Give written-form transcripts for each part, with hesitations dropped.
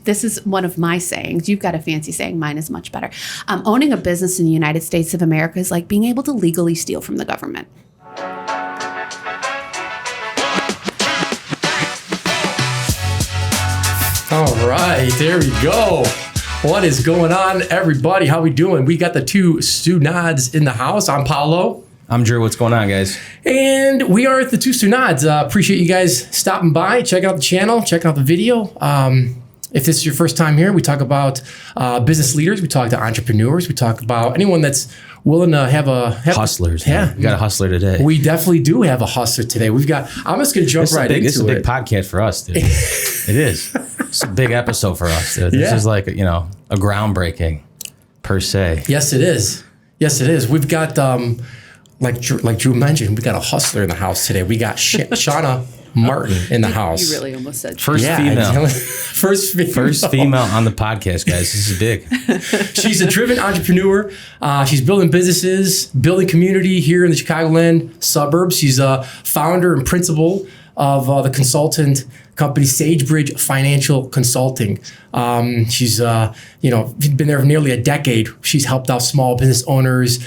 this is one of my sayings. You've got a fancy saying. Mine is much better. Owning a business in the United States of America is like being able to legally steal from the government. All right, there we go. What is going on, everybody? How we doing? We got the two Stunads in the house. I'm Paolo. I'm Drew. What's going on, guys? And we are at the two Stunads. Appreciate you guys stopping by, checking out the channel, checking out the video. If this is your first time here, we talk about business leaders. We talk to entrepreneurs. We talk about anyone that's willing to have hustlers. Yeah, we got a hustler today. We definitely do have a hustler today. I'm just going to jump right into it. This is a big podcast for us, dude. It is. It's a big episode for us, dude. This is like, a groundbreaking per se. Yes, it is. Yes, it is. We've got, like Drew mentioned, we got a hustler in the house today. We got Shanna Martin in the house. You really almost said First female. First female on the podcast, guys. This is big. She's a driven entrepreneur. She's building businesses, building community here in the Chicagoland suburbs. She's a founder and principal of the consultant company Sagebridge Financial Consulting. She's been there for nearly a decade. She's helped out small business owners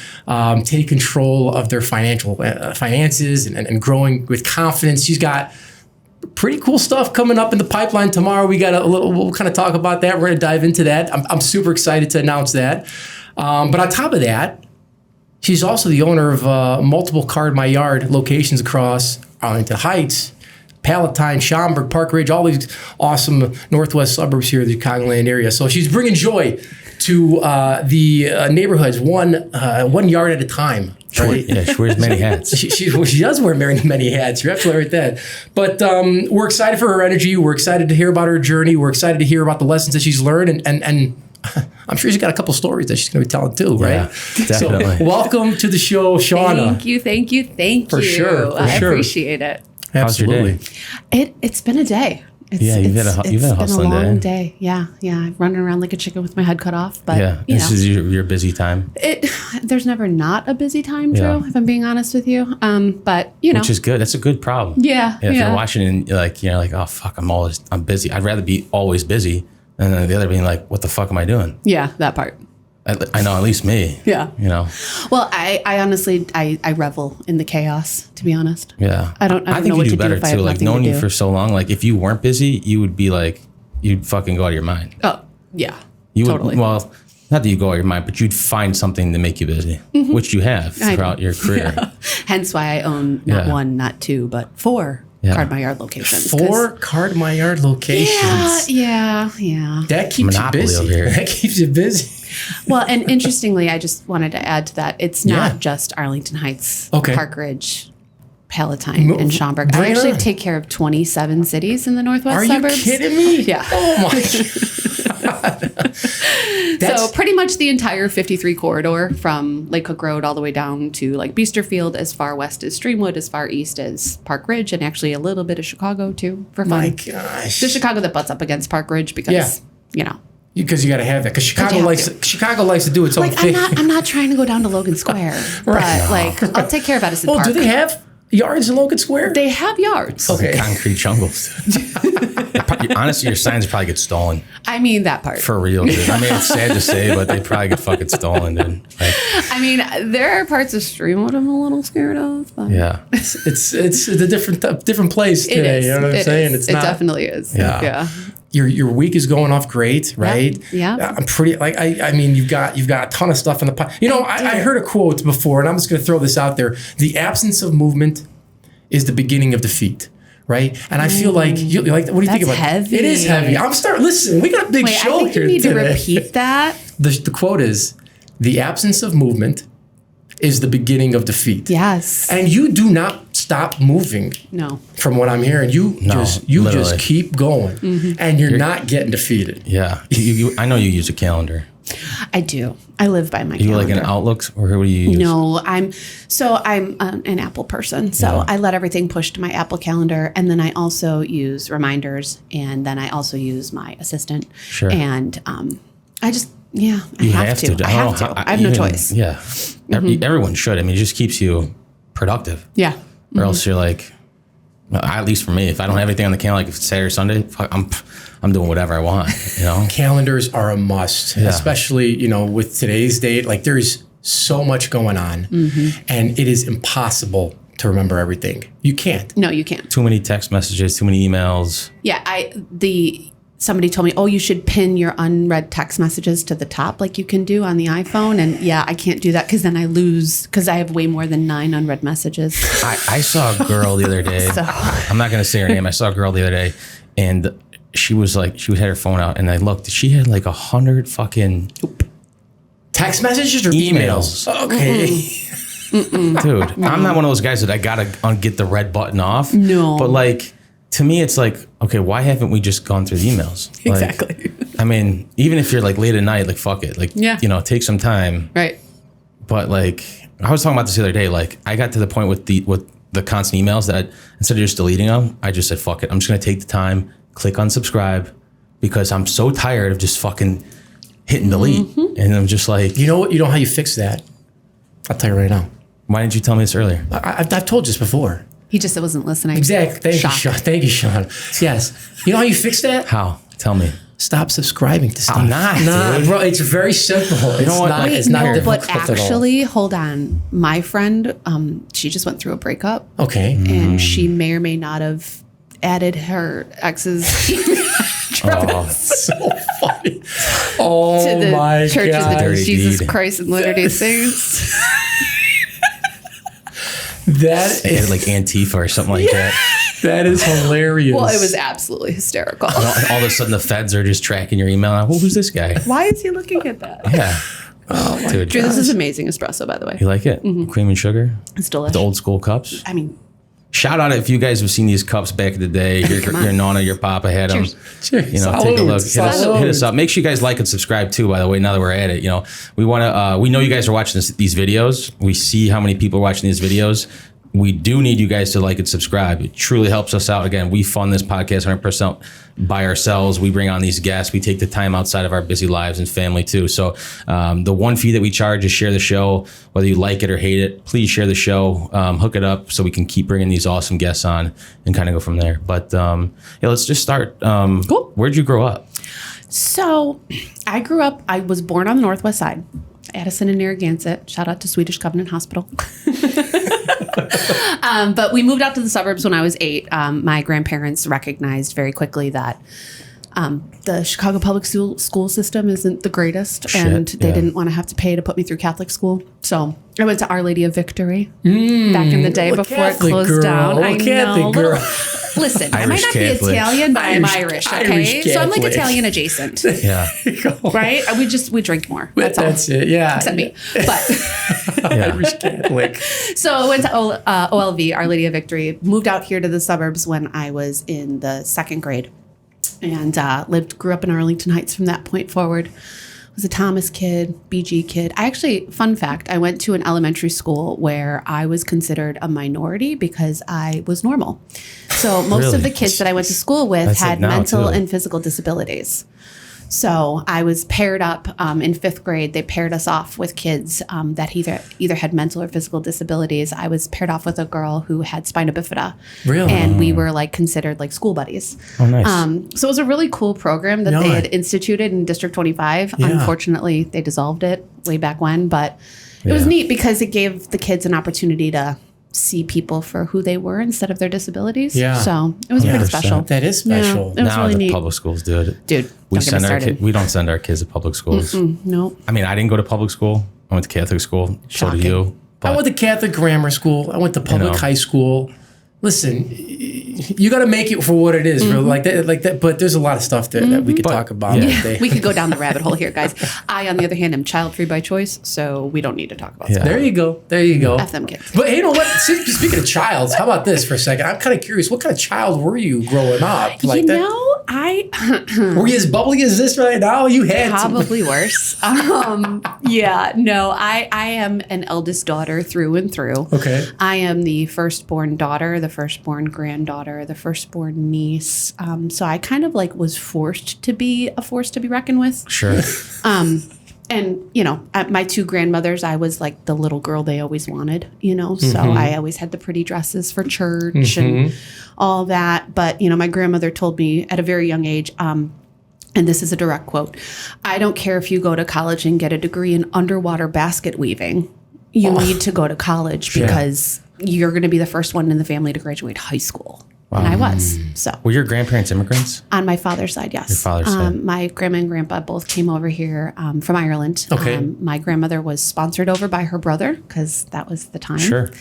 take control of their finances and growing with confidence. She's got pretty cool stuff coming up in the pipeline tomorrow. We'll kind of talk about that. We're going to dive into that. I'm super excited to announce that. But on top of that, she's also the owner of multiple Card My Yard locations across Arlington Heights, Palatine, Schaumburg, Park Ridge, all these awesome northwest suburbs here in the Chicagoland area. So she's bringing joy to the neighborhoods one yard at a time. Right? Yeah, she wears many hats. She does wear many hats. You're absolutely right there. But we're excited for her energy. We're excited to hear about her journey. We're excited to hear about the lessons that she's learned. And I'm sure she's got a couple stories that she's going to be telling too, right? Yeah, definitely. So welcome to the show, Shanna. Thank you. For sure. I appreciate it. Absolutely. It's been a day. You've had a hustling day. It's been a long day. Yeah. Running around like a chicken with my head cut off. But this is your busy time. There's never not a busy time, Drew, if I'm being honest with you. But which is good. That's a good problem. Yeah. If you're watching and you're like, oh fuck, I'm busy. I'd rather be always busy, and then the other being like, what the fuck am I doing? Yeah, that part. I know, at least me. Yeah. Well, I honestly, I revel in the chaos, to be honest. Yeah. I don't know what to do if I have like nothing knowing to you do. for so long, like if you weren't busy, you would be like, you'd fucking go out of your mind. Oh, yeah. You totally. would, well, not that you go out of your mind, but you'd find something to make you busy, which you have throughout your career. Yeah. Hence why I own not one, not two, but 4 Card My Yard locations. 4 Card My Yard locations. Yeah. That keeps Monopoly you busy. over here. That keeps you busy. Well, and interestingly, I just wanted to add to that. It's not just Arlington Heights, Park Ridge, Palatine, and Schaumburg. I actually take care of 27 cities in the northwest suburbs. Are you kidding me? Yeah. Oh my God. So pretty much the entire 53 corridor from Lake Cook Road all the way down to like Biesterfield, as far west as Streamwood, as far east as Park Ridge, and actually a little bit of Chicago too for fun. My gosh. The Chicago that butts up against Park Ridge because, Because you got to have that. Because Chicago likes to do its own thing. I'm not trying to go down to Logan Square, but I'll take care of Edison Park. Do they have yards in Logan Square? They have yards. Okay. Concrete jungles. Honestly, your signs probably get stolen. I mean that part. For real, dude. I mean, it's sad to say, but they probably get fucking stolen, dude. I mean, there are parts of Streamwood I'm a little scared of. But yeah. It's a different place today. You know what I'm saying? It definitely is. Yeah. Your week is going off great, right? Yeah. I'm pretty I mean you've got a ton of stuff in the pipe. I heard a quote before, and I'm just going to throw this out there. The absence of movement is the beginning of defeat. Right, and I feel like what do you think about heavy. It is heavy. Listen, we got a big show I think here you need today. to repeat that. The quote is, "The absence of movement is the beginning of defeat." Yes, and you do not stop moving. No, from what I'm hearing, you just keep going, and you're not getting defeated. Yeah, I know you use a calendar. I do. I live by my calendar. You like an Outlook, or what do you use? No, I'm an Apple person. So I let everything push to my Apple calendar. And then I also use reminders. And then I also use my assistant. Sure. And I just, I have to. I have to. I have no choice. Yeah. Everyone should. I mean, it just keeps you productive. Yeah. Or else you're like, At least for me, if I don't have anything on the calendar, like if it's Saturday or Sunday, fuck, I'm doing whatever I want, you know? Calendars are a must, especially, you know, with today's date. Like there's so much going on and it is impossible to remember everything. You can't. No, you can't. Too many text messages, too many emails. Yeah, somebody told me, oh, you should pin your unread text messages to the top like you can do on the iPhone. And yeah, I can't do that because then I lose, because I have way more than 9 unread messages. I saw a girl the other day. I'm not going to say her name. I saw a girl the other day and she had her phone out and I looked, she had like 100 fucking text messages or emails? Okay. Dude, I'm not one of those guys that I got to get the red button off. No. But like, to me, it's like, okay, why haven't we just gone through the emails? Like, Exactly. I mean, even if you're like late at night, like fuck it. Like, you know, take some time. Right. But like, I was talking about this the other day. Like, I got to the point with the constant emails that instead of just deleting them, I just said, fuck it. I'm just going to take the time, click unsubscribe because I'm so tired of just fucking hitting delete. And I'm just like. You know what? You know how you fix that? I'll tell you right now. Why didn't you tell me this earlier? I've told you this before. He just wasn't listening. Exactly. Thank you, Sean. Thank you, Sean. Yes. You know how you fix that? How? Tell me. Stop subscribing to stuff. I'm not, dude. Bro. It's very simple. You know what? It's not difficult but at all. actually, hold on. My friend, she just went through a breakup. Okay. And she may or may not have added her ex's email address So funny. Oh to the my Church God. of the Dirty Jesus deed. Christ and Latter-day Saints. That They had is like Antifa or something like that. that is hilarious. Well, it was absolutely hysterical. All of a sudden, the feds are just tracking your email. Well, who's this guy? Why is he looking at that? Yeah. Oh, dude. Drew, this is amazing espresso, by the way. You like it? Cream and sugar? It's delicious. The old school cups? I mean, Shout out if you guys have seen these cups back in the day. Your Nana, your Papa had them. Cheers. You know, take a look. Hit us up. Make sure you guys like and subscribe too, by the way, now that we're at it. You know, we want to, we know you guys are watching these videos. We see how many people are watching these videos. We do need you guys to like and subscribe. It truly helps us out. Again, we fund this podcast 100% by ourselves. We bring on these guests. We take the time outside of our busy lives and family too. So the one fee that we charge is share the show. Whether you like it or hate it, please share the show. Hook it up so we can keep bringing these awesome guests on and kind of go from there. But yeah, let's just start. Cool. Where'd you grow up? So I was born on the Northwest Side, Addison and Narragansett. Shout out to Swedish Covenant Hospital. But we moved out to the suburbs when I was 8. My grandparents recognized very quickly that the Chicago public school system isn't the greatest, and they didn't want to have to pay to put me through Catholic school. So I went to Our Lady of Victory back in the day before Catholic it closed girl. down. I know. Girl. Listen, I might Irish not Catholic. be Italian, but I'm Irish. Okay, Irish so I'm like Catholic. Italian adjacent, Yeah. right? We drink more. That's all. That's it. Yeah. Except me, but. Irish Catholic. So I went to OLV, Our Lady of Victory, moved out here to the suburbs when I was in the 2nd grade, and grew up in Arlington Heights from that point forward. Was a Thomas kid, BG kid. Fun fact, I went to an elementary school where I was considered a minority because I was normal. So most of the kids that I went to school with That's had like now, mental too. and physical disabilities. So I was paired up in 5th grade. They paired us off with kids that either had mental or physical disabilities. I was paired off with a girl who had spina bifida. Really? And we were like considered like school buddies. Oh, nice. So it was a really cool program that they had instituted in District 25. Yeah. Unfortunately, they dissolved it way back when, but it was neat because it gave the kids an opportunity to see people for who they were instead of their disabilities. Yeah. So it was pretty special. That is special. Yeah, it was Now really the neat. public schools do it. Dude, We don't get me started. we don't send our kids to public schools. Nope. I mean, I didn't go to public school. I went to Catholic school. So Shocking. did you. I went to Catholic grammar school. I went to public know. high school. Listen, you got to make it for what it is, bro. Like that. But there's a lot of stuff that we could talk about. yeah. that day. We could go down the rabbit hole here, guys. I, on the other hand, am child-free by choice, so we don't need to talk about Yeah. stuff. There you go. There you go. F them kids. But hey, you know what? Speaking of childs, how about this for a second? I'm kind of curious. What kind of child were you growing up? Like You that? know, I Were you as bubbly as this right now? You had to. probably worse. Yeah, no, I am an eldest daughter through and through. Okay. I am the firstborn daughter, the firstborn granddaughter, the firstborn niece. So I kind of like was forced to be a force to be reckoned with. Sure. And, you know, at my two grandmothers, I was like the little girl they always wanted, you know, so I always had the pretty dresses for church and all that. But, you know, my grandmother told me at a very young age, and this is a direct quote, I don't care if you go to college and get a degree in underwater basket weaving. You need to go to college because you're going to be the first one in the family to graduate high school. And I was. So Were your grandparents immigrants? on my father's side, yes. Your father's side. My grandma and grandpa both came over here from Ireland. Okay. My grandmother was sponsored over by her brother because that was the time. Sure.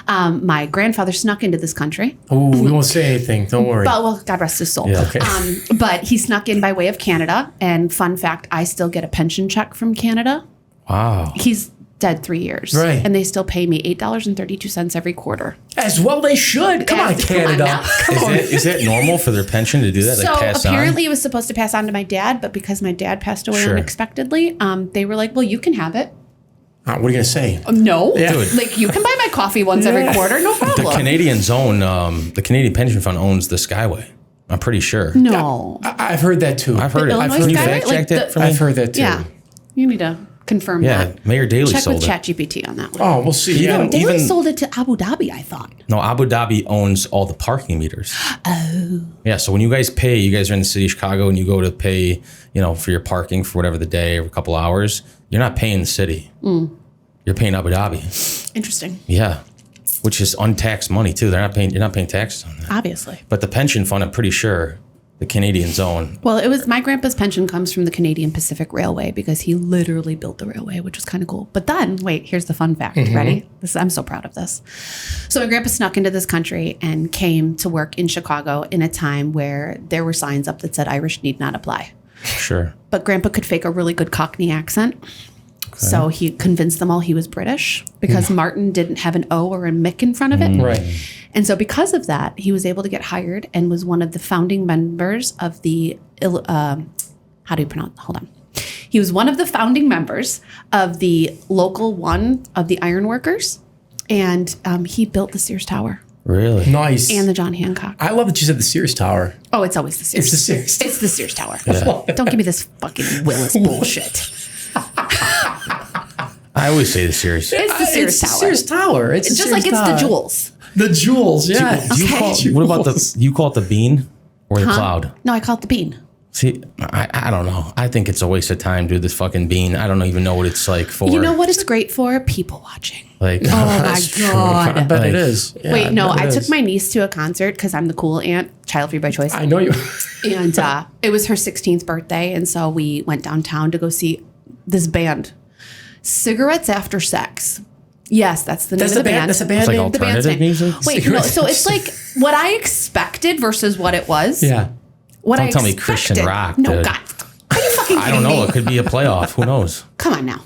My grandfather snuck into this country. Oh, we won't say anything. Don't worry. But, well, God rest his soul. Yeah. Okay. But he snuck in by way of Canada. And fun fact, I still get a pension check from Canada. Wow. He's dead 3 years. Right. And they still pay me $8.32 every quarter. As well they should. Come on, Come on Canada. now. Is it normal for their pension to do that? So Like pass apparently on? it was supposed to pass on to my dad, but because my dad passed away Sure. unexpectedly, they were like, well, you can have it. What are you going to say? No. Yeah. Dude. Like, you can buy my coffee once every quarter, no The problem. Canadians own, the Canadian Pension Fund owns the Skyway. I'm pretty sure. No. I've heard that too. I've heard it. Illinois Can you Skyway? fact Like check that the- for me? I've heard that too. Yeah. You need to confirm Yeah, that. Mayor Daley Check sold with it. ChatGPT on that one. Oh, we'll see. Even- Yeah. Daley even- sold it to Abu Dhabi, I thought. No, Abu Dhabi owns all the parking meters. Oh. Yeah, so when you guys pay, you guys are in the city of Chicago and you go to pay, you know, for your parking for whatever the day or a couple hours, you're not paying the city. You're paying Abu Dhabi. Interesting. Yeah. Which is untaxed money too. You're not paying taxes on that. Obviously. But the pension fund, I'm pretty sure the Canadians own. Well, it was my grandpa's pension comes from the Canadian Pacific Railway because he literally built the railway, which was kind of cool. But then, wait, here's the fun fact. Ready? I'm so proud of this. So my grandpa snuck into this country and came to work in Chicago in a time where there were signs up that said Irish need not apply. Sure. But grandpa could fake a really good Cockney accent. So he convinced them all he was British because Martin didn't have an O or a Mick in front of it. Right. And so because of that, he was able to get hired and was one of the founding members of the, how do you pronounce, hold on. He was one of the founding members of the Local 1 of the Ironworkers. And he built the Sears Tower Really? Nice. and the John Hancock. I love that you said the Sears Tower. Oh, it's always the Sears. It's the Sears Tower. It's the Sears Tower. Don't give me this fucking Willis bullshit. I always say the Series. It's the Sears It's Tower. the Sears Tower. It's It's the just Sears like it's Tower. the jewels. The jewels, yeah. Do you call, what about you call it the bean or the cloud? No, I call it the bean. See, I don't know. I think it's a waste of time, dude, this fucking bean. I don't even know what it's like for. You know what it's great for? People watching. Like, Oh my I God. bet it Like- is. Yeah, Wait, no, bet it I took is. my niece to a concert because I'm the cool aunt, child free by choice. I know you. And it was her 16th birthday. And so we went downtown to go see this band, Cigarettes After Sex. Yes, that's the name That's of the band. band. That's a band it's like name. The band's alternative name. music? Wait, no. So it's like what I expected versus what it was. Yeah. What Don't I tell me expected. Christian rock, No, dude. God. Are you fucking I don't kidding know. me? It could be a playoff. Who knows? Come on now.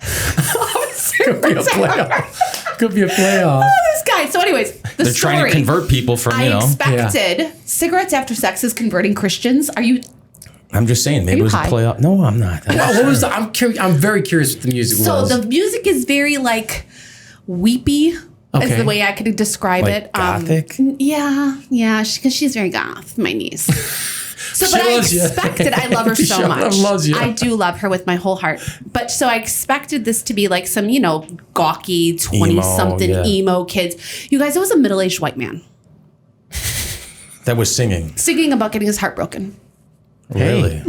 Could be a playoff. Could be a playoff. This guy. So, anyways, the They're story. trying to convert people from, I you know. expected Cigarettes After Sex is converting Christians. Are you? I'm just saying, maybe you it was high? a playoff. No, I'm not. What was the, I'm very curious what the music So was. the music is very like weepy. Is Okay. the way I could describe Like it. gothic? Yeah, because she's very goth, my niece. So, She but I loves you. expected. I love her so She much. loves you. I do love her with my whole heart. But so I expected this to be like some, gawky 20-something yeah. emo kids. You guys, it was a middle-aged white man That was singing. singing about getting his heart broken. Really?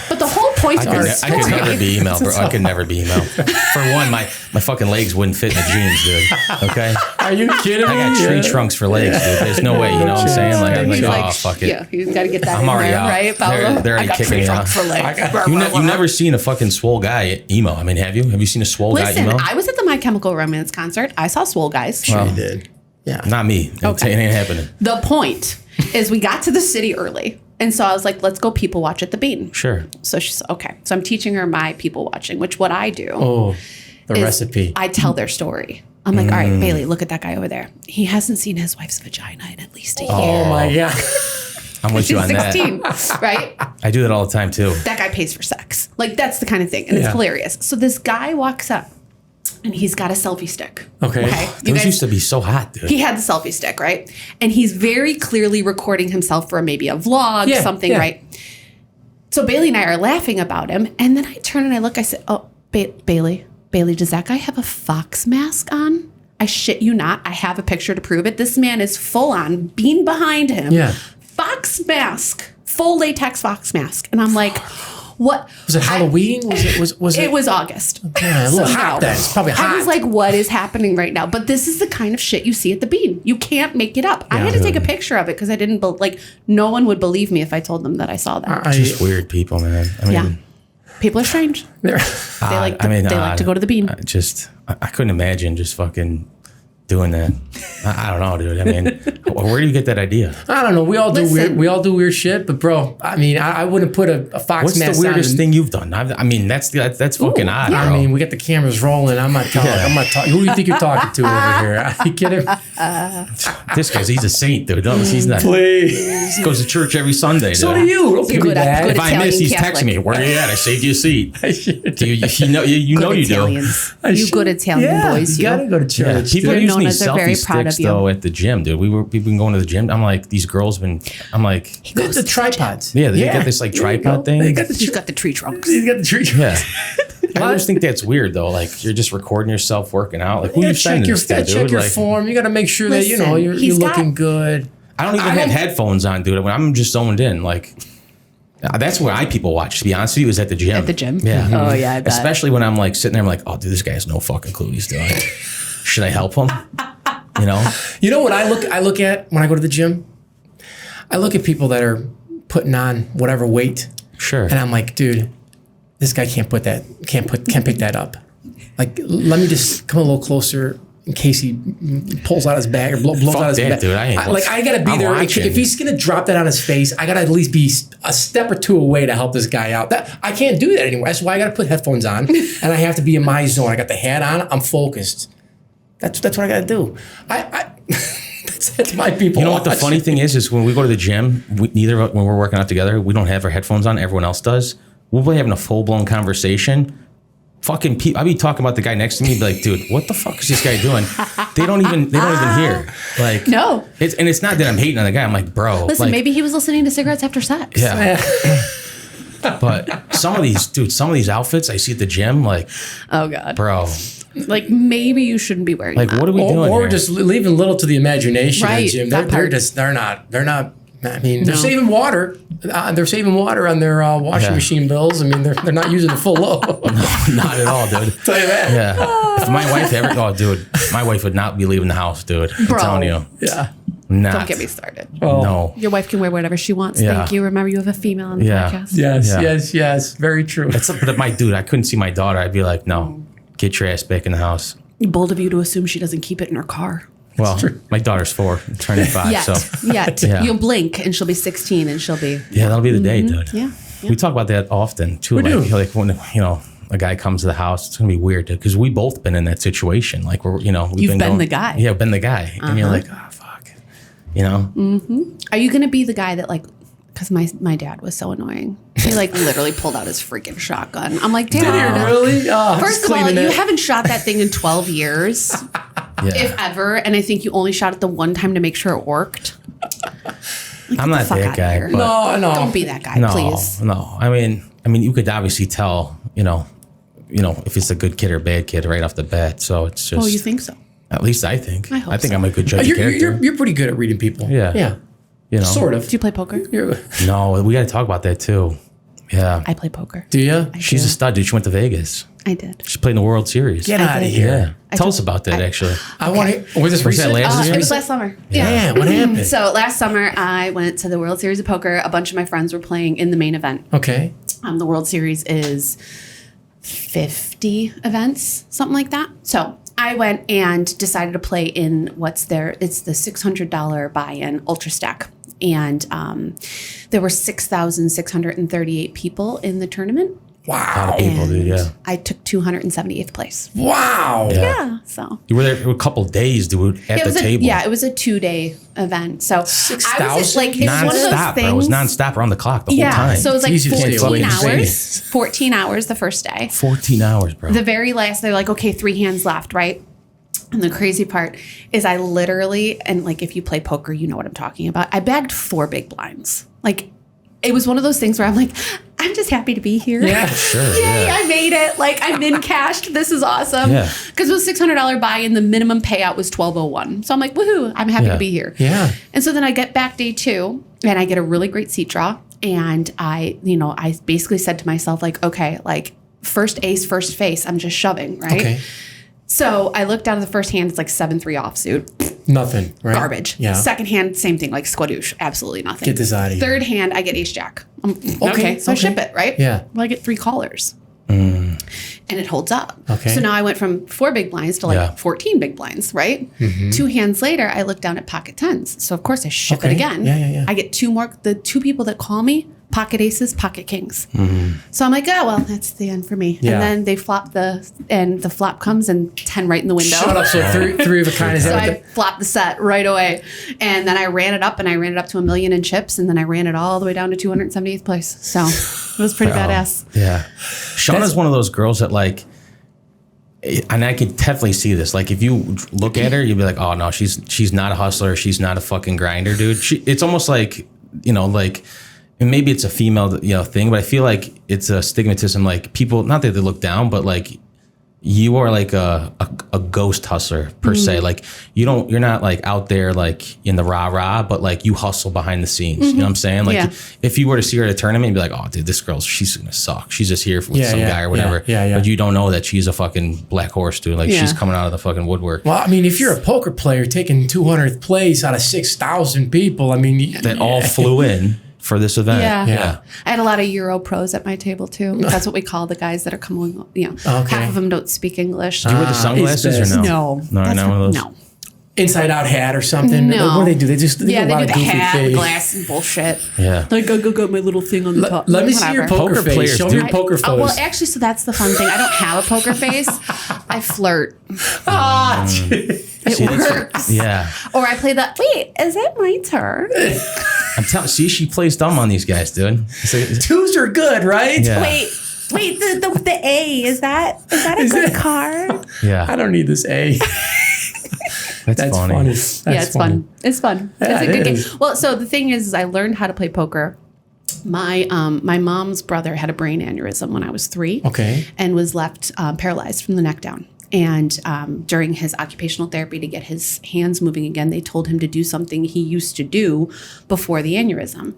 But the whole point of the I could never story. be email, bro. I could never be email. For one, my fucking legs wouldn't fit in the jeans, dude. Okay? Are you kidding me? I got tree Yeah. trunks for legs, dude. There's no way, you know what I'm saying? Like, I'm He's like, oh, fuck it. Yeah, you got to get that I'm in already there, out. right, Paolo? They're already I got kicking tree me trunks out. for legs. You've never seen a fucking swole guy emo. I mean, have you? Have you seen a swole guy Listen, emo? I was at the My Chemical Romance concert. I saw Swole Guys. Sure you did. Yeah. Not me. Okay. It ain't happening. The point is we got to the city early. And so I was like, let's go people watch at the Bean. Sure. So she's okay. So I'm teaching her my people watching, which what I do Oh, the is recipe. I tell their story. I'm like, all right, Bailey, look at that guy over there. He hasn't seen his wife's vagina in at least a year. Oh my God. I'm with you She's on that. 16, right? I do that all the time, too. That guy pays for sex. Like, that's the kind of thing. And Yeah. it's hilarious. So this guy walks up and he's got a selfie stick. Okay. Those used to be so hot, dude. He had the selfie stick, right? And he's very clearly recording himself for maybe a vlog, Yeah, something, yeah. right? So Bailey and I are laughing about him. And then I turn and I look, I said, oh, Bailey, does that guy have a fox mask on? I shit you not. I have a picture to prove it. This man is full on, bean behind him. Yeah. Fox mask, full latex fox mask. And I'm like, what? Was it Halloween? Was it? It was August. Yeah, a little hot then. It's probably hot. I was like, what is happening right now? But this is the kind of shit you see at the bean. You can't make it up. I had to take a picture of it because I didn't, no one would believe me if I told them that I saw that. Just weird people, man. I mean, yeah. People are strange. They like to go to the bean. I couldn't imagine just fucking doing that. I don't know, dude. I mean, where do you get that idea? I don't know. We all do weird shit, but bro, I mean, I wouldn't put a fox What's mask on. What's the weirdest thing you've done? I mean, that's fucking odd. Yeah. Bro. I mean, we got the cameras rolling. I'm not talking. Who do you think you're talking to over here? Are you kidding? This guy's, he's a saint, dude. He's not. Please. He goes to church every Sunday. Dude. So do you. Don't give me that. If I miss, he's texting me. Where are you at? I saved you a seat. You know you do. You good Italian boys. You gotta go to church. Yeah. People use me very selfie proud of sticks you. though at the gym, dude. We've been going to the gym. I'm like, these girls I'm like, the tripods. Yeah, they got this like tripod thing. He's got the tree trunks. He's got the tree trunks. Yeah. I always think that's weird though. Like you're just recording yourself working out. Like who you sending this to, dude? Check your form. You got to make sure that you're looking good. I don't even have headphones on, dude. When I'm just zoned in, like. That's where people watch, to be honest with you, is at the gym. At the gym? Yeah. Oh, yeah, I bet. Especially when I'm like sitting there, I'm like, oh, dude, this guy has no fucking clue what he's doing. Should I help him? You know? You know what I look at when I go to the gym? I look at people that are putting on whatever weight. Sure. And I'm like, dude, this guy can't pick that up. Like, let me just come a little closer in case he pulls out his bag or blows out his bag. Dude, I gotta be there. Watching. If he's gonna drop that on his face, I gotta at least be a step or two away to help this guy out. I can't do that anymore. That's why I gotta put headphones on and I have to be in my zone. I got the hat on. I'm focused. That's what I gotta do. That's my people. You know what the funny thing is when we go to the gym, neither of us, when we're working out together, we don't have our headphones on. Everyone else does. We'll be having a full blown conversation. Fucking people, I'll be talking about the guy next to me, be like, dude, what the fuck is this guy doing? They don't even hear. Like, no. It's not that I'm hating on the guy. I'm like, bro. Listen, maybe he was listening to Cigarettes After Sex. Yeah. But some of these outfits I see at the gym, like, oh God, bro. Like maybe you shouldn't be wearing. Like, that. what are we doing? Or here? just leaving little to the imagination. Right. Jim. They're not. I mean, they're saving water. They're saving water on their washing machine bills. I mean, they're not using the full load. No, not at all, dude. Tell you that. Yeah. If my wife dude, my wife would not be leaving the house, dude. Bro. I'm telling you. Yeah. Not. Don't get me started. Oh. No. Your wife can wear whatever she wants. Yeah. Thank you. Remember, you have a female on the podcast. Yes. Very true. But my dude, I couldn't see my daughter. I'd be like, no, get your ass back in the house. Bold of you to assume she doesn't keep it in her car. Well, my daughter's 4, turning 5. Yet. Yeah. You'll blink and she'll be 16 and she'll be. Yeah, that'll be the day, dude. Yeah. We talk about that often too. We do. Like when a guy comes to the house, it's gonna be weird because we both been in that situation. Like we've been the guy. Yeah, been the guy, and you're like, oh fuck, Are you gonna be the guy that like? Because my dad was so annoying. He like literally pulled out his freaking shotgun. I'm like, Dad. Really? Oh, First of all, you haven't shot that thing in 12 years, if ever. And I think you only shot it the one time to make sure it worked. Like, I'm not that guy. But No. Don't be that guy, please. No. I mean, you could obviously tell, if it's a good kid or bad kid right off the bat. So it's just. Oh, you think so? At least I think. I hope think so. I'm a good judge of character. You're pretty good at reading people. Yeah. Sort of. Do you play poker? No, we got to talk about that too. Yeah. I play poker. Do you? She's a stud, dude. She went to Vegas. I did. She played in the World Series. Get out of did. here. Yeah. Tell us about that, actually. I want to. Was this Was that recent? last year? It was last summer. Yeah. What happened? So last summer, I went to the World Series of Poker. A bunch of my friends were playing in the main event. Okay. The World Series is 50 events, something like that. So I went and decided to play in it's the $600 buy-in Ultra Stack. And there were 6,638 people in the tournament. A lot of people, dude. Yeah. I took 278th place. Wow. Yeah. So You were there for a couple of days, dude, at the table. it was a 2-day event. So I was 6,000? like, it was one of those Non-stop, things. bro. It was non-stop around the clock the whole time. So it was like It's easy to stay 14 awake. hours. 14 hours the first day. 14 hours, bro. The very last, they're like, okay, 3 hands left, right? And the crazy part is I literally, and like if you play poker, you know what I'm talking about. I bagged 4 big blinds. Like it was one of those things where I'm like, I'm just happy to be here. Yeah. Sure. Yay, Yeah. I made it. Like, I'm in cashed. This is awesome. Yeah. Because it was $600 buy-in. The minimum payout was $1,201. So I'm like, woohoo, I'm happy to be here. Yeah. And so then I get back day 2 and I get a really great seat draw. And I basically said to myself, like, okay, like first ace, first face, I'm just shoving, right? Okay. So I looked down at the first hand, it's like 7-3 offsuit. Nothing. Right. Garbage. Yeah. Second hand, same thing, like squadouche. Absolutely nothing. Get this out of here. Third hand, I get ace jack. Okay. So I ship it, right? Yeah. Well, I get 3 callers. And it holds up. Okay. So now I went from 4 big blinds to like 14 big blinds, right? 2 hands later, I look down at pocket 10s. So of course I ship it again. Yeah. I get 2 more. The 2 people that call me, pocket aces, pocket kings. So I'm like, oh, well, that's the end for me. Yeah. And then they flop the flop comes and 10 right in the window. Shut up. So three of a kind. Is So that I what flopped the set right away. And then I ran it up to $1 million in chips. And then I ran it all the way down to 278th place. So it was pretty badass. Yeah. Shauna's one of those girls that like, and I could definitely see this. Like if you look at her, you'd be like, oh no, she's not a hustler. She's not a fucking grinder, dude. It's almost like, like, and maybe it's a female, thing, but I feel like it's a stigmatism. Like people, not that they look down, but like you are like a ghost hustler per se. Like you're not like out there like in the rah, but like you hustle behind the scenes. You know what I'm saying? Like if you were to see her at a tournament, you'd be like, oh dude, this girl, she's gonna suck. She's just here with some guy or whatever. Yeah. But you don't know that she's a fucking black horse, dude. Like she's coming out of the fucking woodwork. Well, I mean, if you're a poker player taking 200th place out of 6,000 people, I mean, That all flew in for this event. Yeah. I had a lot of Euro pros at my table too. That's what we call the guys that are coming, half of them don't speak English. Do you wear the sunglasses or no? No. Not one of those? No. inside out hat or something. No. What do they do? They do They a lot do of the goofy hat, things. glass, and bullshit. Yeah. Like, go got my little thing on the top. Let me see your Whatever. poker Poker face. players Show me do- your poker photos. Well, actually, so that's the fun thing. I don't have a poker face. I flirt. It works. Yeah. Or I play the, wait, is it my turn? I'm telling. See, she plays dumb on these guys, dude. It's Twos are good, right? Yeah. Wait, the A, is that a good card? yeah. I don't need this A. That's funny. That's Yeah, it's funny. fun. It's fun. Yeah, It's a it good is. game. Well, so the thing is I learned how to play poker. My mom's brother had a brain aneurysm when I was 3. Okay. And was left paralyzed from the neck down. And during his occupational therapy to get his hands moving again, they told him to do something he used to do before the aneurysm.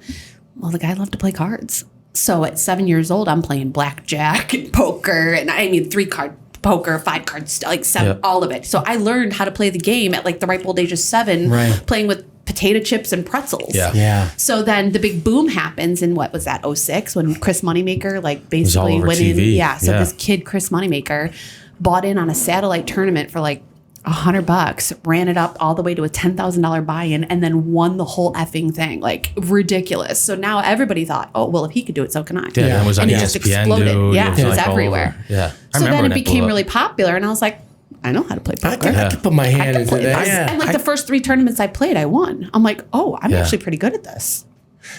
Well, the guy loved to play cards. So at 7 years old, I'm playing blackjack and poker, and 3-card poker, 5-card, like 7, Yeah. all of it. So I learned how to play the game at like the ripe old age of 7, Right. playing with potato chips and pretzels. Yeah. Yeah. So then the big boom happens in what was that, 06, when Chris Moneymaker like basically all over went in. TV. Yeah. So Yeah. this kid, Chris Moneymaker, bought in on a satellite tournament for like $100, ran it up all the way to a $10,000 buy-in, and then won the whole effing thing. Like ridiculous. So now everybody thought, oh, well, if he could do it, so can I. Yeah, Yeah. it was on And it ESPN, just exploded. dude. Yeah, it was like all everywhere. over. Yeah. I So remember then when it blew became up. really popular, and I was like, I know how to play I poker. can put my hand into that. And Yeah. like the first 3 tournaments I played, I won. I'm like, oh, I'm Yeah. actually pretty good at this.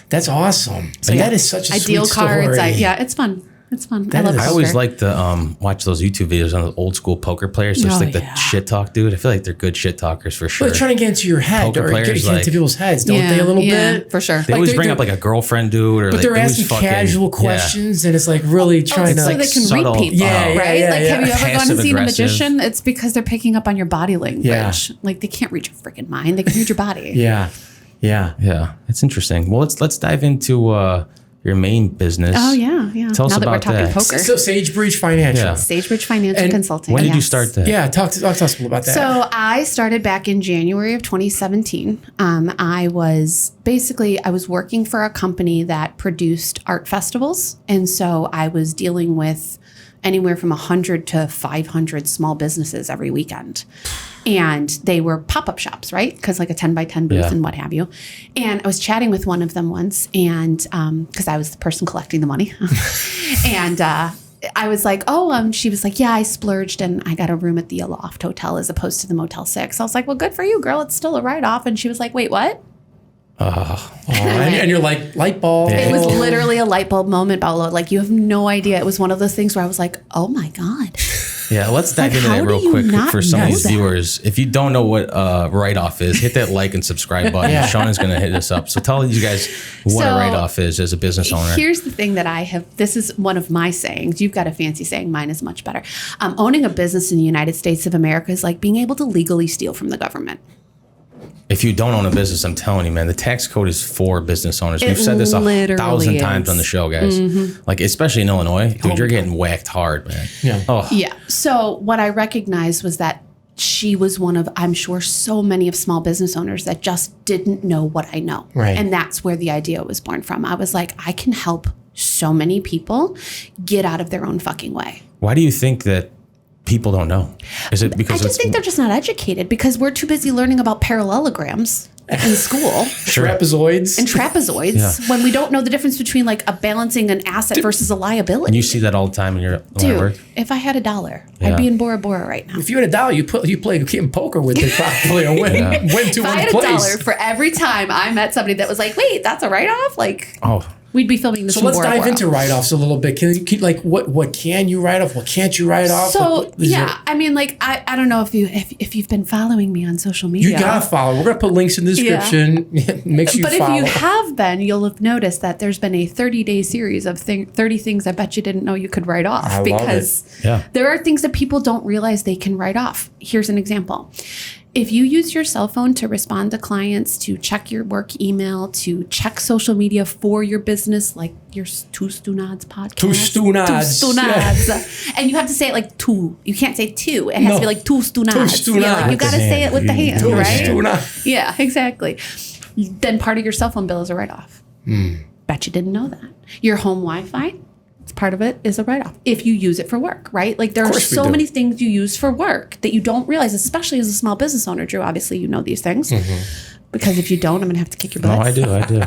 That's awesome. So Yeah. that is such a I sweet deal cards. story. It's fun. It's fun. I That love is- poker. I always like to watch those YouTube videos on the old school poker players. Just Oh, like the yeah. shit talk, dude. I feel like they're good shit talkers for sure. They're trying to get into your head Poker or players, get into like- people's heads, don't they? A little bit. for sure. They always they're- bring up like a girlfriend, dude, or But like they're it was asking fucking- casual yeah. questions, and it's like really trying so to. they can subtle- read people, Yeah, yeah, right? yeah, Like, yeah. have you ever gone and seen a Passive-aggressive. magician? It's because they're picking up on your body language. Yeah. Like they can't read your freaking mind; they can read your body. Yeah. Yeah, it's interesting. Well, let's dive into your main business. Oh yeah. Tell us now that we're about talking that. poker, So Sagebridge Financial. Yeah. Stagebridge Financial And Consulting. When did you yes. start that? Yeah, talk to us a little about that. So I started back in January of 2017. I was working for a company that produced art festivals. And so I was dealing with anywhere from 100 to 500 small businesses every weekend. And they were pop-up shops, right? Because like a 10 by 10 booth Yeah. and what have you. And I was chatting with one of them once, and because I was the person collecting the money. And I was like, she was like, yeah, I splurged and I got a room at the Loft Hotel as opposed to the Motel 6. I was like, well, good for you, girl. It's still a write-off. And she was like, wait, what? and you're like, light bulb. It was literally a light bulb moment, Paolo. Like, you have no idea. It was one of those things where I was like, oh my God. Yeah, let's dive Like, into how that do real you quick not for some of know these that? viewers. If you don't know what write-off is, hit that like and subscribe button. Yeah. Shauna's going to hit us up. So tell you guys what a So, write-off is as a business owner. Here's the thing that I have. This is one of my sayings. You've got a fancy saying. Mine is much better. Owning a business in the United States of America is like being able to legally steal from the government. If you don't own a business, I'm telling you, man, the tax code is for business owners. We've said this literally 1,000 times is. on the show, guys. Like, especially in Illinois, dude, you're getting whacked hard, man. Yeah. Oh, Yeah. So what I recognized was that she was one of, I'm sure, so many of small business owners that just didn't know what I know. Right. And that's where the idea was born from. I was like, I can help so many people get out of their own fucking way. why do you think that people don't know? Is it because I just think they're just not educated because we're too busy learning about parallelograms in school Trapezoids. and trapezoids when we don't know the difference between like a balancing an asset versus a liability. And you see that all the time in your line of work? Dude, if I had $1, Yeah. I'd be in Bora Bora right now. If you had $1, you play game poker with it probably and win to If I one had place. $1 for every time I met somebody that was like, wait, that's a write-off? Like, Oh, we'd be filming this So in let's Bora dive Bora. into write-offs a little bit. Can like what can you write off? What can't you write off? So Is yeah, there- I mean, like I don't know if you've been following me on social media. you gotta follow. We're gonna put links in the description. Make sure you But if follow. you have been, you'll have noticed that there's been a 30-day series of 30 things I bet you didn't know you could write off. I love it. Because Yeah. there are things that people don't realize they can write off. Here's an example. If you use your cell phone to respond to clients, to check your work email, to check social media for your business, like your Two Stunads podcast. Two Stunads. Two Stunads. And you have to say it like two. You can't say two. It has to be like Two Stunads. Two Yeah, like you Stunads. got to say it with the hand, Two right? Stunads. Yeah, exactly. Then part of your cell phone bill is a write-off. Bet you didn't know that. Your home Wi-Fi, it's part of it is a write-off if you use it for work, right? Like there are course we so do. many things you use for work that you don't realize, especially as a small business owner. Drew, obviously you know these things because if you don't, I'm gonna have to kick your butt. no, I do.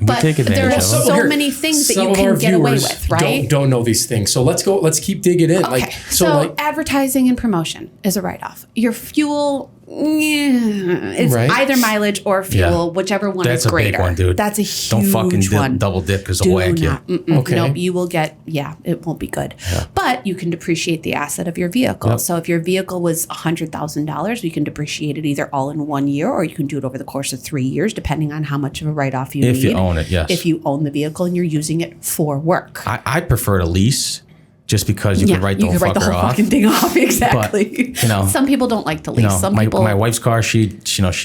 We But take there advantage are of so them. Well, here, many things that some you of can our get away viewers with, right? Don't know these things. So let's keep digging in. Okay, Like so like advertising and promotion is a write-off. Your fuel is Right. either mileage or fuel, Yeah. whichever one That's is a big greater. one, dude. That's a huge Don't fucking one. double dip because Do I'll whack you. not. Mm-mm. Okay. Nope, you will get, it won't be good. But you can depreciate the asset of your vehicle. Yep. So if your vehicle was $100,000, you can depreciate it either all in 1 year or you can do it over the course of 3 years, depending on how much of a write-off you need. If you own it, yes. If you own the vehicle and you're using it for work. I prefer to lease just because you can write the you whole can write the fucker whole off. fucking thing off. Exactly. you know, some people don't like to lease. You know, Some my, people. my wife's car, she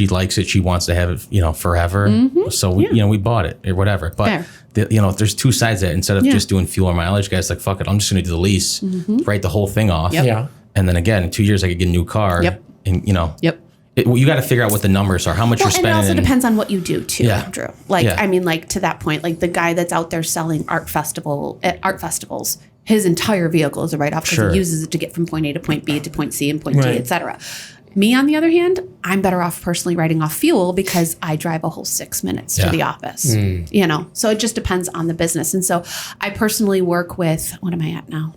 likes it. She wants to have it, forever. So we bought it or whatever. But Fair. there's two sides to that. Instead of just doing fuel or mileage, guys, like fuck it, I'm just gonna do the lease, write the whole thing off. Yep. Yeah. And then again, in 2 years, I could get a new car. Yep. And Yep. you got to figure out what the numbers are, how much you're And it spending. also and- depends on what you do too, Yeah. Drew. Like, Yeah. I mean, like to that point, like the guy that's out there selling at art festivals, his entire vehicle is a write-off because Sure. he uses it to get from point A to point B to point C and point Right. D, et cetera. Me, on the other hand, I'm better off personally writing off fuel because I drive a whole 6 minutes to Yeah. the office, so it just depends on the business. And so I personally work with, what am I at now?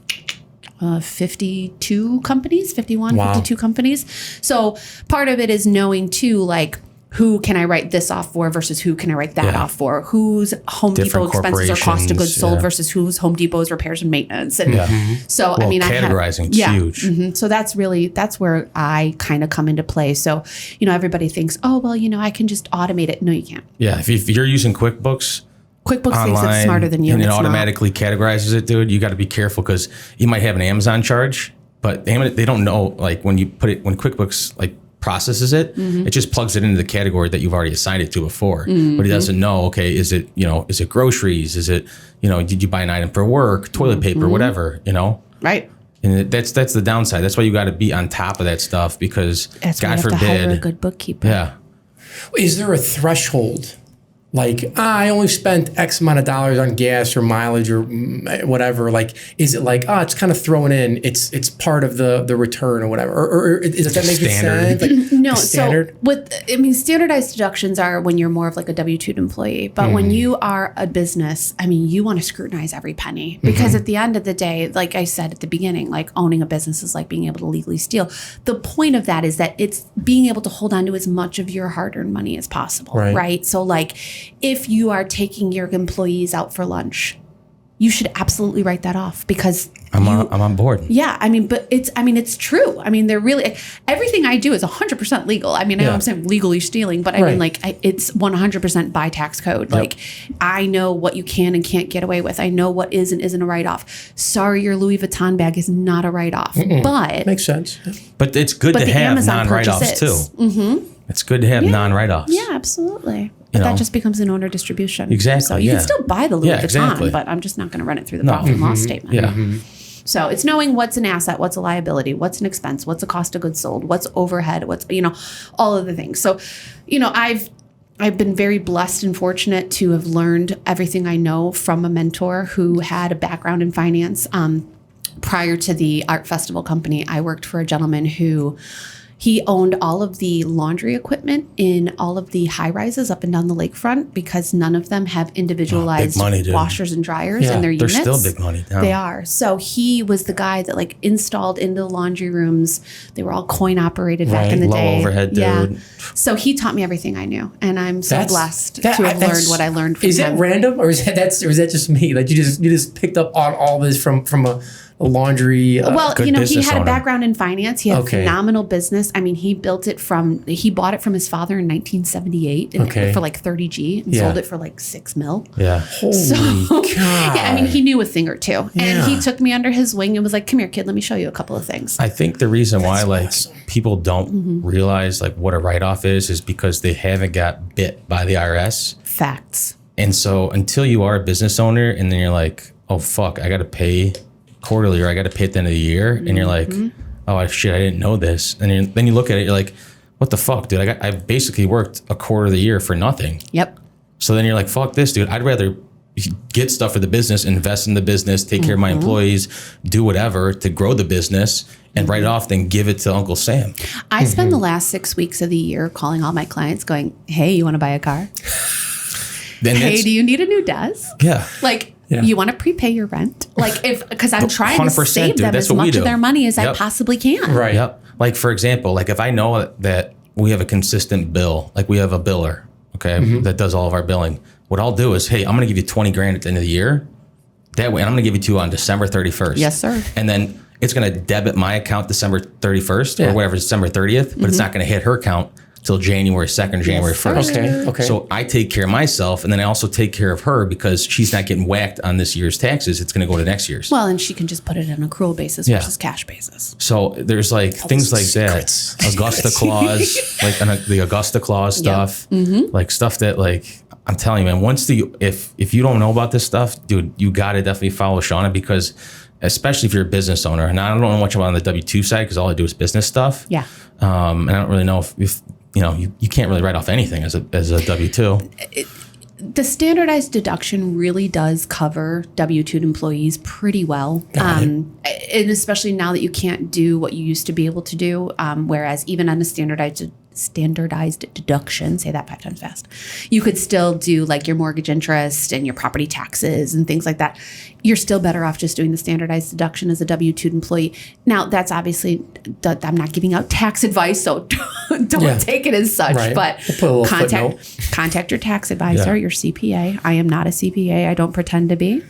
52 companies, 51, Wow. 52 companies. So part of it is knowing too, like, who can I write this off for versus who can I write that Yeah. off for? Whose Home Depot Different expenses or cost of goods corporations, sold yeah. versus whose Home Depot's repairs and maintenance. And so, I Well, mean, categorizing is huge. So that's where I kind of come into play. So, everybody thinks, oh, well, I can just automate it. No, you can't. Yeah, if you're using QuickBooks QuickBooks thinks online it's smarter than you. and it it's not. automatically categorizes it, dude, you got to be careful because you might have an Amazon charge, but they don't know, like when QuickBooks like processes it, it just plugs it into the category that you've already assigned it to before. But it doesn't know, okay, is it groceries? Is it, did you buy an item for work, toilet paper, whatever, Right. And that's the downside. That's why you got to be on top of that stuff because That's why God you have to hire a forbid. good bookkeeper. Yeah. Is there a threshold? Like, I only spent X amount of dollars on gas or mileage or whatever. Like, is it like, it's kind of thrown in, it's part of the return or whatever? Or does that make Standard. sense? Like, No, a standard? so standardized deductions are when you're more of like a W-2 employee. But when you are a business, you want to scrutinize every penny because at the end of the day, like I said at the beginning, like owning a business is like being able to legally steal. The point of that is that it's being able to hold on to as much of your hard-earned money as possible, Right. right? So like if you are taking your employees out for lunch, you should absolutely write that off because I'm on board. Yeah, I mean, but it's true. I mean, they're really, everything I do is 100% legal. I mean, I know I'm saying legally stealing, but I mean, like, it's 100% by tax code. Yep. Like, I know what you can and can't get away with. I know what is and isn't a write-off. Sorry, your Louis Vuitton bag is not a write-off, but makes sense. But it's good to have Amazon non-write-offs too. Mm-hmm. It's good to have non-write-offs. Yeah, absolutely. But that just becomes an owner distribution. Exactly. So you can still buy the Louis Vuitton, exactly. but I'm just not going to run it through the profit and loss statement. Yeah. So it's knowing what's an asset, what's a liability, what's an expense, what's a cost of goods sold, what's overhead, what's, all of the things. So, I've been very blessed and fortunate to have learned everything I know from a mentor who had a background in finance. Prior to the art festival company, I worked for a gentleman who he owned all of the laundry equipment in all of the high rises up and down the lakefront because none of them have individualized washers and dryers in their units. They're still big money now. They are. So he was the guy that installed into the laundry rooms. They were all coin operated back in the day. Low overhead, dude. Yeah. So he taught me everything I knew, and I'm so blessed to have learned what I learned from him. Is that random, or is that just me? Like you just picked up on all this from a laundry. Well, he had owner. A background in finance. He had phenomenal business. I mean, he bought it from his father in 1978 for like 30 G and sold it for like $6 million. Yeah. Holy God. Yeah, I mean, he knew a thing or two. And he took me under his wing and was like, come here, kid, let me show you a couple of things. I think the reason why people don't realize what a write-off is because they haven't got bit by the IRS. Facts. And so until you are a business owner and then you're like, oh, fuck, I got to pay quarterly or I got to pay at the end of the year. And you're like, oh, shit, I didn't know this. And then you look at it, you're like, what the fuck, dude? I basically worked a quarter of the year for nothing. Yep. So then you're like, fuck this, dude. I'd rather get stuff for the business, invest in the business, take care of my employees, do whatever to grow the business and write it off than give it to Uncle Sam. I spend the last 6 weeks of the year calling all my clients going, hey, you want to buy a car? Hey, do you need a new desk? Yeah. You want to prepay your rent? Because I'm trying to save them as much of their money as I possibly can. Right. Yep. Like, for example, if I know that we have a consistent bill, we have a biller, that does all of our billing, what I'll do is, hey, I'm going to give you 20 grand at the end of the year. That way, and I'm going to give it to you on December 31st. Yes, sir. And then it's going to debit my account December 31st or whatever, December 30th, but it's not going to hit her account till January 2nd, January 1st. Okay. So I take care of myself, and then I also take care of her because she's not getting whacked on this year's taxes. It's going to go to next year's. Well, and she can just put it on an accrual basis versus cash basis. So there's things like that. Augusta clause, the Augusta clause stuff, stuff that I'm telling you, man, if you don't know about this stuff, dude, you got to definitely follow Shanna because especially if you're a business owner, and I don't know much about on the W-2 side because all I do is business stuff. Yeah. And I don't really know if you can't really write off anything as a W-2. The standardized deduction really does cover W-2 employees pretty well. And especially now that you can't do what you used to be able to do, whereas even on a standardized deduction, say that 5 times fast, you could still do your mortgage interest and your property taxes and things like that. You're still better off just doing the standardized deduction as a W-2 employee. Now, that's obviously, I'm not giving out tax advice, so don't take it as such, but we'll contact your tax advisor, your CPA. I am not a CPA. I don't pretend to be.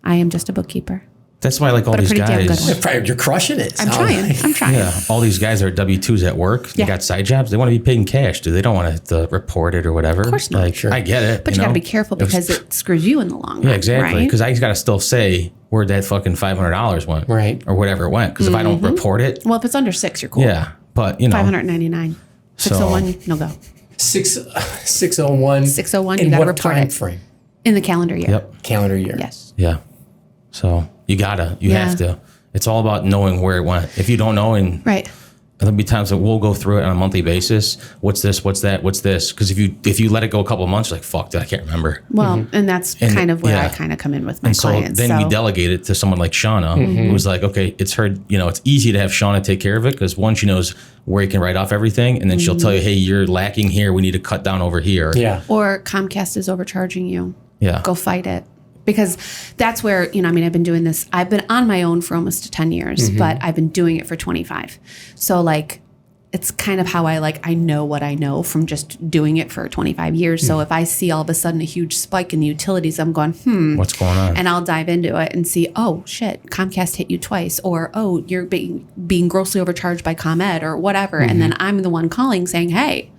I am just a bookkeeper. That's why all these guys, you're crushing it. I'm trying. Yeah, all these guys are W-2s at work. They got side jobs. They want to be paid in cash. Do they don't want to report it or whatever? Of course not. I get it. But you got to be careful because it screws you in the long run. Yeah, exactly. Because I got to still say where that fucking $500 went, right, or whatever it went. Because if I don't report it, well, if it's under 6, you're cool. Yeah, but $599, 601, no go. 601. 601. You got to report time it frame in the calendar year. Yep, calendar year. Yes. Yeah. So you have to. It's all about knowing where it went. If you don't know, there'll be times that we'll go through it on a monthly basis. What's this? What's that? What's this? Because if you let it go a couple of months, you're like, fuck, I can't remember. Well, and that's kind of where I kind of come in with my clients. So then we delegate it to someone like Shanna, who's like, okay, it's her. It's easy to have Shanna take care of it because one, she knows where you can write off everything, and then she'll tell you, hey, you're lacking here. We need to cut down over here. Yeah. Or Comcast is overcharging you. Yeah. Go fight it. Because that's where, I've been doing this. I've been on my own for almost 10 years, but I've been doing it for 25. So it's kind of how I know what I know from just doing it for 25 years. So if I see all of a sudden a huge spike in the utilities, I'm going, what's going on? And I'll dive into it and see, oh shit, Comcast hit you twice, or oh, you're being grossly overcharged by ComEd or whatever. And then I'm the one calling saying, hey,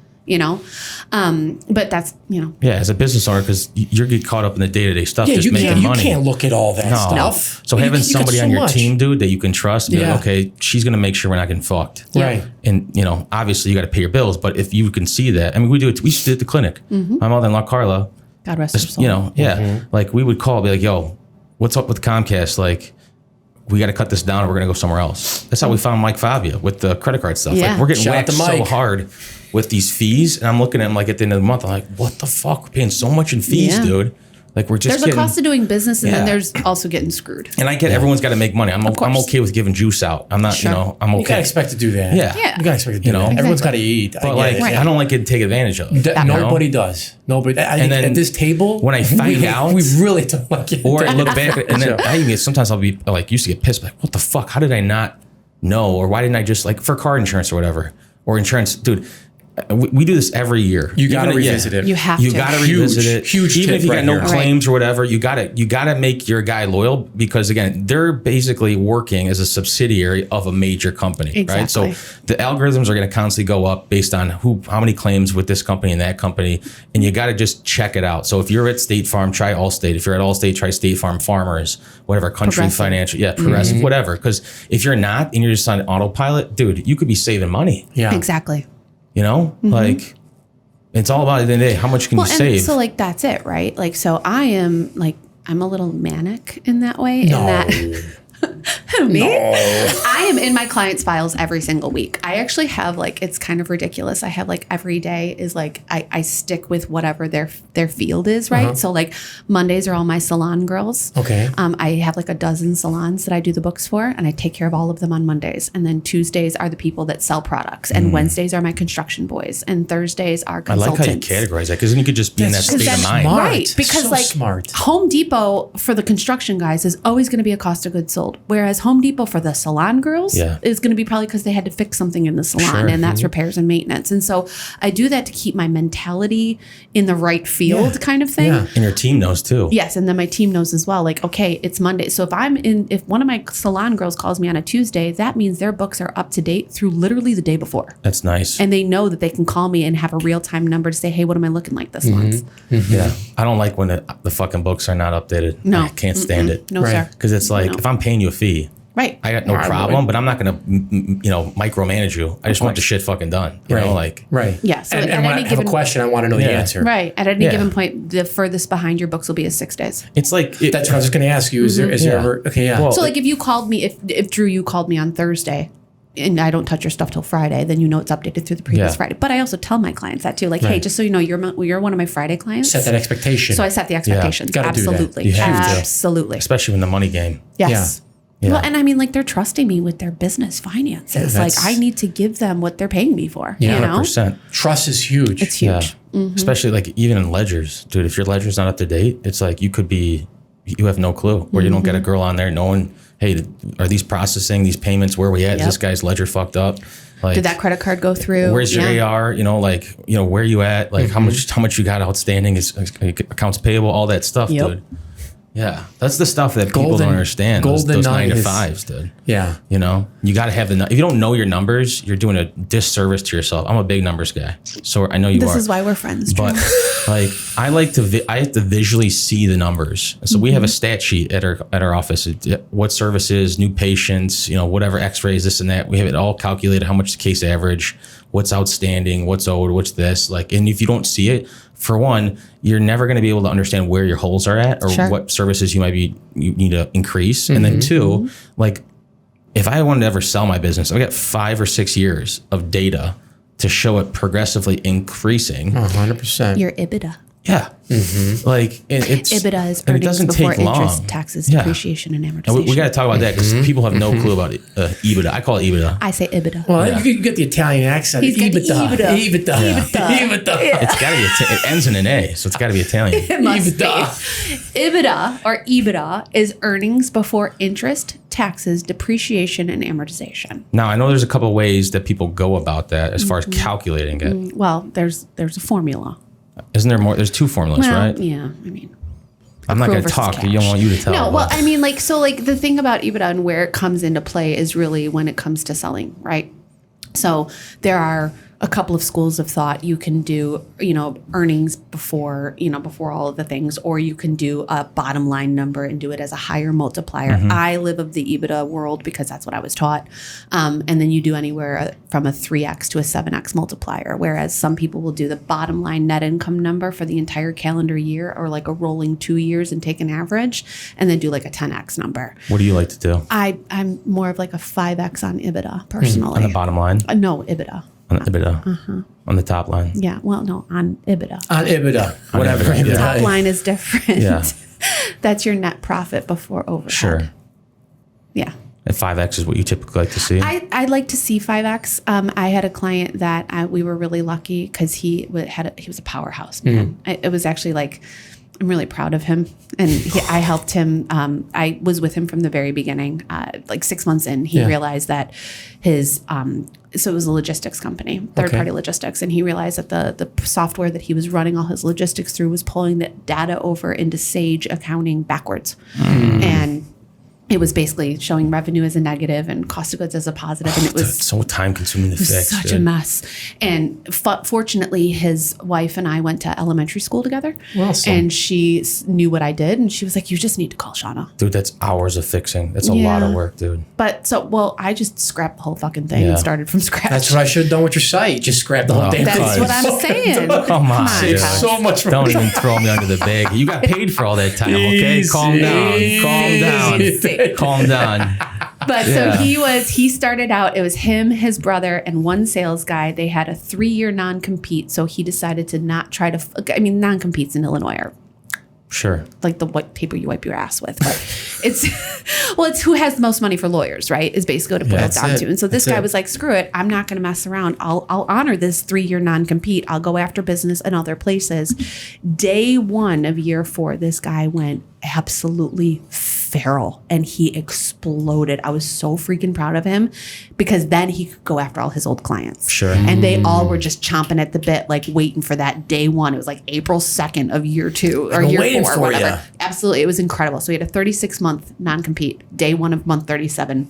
but that's, Yeah, as a business owner, because you get caught up in the day-to-day stuff, just you making money. You can't look at all that stuff. So having somebody so on your much. team, dude, that you can trust, and be like, okay, she's going to make sure we're not getting fucked. Right. And, obviously you got to pay your bills, but if you can see that, I mean, we used to do it at the clinic. My mother-in-law, Carla, God rest her soul. like we would call, be like, yo, what's up with Comcast? Like, we got to cut this down or we're going to go somewhere else. That's how we found Mike Fabia with the credit card stuff. Yeah. Like, we're getting Shout out whacked to so Mike. hard with these fees. And I'm looking at them like at the end of the month, I'm like, what the fuck? We're paying so much in fees, Yeah. dude. Like, we're just There's getting, a cost of doing business, and Yeah. then there's also getting screwed. and I get everyone's got to make money. I'm course. okay with giving juice out. I'm not, Sure. I'm You gotta okay. expect to do that. Yeah. Yeah. You gotta expect to do that. Exactly. Everyone's got to eat. But like, Right. I don't like getting taken advantage of. That nobody does. Nobody. I think then at this table, when I find out- we really don't like it. Or I look back and then I even get, sometimes I'll be like, used to get pissed, like, what the fuck? How did I not know? Or why didn't I just, like, for car insurance or whatever, or insurance, dude, we do this every year. You got to Even- revisit it. You have You to. got to Huge, revisit it. huge Even tip if you got right no here. claims or whatever, you got to make your guy loyal, because again, they're basically working as a subsidiary of a major company, right? So Exactly. the algorithms are going to constantly go up based on how many claims with this company and that company, and you got to just check it out. So if you're at State Farm, try Allstate. If you're at Allstate, try State Farm Farmers, whatever, Country Progressive. Financial, Progressive, whatever. Because if you're not and you're just on autopilot, dude, you could be saving money. Yeah. Exactly. Like. It's all about the end of the day. How much can you And save? so that's it, right? Like, so I'm a little manic in that way. No. In that me? I am in my clients' files every single week. I actually have it's kind of ridiculous. I have every day is I stick with whatever their field is, right? So Mondays are all my salon girls. Okay. I have a dozen salons that I do the books for, and I take care of all of them on Mondays. And then Tuesdays are the people that sell products, and Wednesdays are my construction boys, and Thursdays are I like consultants. how you categorize that, because then you could just be in that That's state of mind. smart. Right, because So smart. Home Depot for the construction guys is always going to be a cost of goods sold, whereas Home Depot for the salon girls is going to be probably because they had to fix something in the salon, and that's repairs and maintenance. And so I do that to keep my mentality in the right field, kind of thing. Yeah. And your team knows too. Yes, and then my team knows as well. Okay, it's Monday. So if one of my salon girls calls me on a Tuesday, that means their books are up to date through literally the day before. That's nice. And they know that they can call me and have a real time number to say, hey, what am I looking like this month? Yeah. I don't like when the fucking books are not updated. No. I can't stand it. No, Right. sir. Because it's like, No. if I'm paying you a fee, Right. I got no problem, but I'm not going to, micromanage you. I just want the shit fucking done. You know, like, Right. Yeah, so and at when any I have a given- question, I want to know the Yeah. answer. Right. At any Yeah. given point, the furthest behind your books will be is 6 days. it's like, That's what I was just going to ask you. Is there Yeah. ever, okay, yeah. Well, So if you called me, if Drew, you called me on Thursday and I don't touch your stuff till Friday, then it's updated through the previous Yeah. Friday. But I also tell my clients that too. Hey, Right. just so you know, you're one of my Friday clients. Set that expectation. So I set the expectations. Gotta do that. Absolutely. You have to. Absolutely. especially in the money game. Yes. Yeah. Well, and I mean, they're trusting me with their business finances. Yeah, I need to give them what they're paying me for. Yeah. You know? 100%. Trust is huge. It's huge. Yeah. Especially even in ledgers, dude, if your ledger's not up to date, it's like you have no clue, where you don't get a girl on there knowing, hey, are these processing, these payments, where are we at? Is Yep. this guy's ledger fucked up? Like, Did that credit card go through? where's your Yeah. AR? Where you at? Like how much you got outstanding, is accounts payable, all that stuff, Yep. dude. Yeah, that's the stuff that people Golden- don't understand. Those golden 9 to nugget is- 5s, dude. Yeah. You got to have if you don't know your numbers, you're doing a disservice to yourself. I'm a big numbers guy, so I know you This are. is why we're friends, Drew. But I have to visually see the numbers. So we have a stat sheet at our office. What services, new patients, whatever X-rays, this and that. We have it all calculated. How much the case average, what's outstanding, what's owed, what's this. And if you don't see it, for one, you're never going to be able to understand where your holes are at, or Sure. what services you need to increase. And then two, if I wanted to ever sell my business, I got 5 or 6 years of data to show it progressively increasing. 100%. Your EBITDA. Yeah. Like it's EBITDA is and it earnings doesn't before take long. interest, taxes, Yeah. depreciation, and And amortization. we got to talk about that because people have no clue about EBITDA. I call it EBITDA. I say EBITDA. Well, you get the Italian accent. He's got the EBITDA. EBITDA. It's got to be. It ends in an A, so it's got to be Italian. It must be. EBITDA. EBITDA or EBITDA is earnings before interest, taxes, depreciation, and amortization. Now I know there's a couple ways that people go about that as far as calculating it. Well, there's a formula. Isn't there more? There's two formulas, Well, right? yeah, I mean. I'm not going accrual to versus talk. I don't cash. want you to tell. No, well, but- I mean, the thing about EBITDA and where it comes into play is really when it comes to selling, right? So there are a couple of schools of thought. You can do, earnings before all of the things, or you can do a bottom line number and do it as a higher multiplier. I live of the EBITDA world because that's what I was taught. And then you do anywhere from a 3x to a 7x multiplier, whereas some people will do the bottom line net income number for the entire calendar year or like a rolling 2 years and take an average and then do like a 10x number. what do you like to do I'm more of like a 5x on EBITDA personally. on the bottom line? No, EBITDA. On the EBITDA, on the top line. Yeah, well, no, on EBITDA. On EBITDA. Whatever. EBITDA, yeah. Top line is different. Yeah. That's your net profit before overhead. Sure. Yeah. And 5x is what you typically like to see. I'd like to see 5x. I had a client that we were really lucky because he was a powerhouse, man. It was actually like, I'm really proud of him. And I helped him. I was with him from the very beginning. Like 6 months in, he realized that his, so it was a logistics company, third-party logistics. And he realized that the software that he was running all his logistics through was pulling the data over into Sage accounting backwards. And it was basically showing revenue as a negative and cost of goods as a positive. And it was so time consuming to fix. such a mess. And fortunately, his wife and I went to elementary school together. Awesome. And she knew what I did. And she was like, you just need to call Shanna. Dude, that's hours of fixing. That's a lot of work, dude. But I just scrapped the whole fucking thing and started from scratch. That's what I should have done with your site. Just scrap the whole damn That's thing. what I'm saying. Come on, on, dude. It's Todd. so much Don't even throw me under the bag. You got paid for all that time, okay? Calm down. Easy. Calm down. But so he started out, it was him, his brother, and one sales guy. They had a 3-year non-compete. So he decided to not try to, non-competes in Illinois are Sure. like the white paper you wipe your ass with. But it's who has the most money for lawyers, right? Is basically what it boils down to. And so this guy was like, screw it. I'm not going to mess around. I'll honor this 3-year non-compete. I'll go after business in other places. Day 1 of year 4, this guy went absolutely feral and he exploded. I was so freaking proud of him because then he could go after all his old clients. Sure. And they all were just chomping at the bit, like waiting for that day 1. It was like April 2nd of year 2 or been year waiting 4 or for whatever. ya. Absolutely. It was incredible. So he had a 36-month non-compete, day 1 of month 37.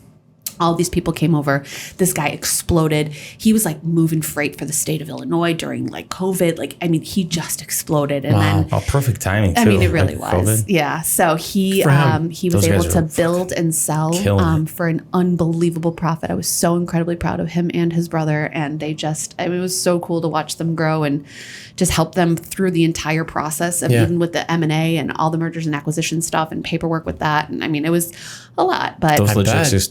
All these people came over. This guy exploded. He was like moving freight for the state of Illinois during like COVID. Like, he just exploded. And then, Perfect timing, too. it really like was. COVID. Yeah. So he For him. he was Those able guys to are build and sell killing it. for an unbelievable profit. I was so incredibly proud of him and his brother. And they just, it was so cool to watch them grow and just help them through the entire process of even with the M&A and all the mergers and acquisition stuff and paperwork with that. And it was a lot, but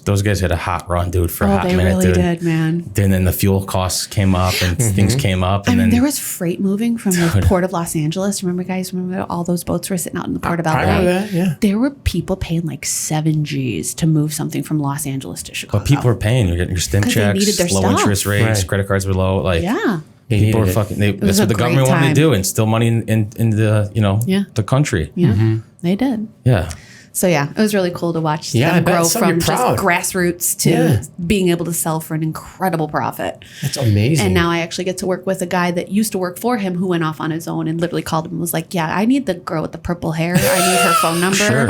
Those guys had a hot run, dude, for a hot they minute, really dude. did, man. And then the fuel costs came up and things came up. And then There was freight moving from the port of Los Angeles. Remember all those boats were sitting out in the port of LA? I remember that, yeah. There were people paying like 7 Gs to move something from Los Angeles to Chicago. but people were paying. You're getting your stim 'Cause they checks, needed their low stuff. interest rates, Right. credit cards were low. Like, Yeah. people were needed it. fucking. That's was what a the great government wanted time. to do, instill money in the the country. Yeah. They did. Yeah. So yeah, it was really cool to watch Yeah, I them bet grow so. from You're just proud. grassroots to being able to sell for an incredible profit. That's amazing. And now I actually get to work with a guy that used to work for him who went off on his own and literally called him and was like, yeah, I need the girl with the purple hair. I need her phone number. Sure.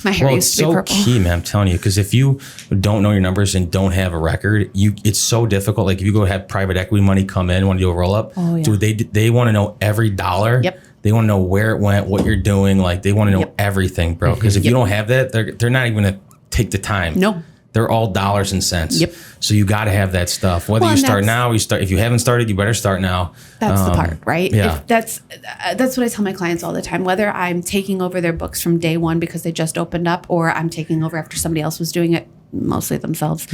My hair Well, it's used to be so purple. key, man. I'm telling you, because if you don't know your numbers and don't have a record, it's so difficult. Like if you go have private equity money come in, want to do a roll up, Oh, yeah. dude, they want to know every dollar. Yep. They want to know where it went, what you're doing. Like they want to know Yep. everything, bro. Because if you don't have that, they're not even going to take the time. No. They're all dollars and cents. Yep. So you got to have that stuff. Whether Well, you and start that's- now, if you haven't started, you better start now. That's the part, right? yeah. If that's what I tell my clients all the time. Whether I'm taking over their books from day 1 because they just opened up, or I'm taking over after somebody else was doing it, mostly themselves.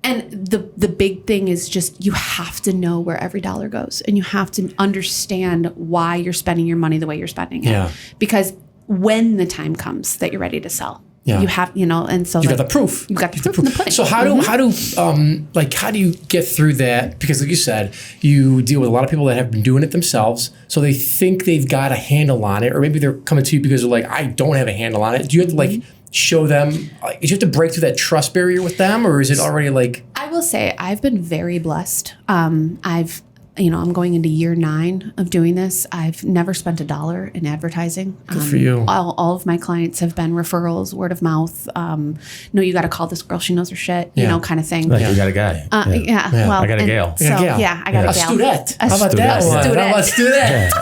And the big thing is just you have to know where every dollar goes, and you have to understand why you're spending your money the way you're spending it. Yeah. Because when the time comes that you're ready to sell, Yeah. you have, and so You got the proof. You got the proof in the pudding. So how do you get through that? Because like you said, you deal with a lot of people that have been doing it themselves, so they think they've got a handle on it, or maybe they're coming to you because they're like, I don't have a handle on it. Do you have to like show them? Do you have to break through that trust barrier with them, or is it already like? I will say I've been very blessed. I'm going into year 9 of doing this. I've never spent $1 in advertising. Good for you. All of my clients have been referrals, word of mouth. No, you got to call this girl. She knows her shit, kind of thing. Like you got a guy. Well, I got a gal. So, I got a gal. Studette. A How about that one? studette. How about studette?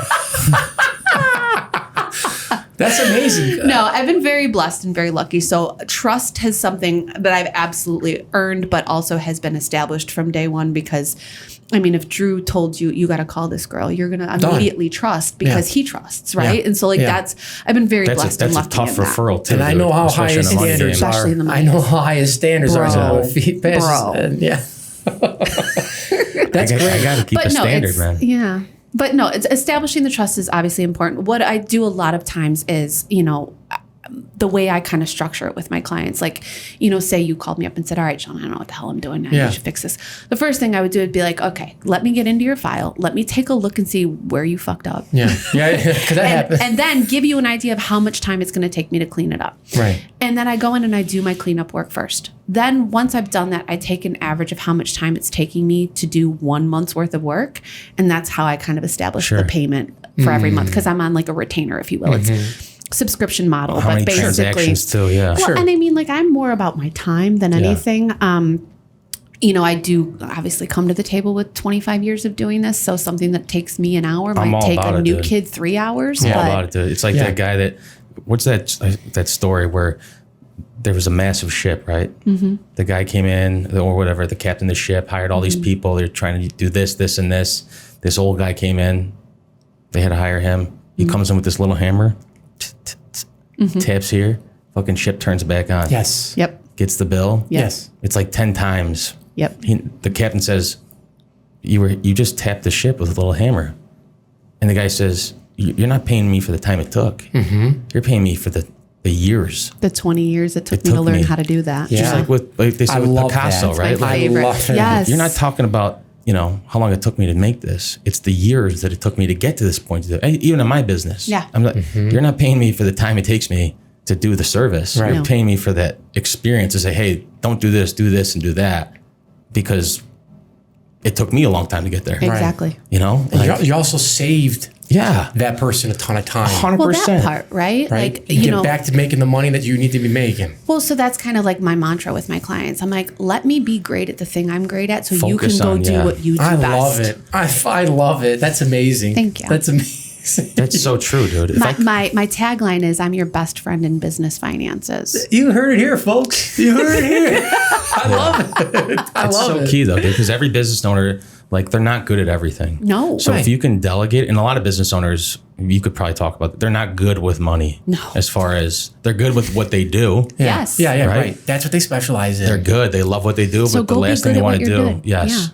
That's amazing. No, I've been very blessed and very lucky. So trust is something that I've absolutely earned, but also has been established from day one because, if Drew told you got to call this girl, you're going to immediately trust because he trusts, right? Yeah. And so I've been very blessed and lucky. That's a tough in that. referral too. And I know how high his standards Especially are. in the money I know business. how high his standards are. So if he passes, Bro. yeah. That's great. I got to keep a standard, man. Yeah. But no, it's establishing the trust is obviously important. What I do a lot of times is, the way I kind of structure it with my clients, like, say you called me up and said, all right, Sean, I don't know what the hell I'm doing now. Yeah. You should fix this. The first thing I would do would be like, okay, let me get into your file. Let me take a look and see where you fucked up. Yeah. Yeah. Because that happens. And then give you an idea of how much time it's going to take me to clean it up. Right. And then I go in and I do my cleanup work first. Then once I've done that, I take an average of how much time it's taking me to do 1 month's worth of work. And that's how I kind of establish the payment for every month, because I'm on like a retainer, if you will. It's subscription model, How but many basically transactions too? Yeah. well, and I'm more about my time than anything. I do obviously come to the table with 25 years of doing this. So something that takes me an hour might take a new kid 3 hours. I'm all but about it, dude. It's like that guy what's that story where there was a massive ship, right? Mm-hmm. The guy came in, or whatever, the captain of the ship hired all these people. They're trying to do this, this, and this. This old guy came in. They had to hire him. He comes in with this little hammer, taps here, fucking ship turns back on. Yes. Yep. Gets the bill. Yes. It's like 10 times. Yep. The captain says, you just tapped the ship with a little hammer. And the guy says, you're not paying me for the time it took. Mm-hmm. You're paying me for the years. The 20 years it took me to learn how to do that. Yeah. Just like they said with Picasso, right? My favorite. I love it. Yes. You're not talking about, how long it took me to make this. It's the years that it took me to get to this point. Even in my business. Yeah. I'm like, you're not paying me for the time it takes me to do the service. Right. You're paying me for that experience to say, hey, don't do this, and do that. Because it took me a long time to get there. Exactly. And you also saved Yeah. that person a ton of time. 100%. Well, that part, right? Right? Like, you get back to making the money that you need to be making. Well, so that's kind of like my mantra with my clients. I'm like, let me be great at the thing I'm great at so you can Focus go on, do yeah. what you do I best. love it. I love it. That's amazing. Thank you. That's amazing. That's so true, dude. My tagline is I'm your best friend in business finances. You heard it here, folks. You heard it here. I love it. I It's love so it. key though, dude, because every business owner, like, they're not good at everything. No. So Right. if you can delegate, and a lot of business owners, you could probably talk about, they're not good with money. No. As far as they're good with what they do. Yeah. Yes. Yeah, Right? right. That's what they specialize in. They're good. They love what they do, So but the go be last thing good they at want what to you're do, good at. yes. Yeah.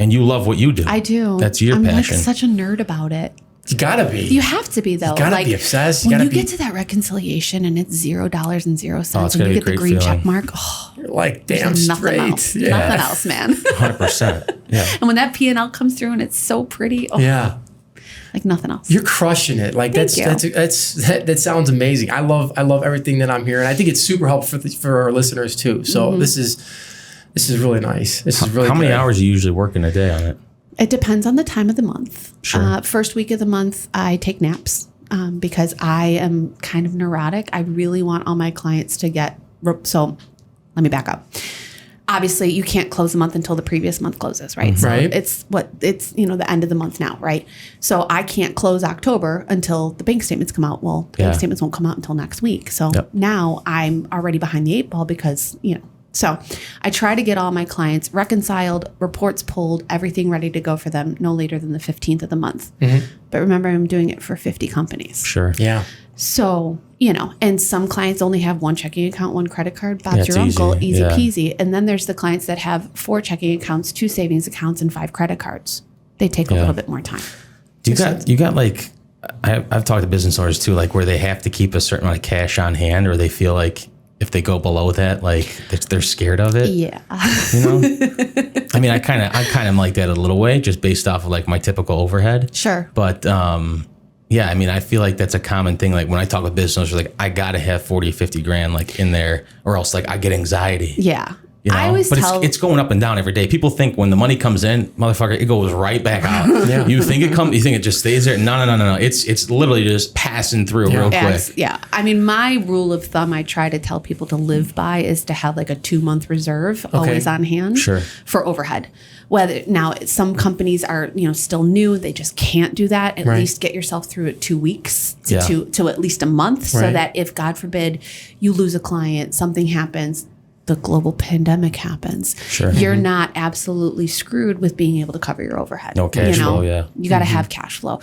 And you love what you do. I do. That's your I'm passion. like such a nerd about it. You gotta be. You have to be though. You gotta like, be obsessed. You when gotta you be get to that reconciliation and it's $0 and 0 cents, it's and gotta you be get a the great green feeling. check mark. Oh, like, damn there's nothing straight. else. Yeah. Nothing else, man. 100%. Yeah. And when that P&L comes through and it's so pretty, Yeah. like nothing else. You're crushing it. Like Thank that sounds amazing. I love everything that I'm hearing. I think it's super helpful for our listeners too. So Mm-hmm. this is really nice. This is really How many good. hours do you usually work in a day on it? It depends on the time of the month. Sure. First week of the month, I take naps because I am kind of neurotic. I really want all my clients to get. So let me back up. Obviously, you can't close a month until the previous month closes, right? So Right. it's the end of the month now, right? So I can't close October until the bank statements come out. Well, the bank statements won't come out until next week. So now I'm already behind the 8 ball because, So I try to get all my clients reconciled, reports pulled, everything ready to go for them no later than the 15th of the month. But remember, I'm doing it for 50 companies. Sure. Yeah. So, and some clients only have one checking account, one credit card. Bob's That's your uncle, easy. easy Yeah. peasy. And then there's the clients that have 4 checking accounts, 2 savings accounts, and 5 credit cards. They take a little bit more time. You got like, I've talked to business owners too, like where they have to keep a certain amount of cash on hand, or they feel like if they go below that, like they're scared of it. Yeah. I mean, I kind of am like that a little way, just based off of like my typical overhead. Sure. But yeah, I mean, I feel like that's a common thing. Like when I talk with business owners, like I gotta have 40 or 50 grand like in there, or else like I get anxiety. Yeah. I always tell it's going up and down every day. People think when the money comes in, motherfucker, it goes right back out. You think you think it just stays there? No. It's literally just passing through real quick. Yeah. I mean, my rule of thumb I try to tell people to live by is to have like a 2-month reserve always on hand for overhead. Whether now some companies are, still new, they just can't do that. At least get yourself through it 2 weeks to at least a month, so that if God forbid you lose a client, something happens, the global pandemic happens, you're not absolutely screwed with being able to cover your overhead. No cash flow, You got to have cash flow.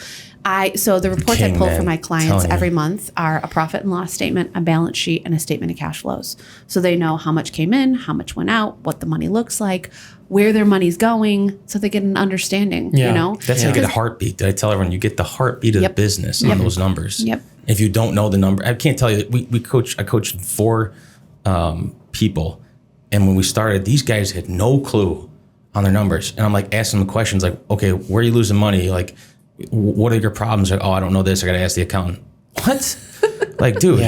So the reports I pull for my clients every month are a profit and loss statement, a balance sheet, and a statement of cash flows. So they know how much came in, how much went out, what the money looks like, where their money's going, so they get an understanding, That's how you get a heartbeat. Did I tell everyone you get the heartbeat of the business on those numbers? Yep. If you don't know the number, I can't tell you. I coached 4 people, and when we started, these guys had no clue on their numbers, and I'm like asking them questions like, okay, where are you losing money? Like, what are your problems? Like, oh, I don't know this, I gotta ask the accountant. What? Like, dude.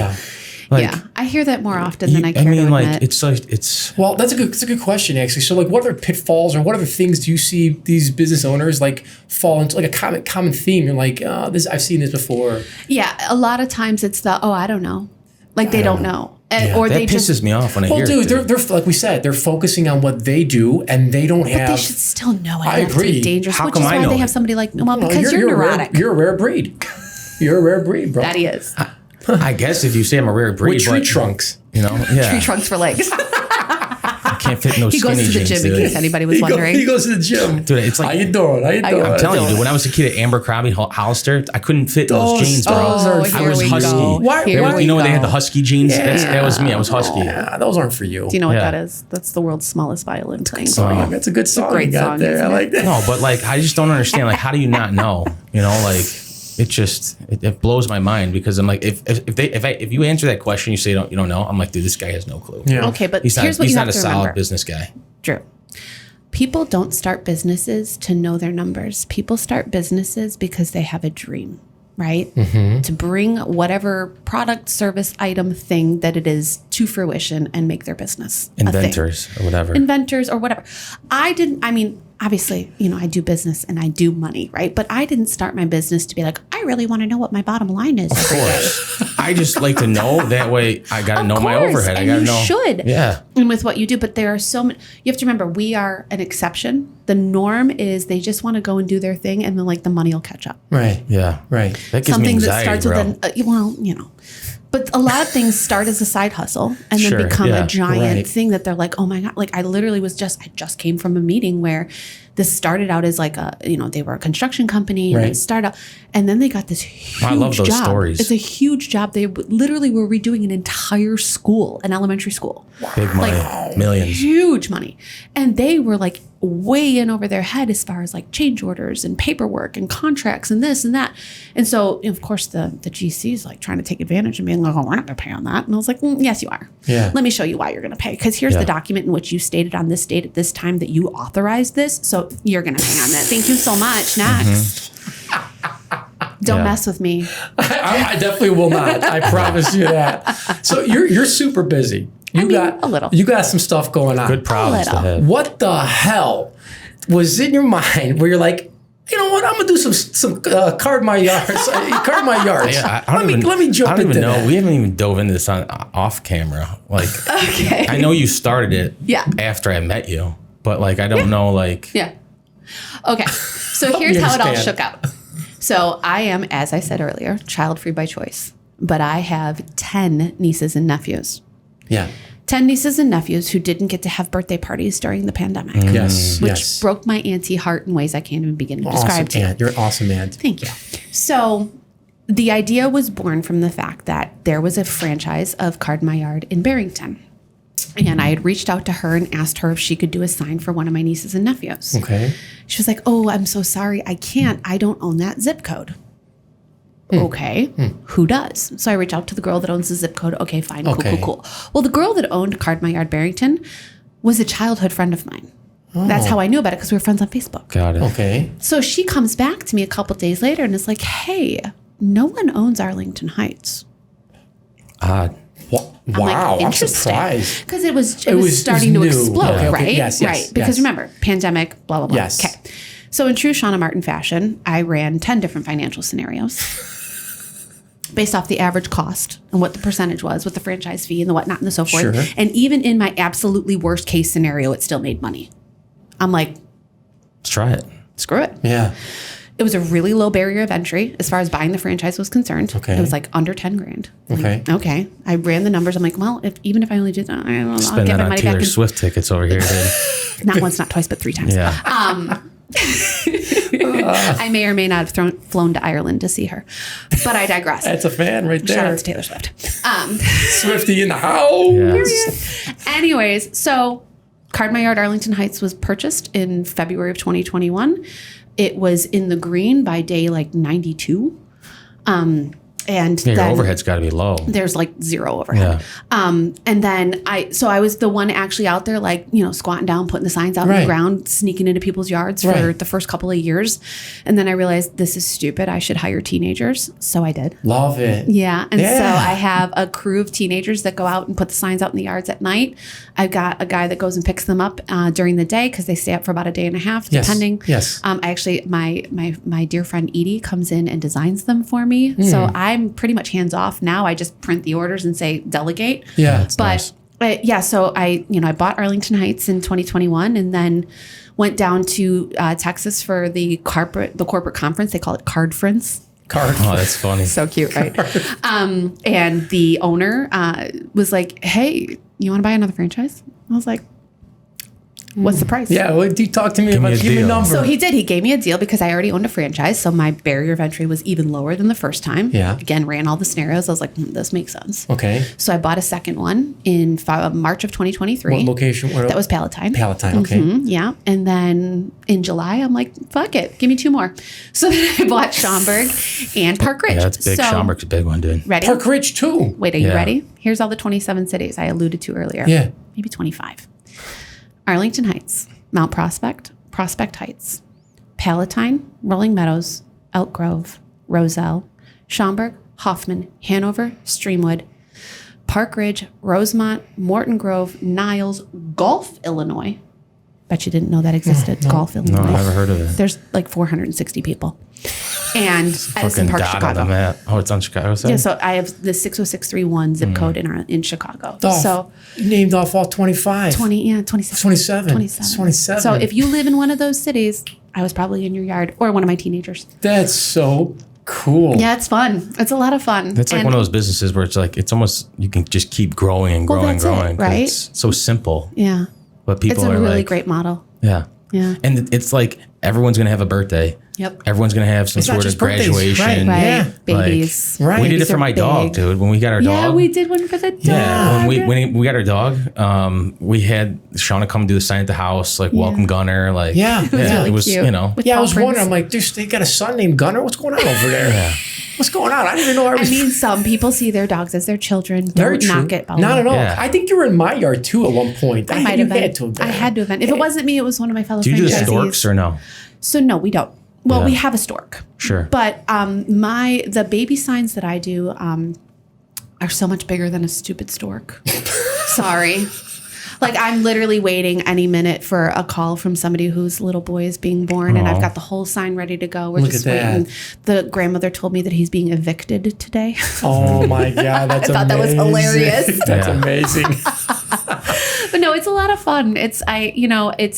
I hear that more often than I care to admit. Like it's well, that's a good question actually. So like, what other pitfalls or what other things do you see these business owners like fall into, like a common theme? You're like, this, I've seen this before. Yeah, a lot of times it's I don't know. Like they don't know. Or that they pisses me off when I hear it. They're like we said, they're focusing on what they do, and they don't have. But they should still know it. I agree. To be dangerous, How which come is I why know they it? have somebody like because you're neurotic. You're a rare breed. You're a rare breed, bro. That he is. I guess if you say I'm a rare breed, With tree trunks. Tree trunks for legs. I can't fit no He goes skinny to the jeans. gym in case anybody was wondering. He goes to the gym. Dude, it's like, how you doing? I'm telling you, dude, when I was a kid at Abercrombie Hollister, I couldn't fit those jeans, bro. Oh, I was husky. You know when they had the husky jeans? That was me. I was husky. Yeah, those aren't for you. Do you know what that is? That's the world's smallest violin playing. That's a good song. Great song. There. I like that. No, but like, I just don't understand. Like, how do you not know? Like, it just it blows my mind, because I'm like, if you answer that question, you say you don't know, I'm like, dude, this guy has no clue. Yeah. Okay, but he's here's what you have to remember. He's not a solid business guy. Drew, people don't start businesses to know their numbers. People start businesses because they have a dream, right? To bring whatever product, service, item, thing that it is to fruition and make their business Inventors or whatever. Inventors or whatever. Obviously, I do business and I do money, right? But I didn't start my business to be like, I really want to know what my bottom line is every day. I just like to know. That way I got to know my overhead. I got to know. You should. Yeah. And with what you do. But there are so many. You have to remember, we are an exception. The norm is they just want to go and do their thing, and then like the money will catch up. Right. Yeah. Right. That gives me anxiety, that starts bro. with But a lot of things start as a side hustle and then become a giant thing that they're like, oh my God. Like I just came from a meeting where this started out as like they were a construction company and it started out, and then they got this huge job. I love those stories. It's a huge job. They literally were redoing an entire school, an elementary school. Big money, millions. Huge money. And they were like way in over their head as far as like change orders and paperwork and contracts and this and that. And so, of course, the GC's like trying to take advantage of being like, oh, we're not going to pay on that. And I was like, yes, you are. Yeah. Let me show you why you're going to pay. Because here's the document in which you stated on this date at this time that you authorized this. So you're going to pay on that. Thank you so much. Next. Don't mess with me. I definitely will not. I promise you that. So you're super busy. You got a little. You got some stuff going on. Good problems to have. What the hell was in your mind where you're like, you know what? I'm gonna do some card my yards. Card my yards. Yeah, let me jump into that. I don't even know. We haven't even dove into this on off camera. Like, okay. I know you started it. After I met you, but like I don't know. Like. Yeah. Okay. So here's how it all shook out. So I am, as I said earlier, child-free by choice, but I have 10 nieces and nephews. Yeah. 10 nieces and nephews who didn't get to have birthday parties during the pandemic. Yes. Which broke my auntie heart in ways I can't even begin to describe to you. You're an awesome aunt. Thank you. So the idea was born from the fact that there was a franchise of Card My Yard in Barrington. And I had reached out to her and asked her if she could do a sign for one of my nieces and nephews. Okay. She was like, oh, I'm so sorry. I can't. I don't own that zip code. Okay. Who does? So I reach out to the girl that owns the zip code. Okay, fine. Cool. Well, the girl that owned Card My Yard Barrington was a childhood friend of mine. That's how I knew about it, because we were friends on Facebook. Got it. Okay. So she comes back to me a couple days later and is like, hey, no one owns Arlington Heights. Odd. Wow, I'm surprised. Because it was starting to new. explode, Okay, right? yes, right. Because remember, pandemic, blah, blah, blah. Yes. Okay. So in true Shanna Martin fashion, I ran 10 different financial scenarios based off the average cost and what the percentage was with the franchise fee and the whatnot and the so forth. Sure. And even in my absolutely worst case scenario, it still made money. I'm like, Let's try it. screw it. Yeah. It was a really low barrier of entry as far as buying the franchise was concerned. Okay. It was like under 10 grand. Okay. Like, okay. I ran the numbers. I'm like, well, even if I only did that, I don't know, I'll Spend get that my on money back. Taylor in, Swift tickets over here, dude. not once, not twice, but 3 times. Yeah. I may or may not have flown to Ireland to see her, but I digress. That's a fan right Shout there. out to Taylor Swift. Swifty in the house. Yeah. Anyways, so Card My Yard Arlington Heights was purchased in February of 2021. It was in the green by day like 92. And Yeah, your then overhead's got to be low. there's like zero overhead. Yeah. And then I was the one actually out there, like, squatting down, putting the signs out on Right. the ground, sneaking into people's yards for Right. the first couple of years. And then I realized this is stupid. I should hire teenagers. So I did. Love it. Yeah. And Yeah. so I have a crew of teenagers that go out and put the signs out in the yards at night. I've got a guy that goes and picks them up during the day, because they stay up for about a day and a half, Yes. depending. Yes. I actually, my dear friend Edie comes in and designs them for me. So I'm pretty much hands off now. I just print the orders and say delegate. Yeah. That's nice. But so I bought Arlington Heights in 2021, and then went down to Texas for the corporate conference. They call it Cardference. Card. Oh, that's funny. So cute, right? And the owner was like, "Hey, you want to buy another franchise?" I was like, "What's the price?" Yeah. Well, you talk to me Give me about a give me a deal. number. So he did. He gave me a deal because I already owned a franchise. So my barrier of entry was even lower than the first time. Yeah. Again, ran all the scenarios. I was like, this makes sense. Okay. So I bought a second one in March of 2023. What location? Where? That was Palatine. Palatine. Okay. Yeah. And then in July, I'm like, fuck it. Give me 2 more. So then I bought Schaumburg and Park Ridge. Yeah, that's big. So, Schaumburg's a big one, dude. ready? Park Ridge too. Wait, are you Yeah. ready? Here's all the 27 cities I alluded to earlier. Yeah. Maybe 25. Arlington Heights, Mount Prospect, Prospect Heights, Palatine, Rolling Meadows, Elk Grove, Roselle, Schaumburg, Hoffman, Hanover, Streamwood, Park Ridge, Rosemont, Morton Grove, Niles, Gulf, Illinois. Bet you didn't know that existed. Gulf, Illinois. No, I never heard of it. There's like 460 people. And Edison Fucking Park, dot on the Chicago. map. Oh, it's on Chicago side? Yeah, so I have the 60631 zip code in Chicago. Oh, So named off all 25. 27. 27. 27. So if you live in one of those cities, I was probably in your yard, or one of my teenagers. That's so cool. Yeah, it's fun. It's a lot of fun. It's like And- one of those businesses where it's almost, you can just keep growing and Well, growing and that's it, growing. 'Cause right? It's so simple. Yeah. But people It's a are really like, great model. yeah. Yeah. And it's like everyone's going to have a birthday. Yep. Everyone's going to have some It's not sort just of birthdays, graduation. right. Right. Yeah. Babies. Right. We did it Babies for are my dog, big. dude. When we got our dog. Yeah, we did one for the dog. Yeah, when we got our dog, we had Shauna come do the sign at the house, like welcome Gunner, like Yeah. It was really it was cute. you know, With Yeah, I paw was prints. wondering. I'm like, they got a son named Gunner. What's going on over there? What's going on? I didn't even know I was. I mean, some people see their dogs as their children. very Don't true. knock it. Not at all. Yeah. I think you were in my yard too at one point. I might have been. Had to have been. I had to have been. If it wasn't me, it was one of my fellow do you do the franchisees. storks or no? So no, we don't. Well, Yeah. we have a stork. Sure. But the baby signs that I do are so much bigger than a stupid stork. Sorry. Like, I'm literally waiting any minute for a call from somebody whose little boy is being born, and I've got the whole sign ready to go. We're Look just at that. waiting. The grandmother told me that he's being evicted today. Oh my God, that's I thought that was amazing. hilarious. That's Yeah. amazing. But no, it's a lot of fun. It's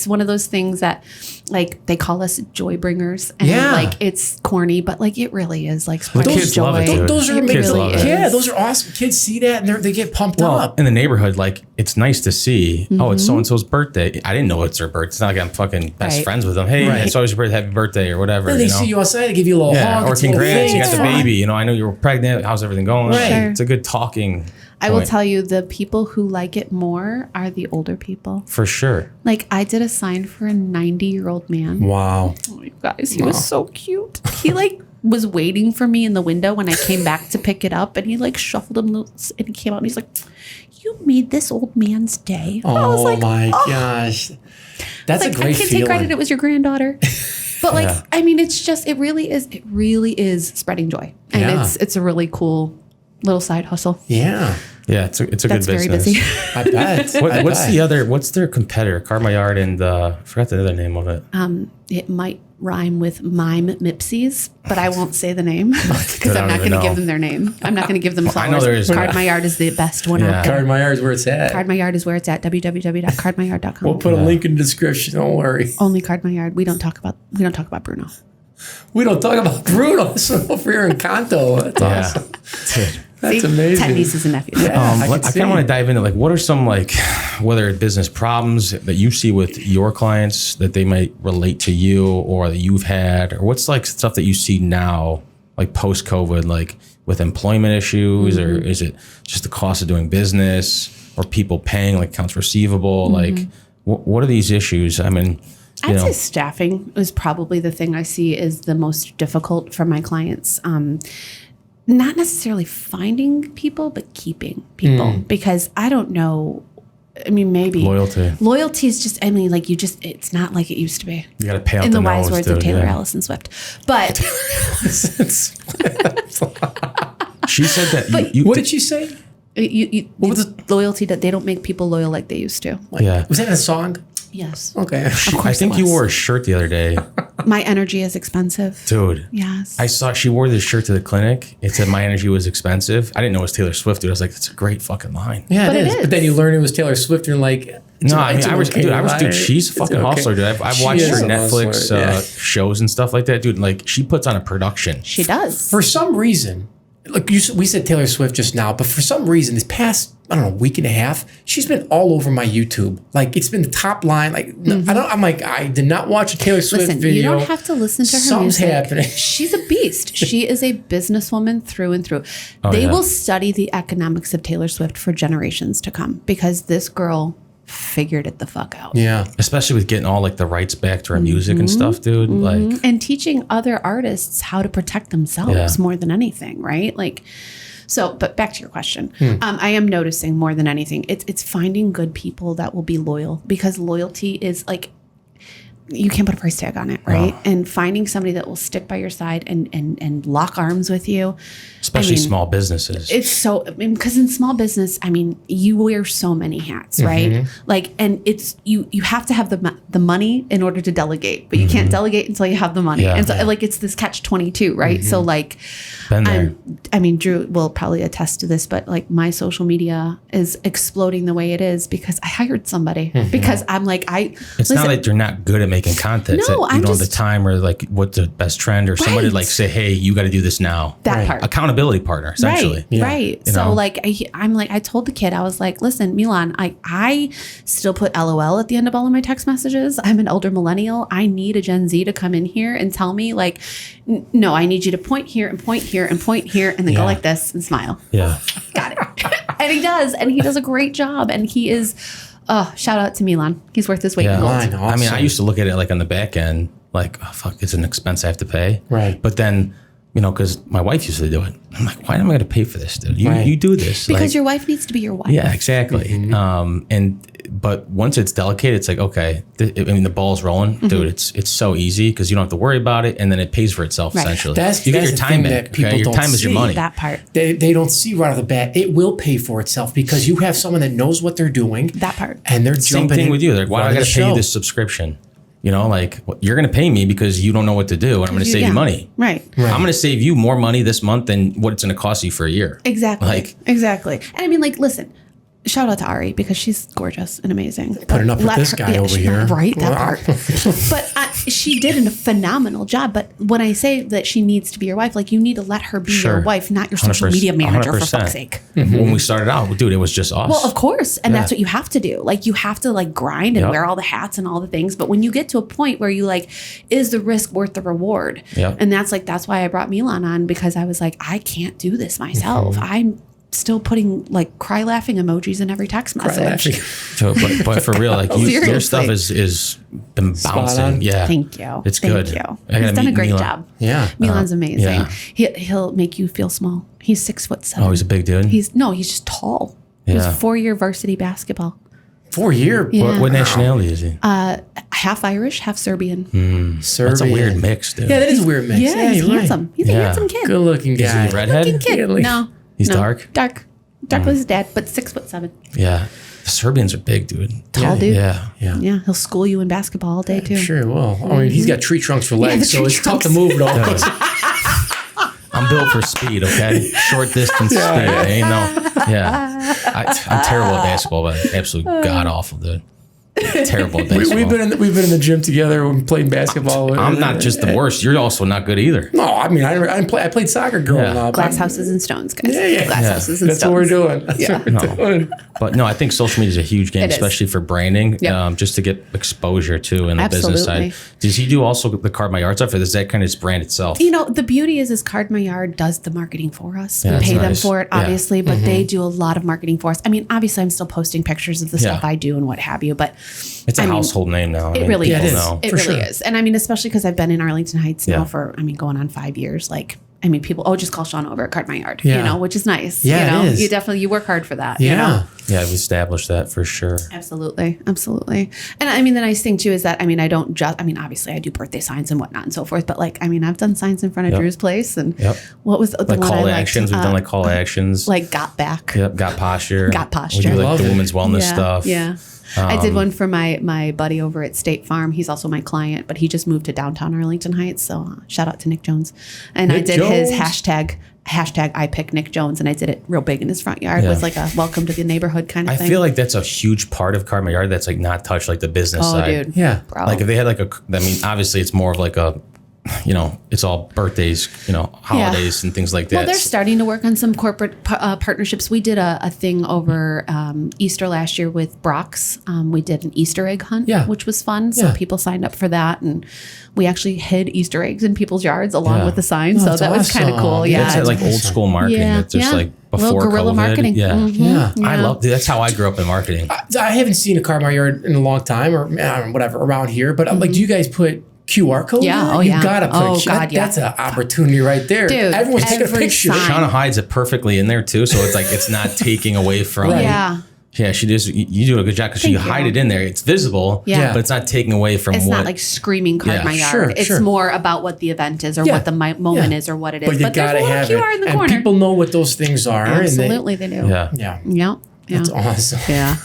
one of those things that like they call us joy bringers, and Yeah. like it's corny, but like it really is like spreading kids joy. love it, dude. Those are It amazing. really is. Yeah, those are awesome. Kids see that and they get pumped up. in the neighborhood, like it's nice to see. Oh, it's so and so's birthday. I didn't know it's their birthday. It's not like I'm fucking best Right. friends with them. Hey, Right. it's always your birthday. Happy birthday or whatever. They you know? see you outside, they give you a little Yeah, hug. or it's a little congrats, thing. you got the It's fun. baby. You know, I know you were pregnant. How's everything going? Right. Sure. It's a good talking. I will point. tell you, the people who like it more are the older people. For sure. Like I did a sign for a 90-year-old man. Wow. Oh, you guys, he was so cute. He like was waiting for me in the window when I came back to pick it up, and he like shuffled him and he came out and he's like, "You made this old man's day." I was Oh like, my "Oh." gosh. That's Like a great I can't feeling. take credit. It was your granddaughter. But like, Yeah. I mean, it's just, it really is spreading joy, and Yeah. it's a really cool little side hustle. Yeah. Yeah, it's a That's good very business. busy. I bet. I What's bet. the other? What's their competitor? Carmayard and I forgot the other name of it. It might rhyme with mime Mipsies, but I won't say the name because Good, I I'm don't not even going to know. give them their name. I'm not going to give them flowers. I know there is- Card My Yard is the best one Yeah. out there. Card My Yard is where it's at. Card My Yard is where it's at. www.cardmyyard.com. We'll put a link in the description. Don't worry. Only Card My Yard. We don't talk about Bruno. We don't talk about Bruno. So over here in Kanto. That's awesome. Dude. That's See? amazing. 10 nieces and nephews. Yeah, I I can see. kind of want to dive into like what are some like whether it's business problems that you see with your clients that they might relate to you or that you've had, or what's like stuff that you see now like post COVID, like with employment issues, or is it just the cost of doing business or people paying like accounts receivable? Like what are these issues? I mean, you I'd know, say staffing is probably the thing I see is the most difficult for my clients. Not necessarily finding people, but keeping people, because I don't know. I mean, maybe loyalty is just, I mean, like it's not like it used to be. you got to pay out In the wise nose, words dude, of Taylor yeah. Allison Swift. But She said that But you What did she say? loyalty, that they don't make people loyal like they used to. yeah. Was that in a song? Yes. Okay. I think you wore a shirt the other day, My energy is expensive. dude. Yes. I saw she wore this shirt to the clinic. It said my energy was expensive. I didn't know it was Taylor Swift, dude. I was like, that's a great fucking line. Yeah, But it it is. is. But then you learn it was Taylor Swift, and you're like, No, I mean, I was, dude, line. she's a It's fucking okay. hustler, dude. I've She watched is her a Netflix hustler, yeah. shows and stuff like that, dude. Like, she puts on a production. She does. For some reason, like we said Taylor Swift just now, but for some reason, this past, I don't know, week and a half, she's been all over my YouTube. Like, it's been the top line. Like, no, I'm like, I did not watch a Taylor Swift Listen, video. you don't have to listen to her Something's music. happening. She's a beast. She is a businesswoman through and through. They yeah. will study the economics of Taylor Swift for generations to come, because this girl figured it the fuck out. Yeah. Especially with getting all like the rights back to her music and stuff, dude. Like, And teaching other artists how to protect themselves Yeah. more than anything, right? Like, so, but back to your question, I am noticing more than anything, it's finding good people that will be loyal, because loyalty is like, you can't put a price tag on it, right? And finding somebody that will stick by your side and lock arms with you. especially I mean, small businesses. It's so, I mean, because in small business, I mean, you wear so many hats, right? Like, and it's, you have to have the money in order to delegate, but you can't delegate until you have the money. Yeah. And so like, it's this catch-22, right? So like, Been there. I mean, Drew will probably attest to this, but like my social media is exploding the way it is because I hired somebody, because I'm like, It's not like you're not good at making content. It's No, that you I'm don't have the just- time or like what's the best trend or somebody Right. like say, hey, you got to do this now. that Right. part. Accountability partner, essentially. Right, right. You So know? like I'm like, I told the kid, I was like, listen, Milan, I still put LOL at the end of all of my text messages. I'm an older millennial. I need a Gen Z to come in here and tell me like, no, I need you to point here and point here and point here and then go Yeah. like this and smile. Yeah. Got it. And he does. And he does a great job. And he is, shout out to Milan. He's worth his weight in Yeah. gold. Line, I mean, I awesome. used to look at it like on the back end, like, oh, fuck, it's an expense I have to pay. Right. But then, you know, because my wife used to do it. I'm like, why am I going to pay for this, dude? You, Right. you do this. Because like, your wife needs to be your wife. yeah, exactly. But once it's delicate, it's like, okay, I mean, the ball's rolling, dude. It's so easy because you don't have to worry about it, and then it pays for itself Right. essentially. That's- you get that's your the time thing back. that people Okay? Your don't time is your see. money. That part. They don't see right off the bat. It will pay for itself because you have someone that knows what they're doing. That part. And they're Same jumping thing in with you. They're like, why do I running got the to pay you show. this subscription? You know, like you're going to pay me because you don't know what to do, and I'm going to save Yeah. you money. Right. I'm going to save you more money this month than what it's going to cost you for a year. Exactly. Like- exactly. And I mean, like, listen, shout out to Ari because she's gorgeous and amazing. Putting up with this guy over here. Right, that part. But she did a phenomenal job. But when I say that she needs to be your wife, like you need to let her be your wife, not your social media manager, 100%. For fuck's sake. When we started out, dude, it was just us. Well, of course. And that's what you have to do. Like you have to like grind and wear all the hats and all the things. But when you get to a point where you like, is the risk worth the reward? Yep. And that's why I brought Milan on, because I was like, I can't do this myself. I'm still putting like cry laughing emojis in every text message. So, but for real, like your stuff is been bouncing. Yeah. Thank you. It's good. Thank you. He's done a great job. Yeah. Milan's amazing. He'll make you feel small. He's 6'7". Oh, he's a big dude. He's just tall. He was 4-year varsity basketball. 4-year? Yeah. What nationality is he? Half Irish, half Serbian. Serbian. That's a weird mix, dude. Yeah, that is a weird mix. Yeah, he's handsome. He's a handsome kid. Good looking guy. Is he redhead? Good kid. No. He's dark? Dark was his dad, but 6'7". Yeah. The Serbians are big, dude. Tall dude. Yeah. Yeah. He'll school you in basketball all day too. Sure he will. I mean, he's got tree trunks for legs, so it's tough to move though. I'm built for speed, okay? Short distance speed. Ain't no. Yeah. I'm terrible at basketball, but absolutely god awful, dude. Terrible at basketball. We've been in the gym together when playing basketball. I'm not just the worst. You're also not good either. No, I mean I played soccer growing up. Glass houses and stones, guys. Glass houses and That's stones. what we're doing. But no, I think social media is a huge game, especially for branding, just to get exposure to in the business side. Does he do also the Card My Yard stuff, or is that kind of his brand itself? You know, the beauty is Card My Yard does the marketing for us. We pay them for it, obviously, but they do a lot of marketing for us. I mean, obviously, I'm still posting pictures of the stuff I do and what have you, but it's a household name now. It really is. It really is. And I mean, especially because I've been in Arlington Heights now for, going on 5 years. Like, I mean, people, just call Sean over at Card My Yard, which is nice. Yeah, it is. You work hard for that. Yeah. You know? Yeah, we've established that for sure. Absolutely. And I mean, the nice thing too is that, I don't just, obviously I do birthday signs and whatnot and so forth, but like, I've done signs in front of Drew's place and what was the like one call to I actions? We've done like call to actions. Like got back. Yep, got posture. Got posture. We do like the women's wellness stuff. Yeah. I did one for my buddy over at State Farm. He's also my client, but he just moved to downtown Arlington Heights. So shout out to Nick Jones. And I did his hashtag I pick Nick Jones, and I did it real big in his front yard with like a welcome to the neighborhood kind of thing. I feel like that's a huge part of Card My Yard that's like not touched, like the business side. Dude. Yeah. Bro. Like if they had like obviously it's more of like a, it's all birthdays, holidays and things like that. Well, they're starting to work on some corporate partnerships. We did a thing over Easter last year with Brock's. We did an Easter egg hunt, which was fun. So people signed up for that, and we actually hid Easter eggs in people's yards along with the signs. So that was kind of cool. Yeah, it's like old school marketing. It's just like before little guerrilla COVID. marketing. Yeah. I love. That's how I grew up in marketing. I haven't seen a Card My Yard in a long time, or whatever around here. But I'm like, do you guys put QR code? Yeah, you gotta put that's an opportunity right there. Dude, everyone's taking a picture. Shauna hides it perfectly in there too, so it's like it's not taking away from. Yeah, she does. You do a good job because you hide it in there. It's visible, but it's not taking away from. It's not like screaming Card My Yard. It's more about what the event is or what the moment is or what it is. But you gotta have QR in the corner. And people know what those things are. Absolutely, they do. Yeah. That's awesome. Yeah.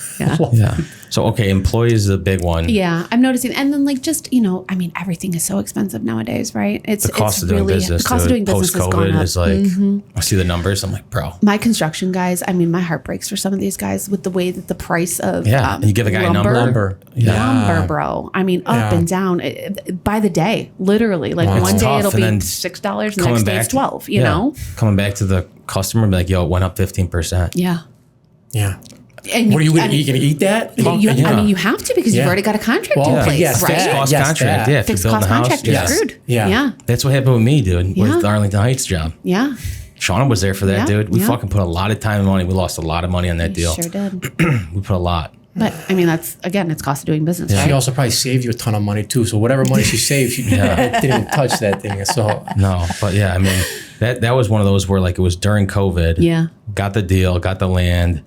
So, okay, employees is a big one. Yeah, I'm noticing. And then like just, everything is so expensive nowadays, right? The cost of doing business has gone up. Is like, I see the numbers. I'm like, bro. My construction guys, my heart breaks for some of these guys with the way that the price of you give a guy lumber, a number. Lumber, bro. Up and down by the day, literally. Like one day it'll be $6, the next day it's $12, you know? Coming back to the customer and be like, yo, it went up 15%. Yeah. And what are you going to eat? Going to eat that? You have to because you've already got a contract in place, right? Fixed cost contract. Yeah, if fixed you're building cost a house, contract, you're screwed. Yeah. That's what happened with me, dude, with the Arlington Heights job. Yeah. Shauna was there for that, dude. We fucking put a lot of time and money. We lost a lot of money on that deal. Sure did. We put a lot. But that's it's cost of doing business. Right? She also probably saved you a ton of money too. So whatever money she saved, she didn't even touch that thing. So no, but that was one of those where like it was during COVID. Yeah. Got the deal, got the land,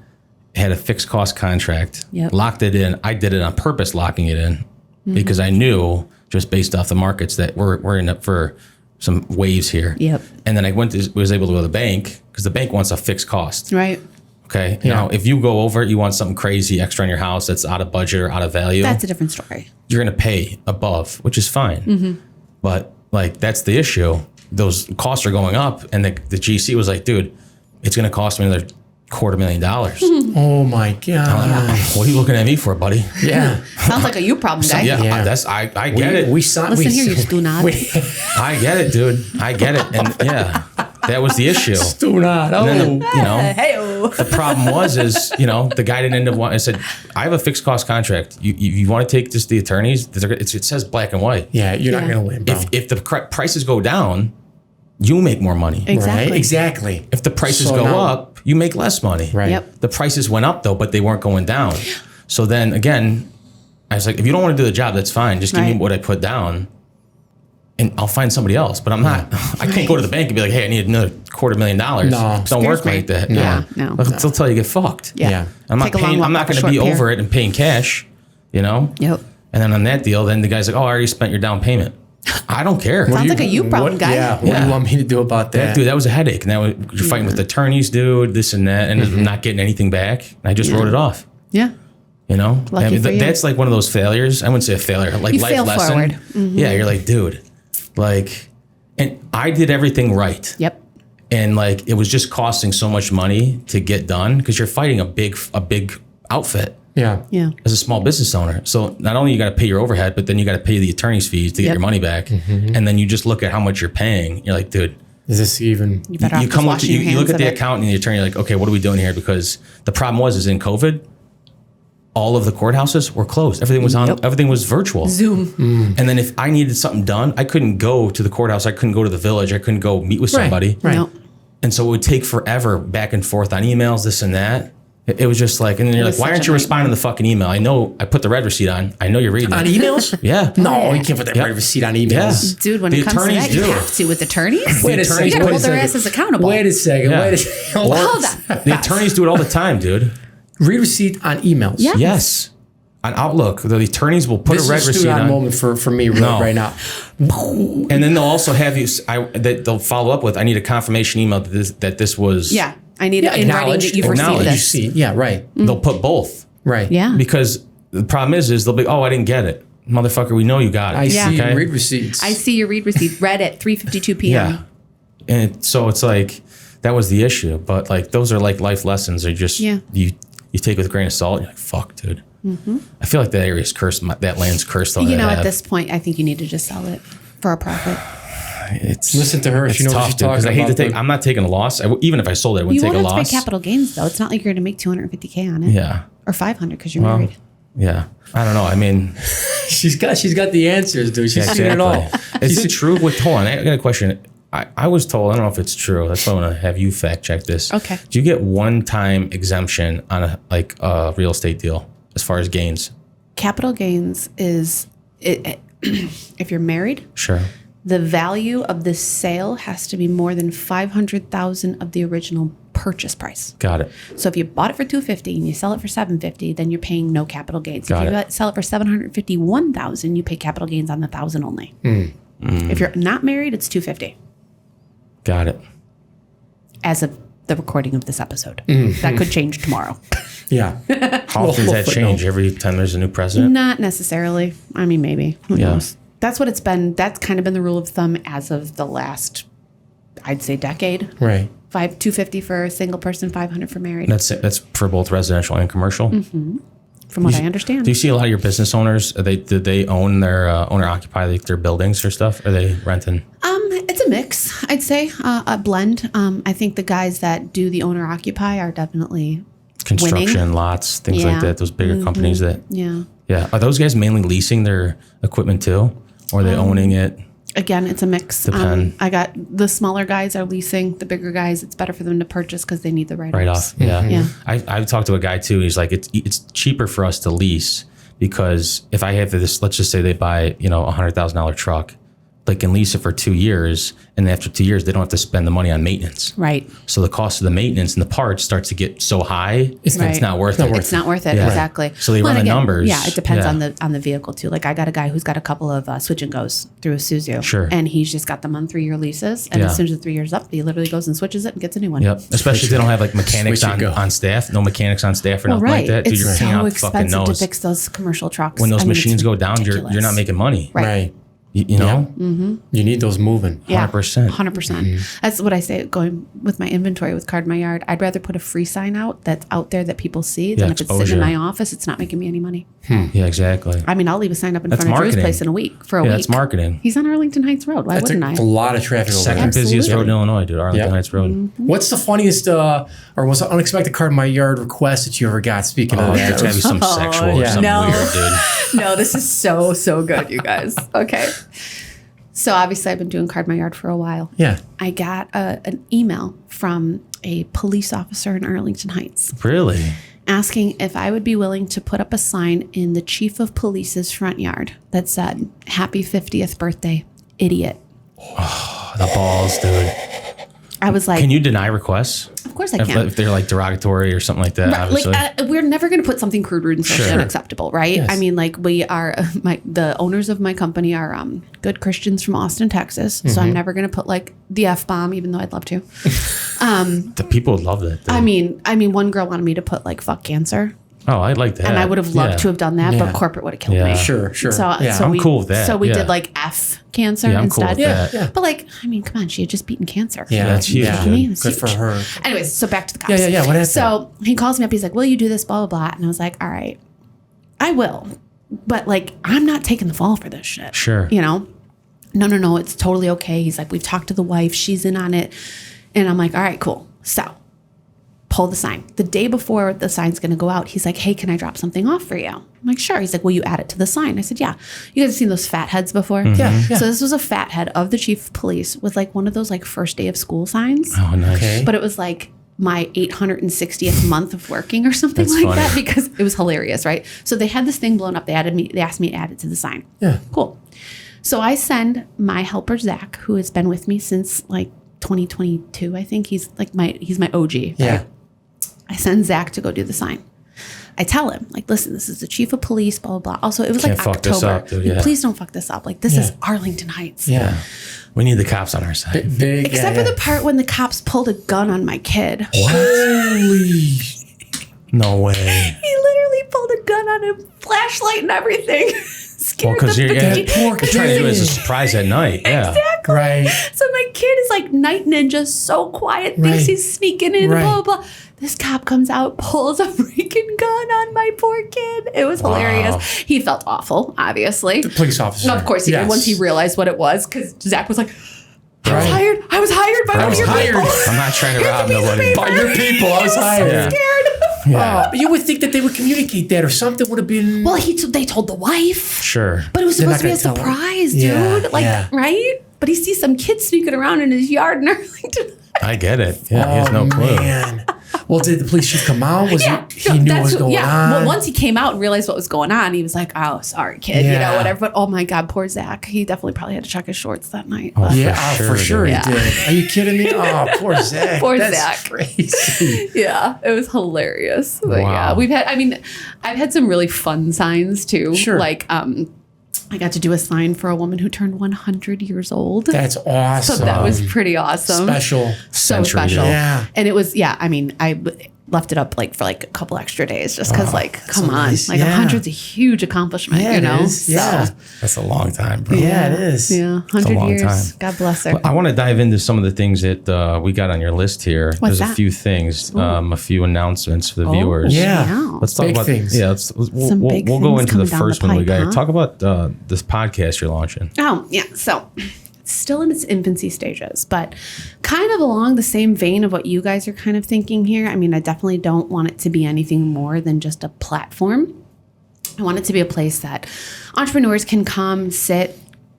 had a fixed cost contract, locked it in. I did it on purpose, locking it in because I knew just based off the markets that we're in up for some waves here. Yep. And then I was able to go to the bank because the bank wants a fixed cost. Right. Okay. Now, if you go over it, you want something crazy extra on your house that's out of budget or out of value. That's a different story. You're going to pay above, which is fine. But like, that's the issue. Those costs are going up. And the GC was like, dude, it's going to cost me another $250,000. Oh my God. What are you looking at me for, buddy? Yeah. Sounds like a you problem, guy. Yeah. I get it. Listen here, you Stunads. I get it, dude. I get it. And yeah, that was the issue. Stunad. Oh. And then, Hey-o. the problem was the guy didn't end up wanting. I said, I have a fixed cost contract. You want to take just the attorneys? It says black and white. Yeah, you're not going to win, bro. If the prices go down, you make more money. Exactly. Right? Exactly. If the prices go up, you make less money. Right. Yep. The prices went up though, but they weren't going down. So then again, I was like, if you don't want to do the job, that's fine. Just give me what I put down, and I'll find somebody else. But I'm not. I can't go to the bank and be like, hey, I need another $250,000. No. It don't work like that. Yeah. No. They'll tell you get fucked. Yeah. I'm not Take a long paying. walk I'm not up a going to short be pier. over it and paying cash. Yep. And then on that deal, then the guy's like, oh, I already spent your down payment. I don't care. Sounds like a you problem, guy. Yeah. What do you want me to do about that? Dude, that was a headache. Now you're fighting with attorneys, dude, this and that, and I'm not getting anything back. And I just wrote it off. Yeah. You know? Lucky for you. That's like one of those failures. I wouldn't say a failure, like You life fail lesson. forward. Mm-hmm. Yeah, you're like, dude, like, and I did everything right. Yep. And like, it was just costing so much money to get done because you're fighting a big outfit. Yeah. Yeah. As a small business owner. So not only you got to pay your overhead, but then you got to pay the attorney's fees to get your money back. And then you just look at how much you're paying. You're like, dude, Is this even? You better off you just come washing your you hands look at of the it. accountant and the attorney, you're like, okay, what are we doing here? Because the problem is in COVID, all of the courthouses were closed. Everything was everything was virtual. Zoom. And then if I needed something done, I couldn't go to the courthouse. I couldn't go to the village. I couldn't go meet with somebody. Right. No. And so it would take forever back and forth on emails, this and that. It was just like, and then you're like, was why such aren't a you responding to the fucking email? I know I put the read receipt on. I know you're reading On it. emails? Yeah. No, you can't put that right receipt on emails. Dude, when The it comes to attorneys that, you do. have to with attorneys. Wait a attorneys second. You gotta wait a hold their second. asses accountable. Wait a second. Yeah. Wait a second. Hold on. The attorneys do it all the time, dude. Read receipt on emails. Yeah. Yes. On Outlook, the attorneys will put This a red is a receipt Stunads on. moment for me right now. And then they'll also have you. They'll follow up with, I need a confirmation email that this was. Yeah. I need it in writing that you've received acknowledge. this. Yeah, right. They'll put both. Right. Yeah. Because the problem is they'll be, oh, I didn't get it, motherfucker. We know you got it. I see Yeah. read receipts. I see your read receipt read at 3:52 p.m. Yeah. And so it's like that was the issue. But like those are like life lessons. They just you take with a grain of salt. You're like, fuck, dude. I feel like that area's cursed. That land's cursed. You know, at this point, I think you need to just sell it for a profit. It's Listen to her. It's She knows what tough, she's dude, 'cause talking I hate to about, take. but- I'm not taking a loss. Even if I sold it, I wouldn't You take a won't have to loss. pay capital gains, though. It's not like you're going to make $250K on it. Yeah. Or 500 because you're married. Yeah. I don't know. I mean, She's got the answers, dude. She's yeah, seen it all. Is it true with? Hold on, I got a question. I was told. I don't know if it's true. That's why I want to have you fact check this. Okay. Do you get one-time exemption on a real estate deal as far as gains? Capital gains is, if you're married, Sure. the value of the sale has to be more than $500,000 of the original purchase price. Got it. So if you bought it for $250 and you sell it for $750, then you're paying no capital gains. Got if you it. sell it for $751,000, you pay capital gains on the $1,000 only. If you're not married, it's $250 Got it. as of the recording of this episode. That could change tomorrow. Yeah. How often does that change? Every time there's a new president? Not necessarily. I mean, maybe. Who Yeah. knows? That's what it's been. That's kind of been the rule of thumb as of the last, I'd say, decade. Right. $250 for a single person, $500 for married. That's for both residential and commercial. From what I understand. Do you see a lot of your business owners? Do they own their owner occupy their buildings or stuff? Are they renting? It's a mix, I'd say, a blend. I think the guys that do the owner occupy are definitely Construction winning. lots, things Yeah. like that. Those bigger companies that. Yeah. Yeah. Are those guys mainly leasing their equipment too? Or are they owning it? Again, it's a mix. Depend. I got the smaller guys are leasing. The bigger guys, it's better for them to purchase because they need the write-offs. Right off. Yeah. Yeah. I've talked to a guy too. He's like, it's cheaper for us to lease because if I have this, let's just say they buy, $100,000 truck, they can lease it for 2 years. And after 2 years, they don't have to spend the money on maintenance. Right. So the cost of the maintenance and the parts starts to get so high, it's Right. not worth it. It's not worth it. Yeah. Exactly. So they run and the numbers. Yeah, it depends Yeah. on the vehicle too. Like I got a guy who's got a couple of switch and goes through Isuzu. Sure. And he's just got them on 3-year leases. And Yeah. as soon as the 3 years up, he literally goes and switches it and gets a new one. Yep. Especially if they don't have like mechanics Switch and go. on staff. No mechanics on staff or Well, nothing right. like that. Dude, It's you're paying so out the fucking expensive to nose. fix those commercial trucks. When those I mean, it's machines go down, you're ridiculous. not making money. Right. Right. You know, You need those moving. Yeah, 100%. 100%. That's what I say going with my inventory with Card My Yard. I'd rather put a free sign out that's out there that people see than if it's sitting in my office, it's not making me any money. Yeah, exactly. I mean, I'll leave a sign up in That's front of Drew's marketing. place in a week for a Yeah, week. that's marketing. He's on Arlington Heights Road. Why That's wouldn't I? a lot of traffic over Second there. busiest road in Absolutely. Illinois, dude. Arlington Yeah. Heights Road. What's the funniest or most unexpected Card My Yard request that you ever got? Speaking of that, There's gotta be some sexual or yeah. something No. weird, dude. No, this is so good, you guys. Okay. So obviously I've been doing Card My Yard for a while. Yeah. I got an email from a police officer in Arlington Heights Really? asking if I would be willing to put up a sign in the chief of police's front yard that said, "Happy 50th birthday, idiot." The balls, dude. I was like, Can you deny requests? of course I can. If they're like derogatory or something like that, obviously. We're never going to put something crude, rude, and socially Sure. unacceptable, right? Yes. I mean, like we are, the owners of my company are good Christians from Austin, Texas. So I'm never going to put like the F-bomb, even though I'd love to. The people would love that. Dude. I mean, one girl wanted me to put like "fuck cancer," Oh, I'd like that. and I would have loved to have done that, Yeah. but corporate would have killed Yeah. me. Sure. So, yeah. so I'm we, cool with that, So we yeah. did like F cancer Yeah, I'm cool instead. with that. Yeah. But like, I mean, come on, she had just beaten cancer. Yeah, That's huge, Yeah. dude. It's Good for huge. her. Anyways, so back to the cops. Yeah. What happened? So he calls me up. He's like, "Will you do this?" Blah, blah, blah. And I was like, "All right, I will." But like, I'm not taking the fall for this shit. Sure. You know? No. It's totally okay. He's like, "We've talked to the wife. She's in on it." And I'm like, "All right, cool." So pull the sign. The day before the sign's going to go out, he's like, "Hey, can I drop something off for you?" I'm like, "Sure." He's like, "Will you add it to the sign?" I said, "Yeah." You guys have seen those fat heads before? Yeah. So this was a fat head of the chief of police with like one of those like first day of school signs. Oh, nice. Okay. But it was like my 860th month of working or something That's like funny. that because it was hilarious, right? So they had this thing blown up. They asked me to add it to the sign. Yeah. Cool. So I send my helper Zach, who has been with me since like 2022. I think he's my OG. Yeah. Right? I send Zach to go do the sign. I tell him, like, "Listen, this is the chief of police, blah, blah, blah." Also, it was Can't like fuck this October. up, dude, yeah. Please don't fuck this up. Like, this is Arlington Heights. Yeah. We need the cops on our side. Big. Except for the part when the cops pulled a gun on my kid. Holy. No way. He literally pulled a gun on him, flashlight and everything. Scared Because the you're poor trying to do it as a kid. surprise at night. Yeah. Exactly. Right. So my kid is like night ninja, so quiet, thinks Right. he's sneaking in, Right. blah, blah, blah. This cop comes out, pulls a freaking gun on my poor kid. It was hilarious. He felt awful, obviously. Police officer. Of course he did Yes. once he realized what it was, because Zach was like, I was Right. hired by one of your people. I'm not trying to Here's rob a piece of nobody. paper. By your people. I was He hired. so scared. Yeah. But you would think that they would communicate that or something would have been. Well, they told the wife. Sure. But it was They're supposed to be a not gonna tell him. surprise, dude. Yeah, Like, yeah. right? But he sees some kid sneaking around in his yard in Arlington. I get it. Yeah, he has no clue. Man. Well, did the police chief come out? Was he knew what was going on? Well, once he came out and realized what was going on, he was like, "Oh, sorry, kid," you know, Yeah. whatever. But oh my God, poor Zach. He definitely probably had to check his shorts that night. Oh, But- Yeah, For for sure, sure he yeah. did. Are you kidding me? Oh, poor Zach. Poor That's Zach. crazy. Yeah, it was hilarious. But yeah, Wow. I've had some really fun signs too. Sure. Like, I got to do a sign for a woman who turned 100 years old. That's awesome. So that was pretty awesome. special. So Century, special. yeah. And it was, I left it up like for like a couple extra days just because come on. nice. Like Yeah. 100's a huge accomplishment, Yeah, you it know? is. Yeah. That's a long time, bro. Yeah, it is. Yeah. a 100 long years. time. God bless her. I want to dive into some of the things that we got on your list here. What's There's a that? few things, a few announcements for the viewers. Yeah. Wow. Let's talk Big about things. Yeah, Some we'll big go things into the coming down first the one we pipe, got. huh? Talk about this podcast you're launching. Oh, yeah. So it's still in its infancy stages, but kind of along the same vein of what you guys are kind of thinking here. I mean, I definitely don't want it to be anything more than just a platform. I want it to be a place that entrepreneurs can come, sit,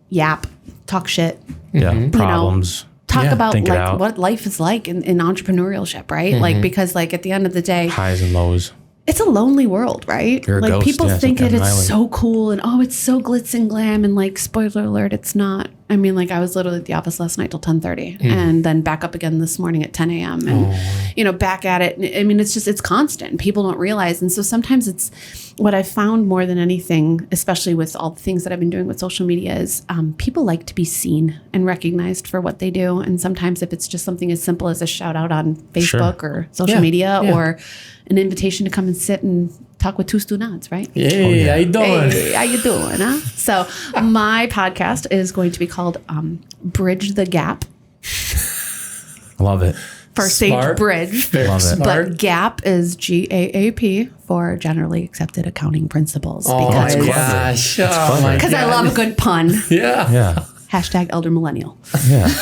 yap, talk shit, Yeah, problems. talk Yeah, about think it like out. what life is like in entrepreneurship, right? Like, because like at the end of the day, Highs and lows. it's a lonely world, right? You're a like ghost, people yeah, think that some kind it's of so cool and oh, it's so glitz and glam and like spoiler alert, it's not. I mean, like I was literally at the office last night till 10:30 and then back up again this morning at 10 a.m. and back at it. I mean, it's constant. People don't realize, and so sometimes what I found more than anything, especially with all the things that I've been doing with social media, is people like to be seen and recognized for what they do. And sometimes if it's just something as simple as a shout out on Facebook or social media or an invitation to come and sit and talk with two Stunads, right? Hey, how you doing? Hey, how you doing, huh? So my podcast is going to be called Bridge the Gap. I love it. For Sage Bridge. Love it. But GAP is GAAP for Generally Accepted Accounting Principles. Oh my gosh. Because I love a good pun. Yeah. Hashtag elder millennial. Yeah.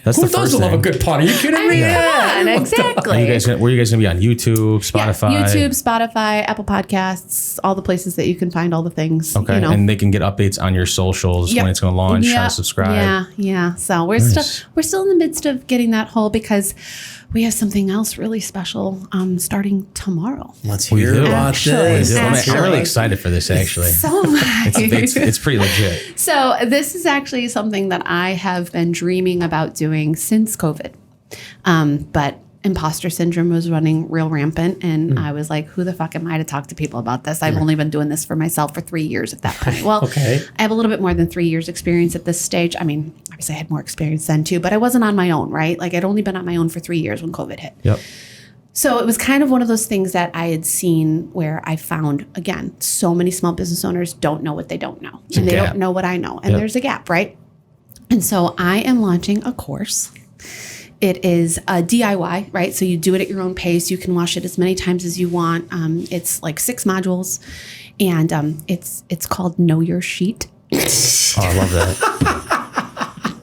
That's Who the first doesn't love a thing. good pun? Are you kidding me? Come on, exactly. Were you guys gonna be on YouTube, Spotify? Yeah, YouTube, Spotify, Apple Podcasts, all the places that you can find all the things. Okay, you know. and they can get updates on your socials when it's going to launch. How to subscribe. Yeah. So we're still in the midst of getting that whole, because we have something else really special starting tomorrow. Let's hear about this. I'm really excited for this, actually. So much. It's pretty legit. So this is actually something that I have been dreaming about doing since COVID. But imposter syndrome was running real rampant. And I was like, who the fuck am I to talk to people about this? I've only been doing this for myself for 3 years at that point. Well, I have a little bit more than 3 years experience at this stage. I mean, obviously I had more experience then too, but I wasn't on my own, right? Like I'd only been on my own for 3 years when COVID hit. Yep. So it was kind of one of those things that I had seen where I found, again, so many small business owners don't know what they don't know. And they don't know what I know. And there's a gap, right? And so I am launching a course. It is a DIY, right? So you do it at your own pace. You can watch it as many times as you want. It's like 6 modules, and it's called Know Your Sheet. Oh, I love that.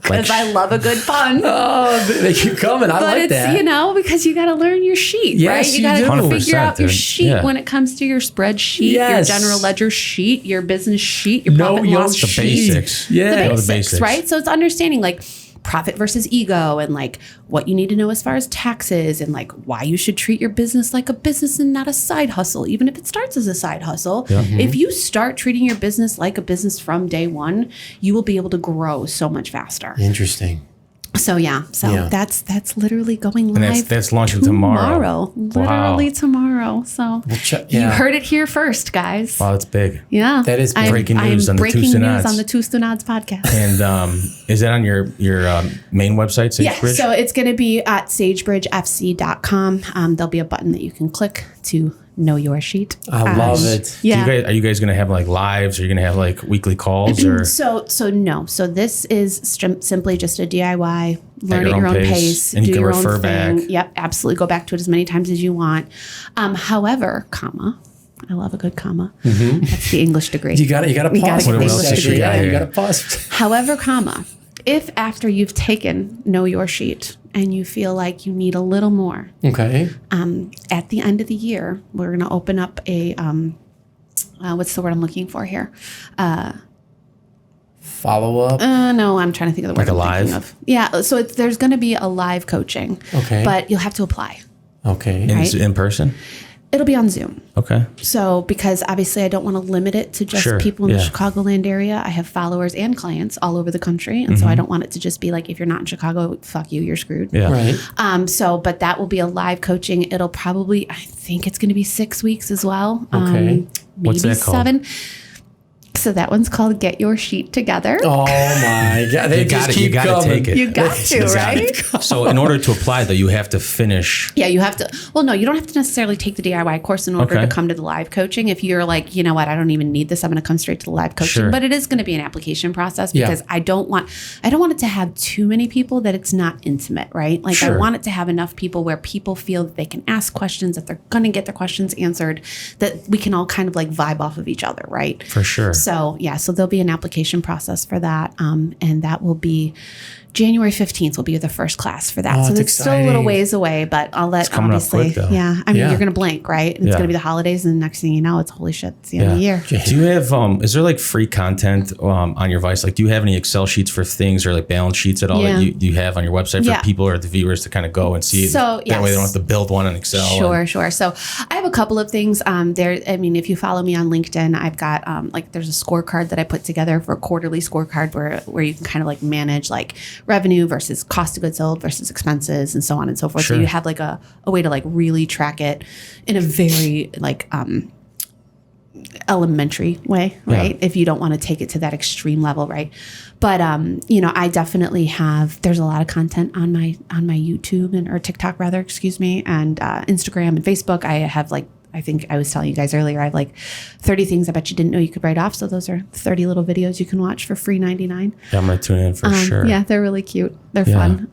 Because I love a good pun. Oh, they keep coming. I like that. But because you got to learn your sheet, right? You got to figure out your sheet when it comes to your spreadsheet, your general ledger sheet, your business sheet, your profit and loss sheet. The basics. Yeah. The basics, right? So it's understanding like profit versus ego, and like what you need to know as far as taxes, and like why you should treat your business like a business and not a side hustle, even if it starts as a side hustle. If you start treating your business like a business from day one, you will be able to grow so much faster. Interesting. So that's literally going live. And that's launching tomorrow. Literally tomorrow. So you heard it here first, guys. Wow, that's big. Yeah, that is breaking news on the Two Stunads. On the Two Stunads podcast. And is that on your main website, SageBridge? Yeah, so it's going to be at sagebridgefc.com. There'll be a button that you can click to know your sheet. I love it. Yeah. Are you guys going to have like lives? Are you going to have like weekly calls? Or no. So this is simply just a DIY. Learn at your own pace. And you can your refer own back. thing. Yep, absolutely. Go back to it as many times as you want. However, comma. I love a good comma. That's the English degree. You got to pause. You got to pause. However, comma. If after you've taken Know Your Sheet and you feel like you need a little more, okay. At the end of the year, we're going to open up a what's the word I'm looking for here? Follow up. No, I'm trying to think of the word. Like a thinking live? of. Yeah, so there's going to be a live coaching. Okay. But you'll have to apply. Okay. Right? In person? It'll be on Zoom. Okay. So, because obviously I don't want to limit it to just people in the Chicagoland area. I have followers and clients all over the country. And so I don't want it to just be like, if you're not in Chicago, fuck you, you're screwed. Yeah. Right. But that will be a live coaching. It'll probably, I think it's going to be 6 weeks as well. Okay. Maybe What's that called? 7. So that one's called Get Your Sheet Together. Oh my God. You got to take it. You got to, right? So in order to apply though, you have to finish. Yeah, you have to. Well, no, you don't have to necessarily take the DIY course in order to come to the live coaching. If you're like, you know what, I don't even need this, I'm going to come straight to the live coaching. Sure. But it is going to be an application process because I don't want it to have too many people that it's not intimate, right? Like I want it to have enough people where people feel that they can ask questions, that they're going to get their questions answered, that we can all kind of like vibe off of each other, right? For sure. So so there'll be an application process for that, and that will be January 15th will be the first class for that. So it's still a little ways away, but I'll let obviously. Quick, yeah, I mean you're gonna blink, right? And it's gonna be the holidays, and the next thing you know, it's holy shit, it's the end of the year. Do you have is there like free content on your Vice? Like, do you have any Excel sheets for things or like balance sheets at all that you have on your website for people or the viewers to kind of go and see? So that way they don't have to build one in Excel. Sure. So I have a couple of things there. I mean, if you follow me on LinkedIn, I've got there's a scorecard that I put together for a quarterly scorecard where you can kind of like manage like revenue versus cost of goods sold versus expenses and so on and so forth. So you have like a way to like really track it in a very like elementary way, right? Yeah. If you don't want to take it to that extreme level, right? But you know, I definitely have. There's a lot of content on my YouTube or TikTok rather, excuse me, and Instagram and Facebook. I have like, I think I was telling you guys earlier, I have like 30 things I bet you didn't know you could write off. So those are 30 little videos you can watch for free 99. Yeah, I'm gonna tune in for sure. Yeah, they're really cute. They're fun.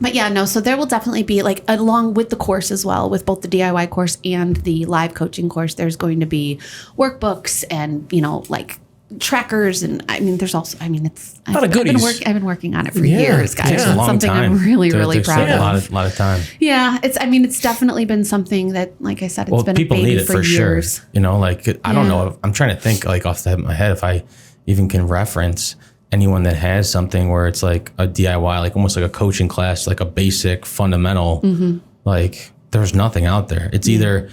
But yeah, no, so there will definitely be, like, along with the course as well, with both the DIY course and the live coaching course, there's going to be workbooks and, you know, like trackers. And I mean, there's also, I mean, it's a lot of goodies. I've been working on it for years, guys. Takes a It's long something time. I'm really proud Takes of. a lot of time. Yeah, it's definitely been something that, like I said, it's been People a baby need it for years. sure. You know, like I don't know. I'm trying to think like off the head of my head if I even can reference anyone that has something where it's like a DIY, like almost like a coaching class, like a basic fundamental. Like there's nothing out there. It's either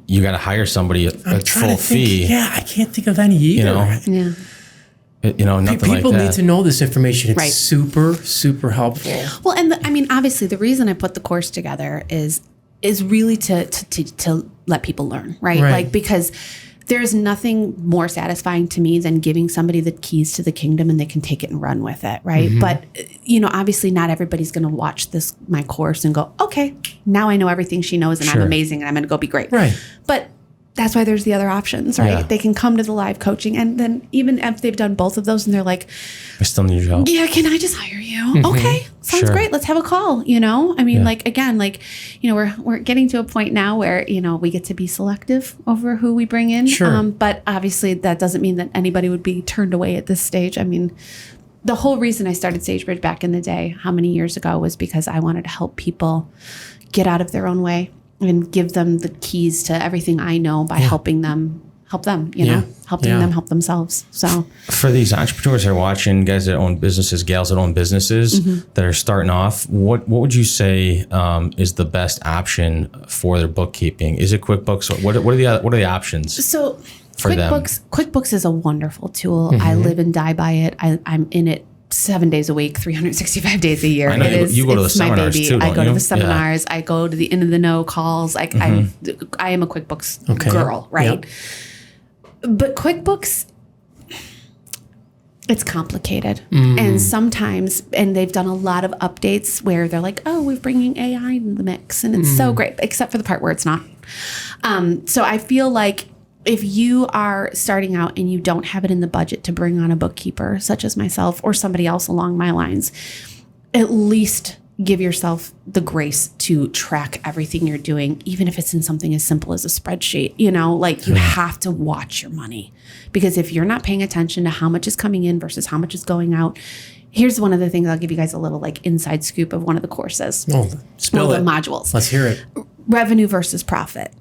you got to hire somebody at full fee. Yeah, I can't think of any either. You know, Yeah. you know, nothing People like that. need to know this information. It's Right. super helpful. Well, and I mean, obviously, the reason I put the course together is really to let people learn, right? Right. Like, because there's nothing more satisfying to me than giving somebody the keys to the kingdom and they can take it and run with it, right? But you know, obviously, not everybody's going to watch my course and go, okay, now I know everything she knows and I'm amazing and I'm going to go be great, Right. But that's why there's the other options, right? Yeah. They can come to the live coaching, and then even if they've done both of those and they're like, I still need your help. yeah, can I just hire you? Okay, sounds Sure. great. Let's have a call. You know, I mean, like, again, like, you know, we're getting to a point now where, you know, we get to be selective over who we bring in. Sure. But obviously that doesn't mean that anybody would be turned away at this stage. I mean, the whole reason I started SageBridge back in the day, how many years ago, was because I wanted to help people get out of their own way and give them the keys to everything I know by helping them help them, you know, helping them help themselves. So For these entrepreneurs that are watching, guys that own businesses, gals that own businesses that are starting off, what would you say is the best option for their bookkeeping? Is it QuickBooks? What are the options? So For them. QuickBooks is a wonderful tool. I live and die by it. I'm in it 7 days a week, 365 days a year. I know you go to the it's my seminars baby. too, I don't go you? to the seminars. I go to the end of the know calls. I am a QuickBooks girl, right? Yep. But QuickBooks, it's complicated. And sometimes, and they've done a lot of updates where they're like, oh, we're bringing AI into the mix. And it's so great, except for the part where it's not. So I feel like if you are starting out and you don't have it in the budget to bring on a bookkeeper, such as myself or somebody else along my lines, at least give yourself the grace to track everything you're doing, even if it's in something as simple as a spreadsheet. You know, like you have to watch your money, because if you're not paying attention to how much is coming in versus how much is going out. Here's one of the things, I'll give you guys a little like inside scoop of one of the courses. Oh, spill the it. modules. Let's hear it. Revenue versus profit,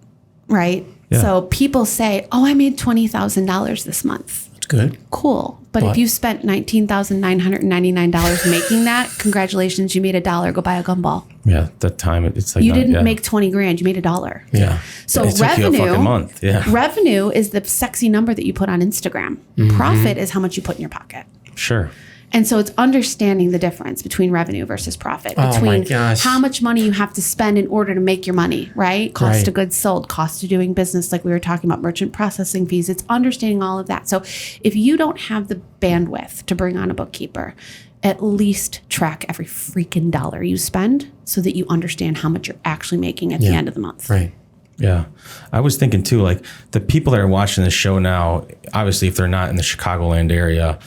right? Yeah. So people say, oh, I made $20,000 this month. It's good. Cool. But if you spent $19,999 making that, congratulations, you made $1. Go buy a gumball. Yeah, that time it's like You didn't make 20 grand, you made $1. Yeah. So It took you a revenue, fucking month. Yeah. revenue is the sexy number that you put on Instagram. Profit is how much you put in your pocket. Sure. And so it's understanding the difference between revenue versus profit, Oh my between gosh. how much money you have to spend in order to make your money, right? Cost Right. of goods sold, cost of doing business, like we were talking about, merchant processing fees. It's understanding all of that. So if you don't have the bandwidth to bring on a bookkeeper, at least track every freaking dollar you spend so that you understand how much you're actually making at the end of the month. Right. Yeah. I was thinking too, like the people that are watching this show now, obviously if they're not in the Chicagoland area,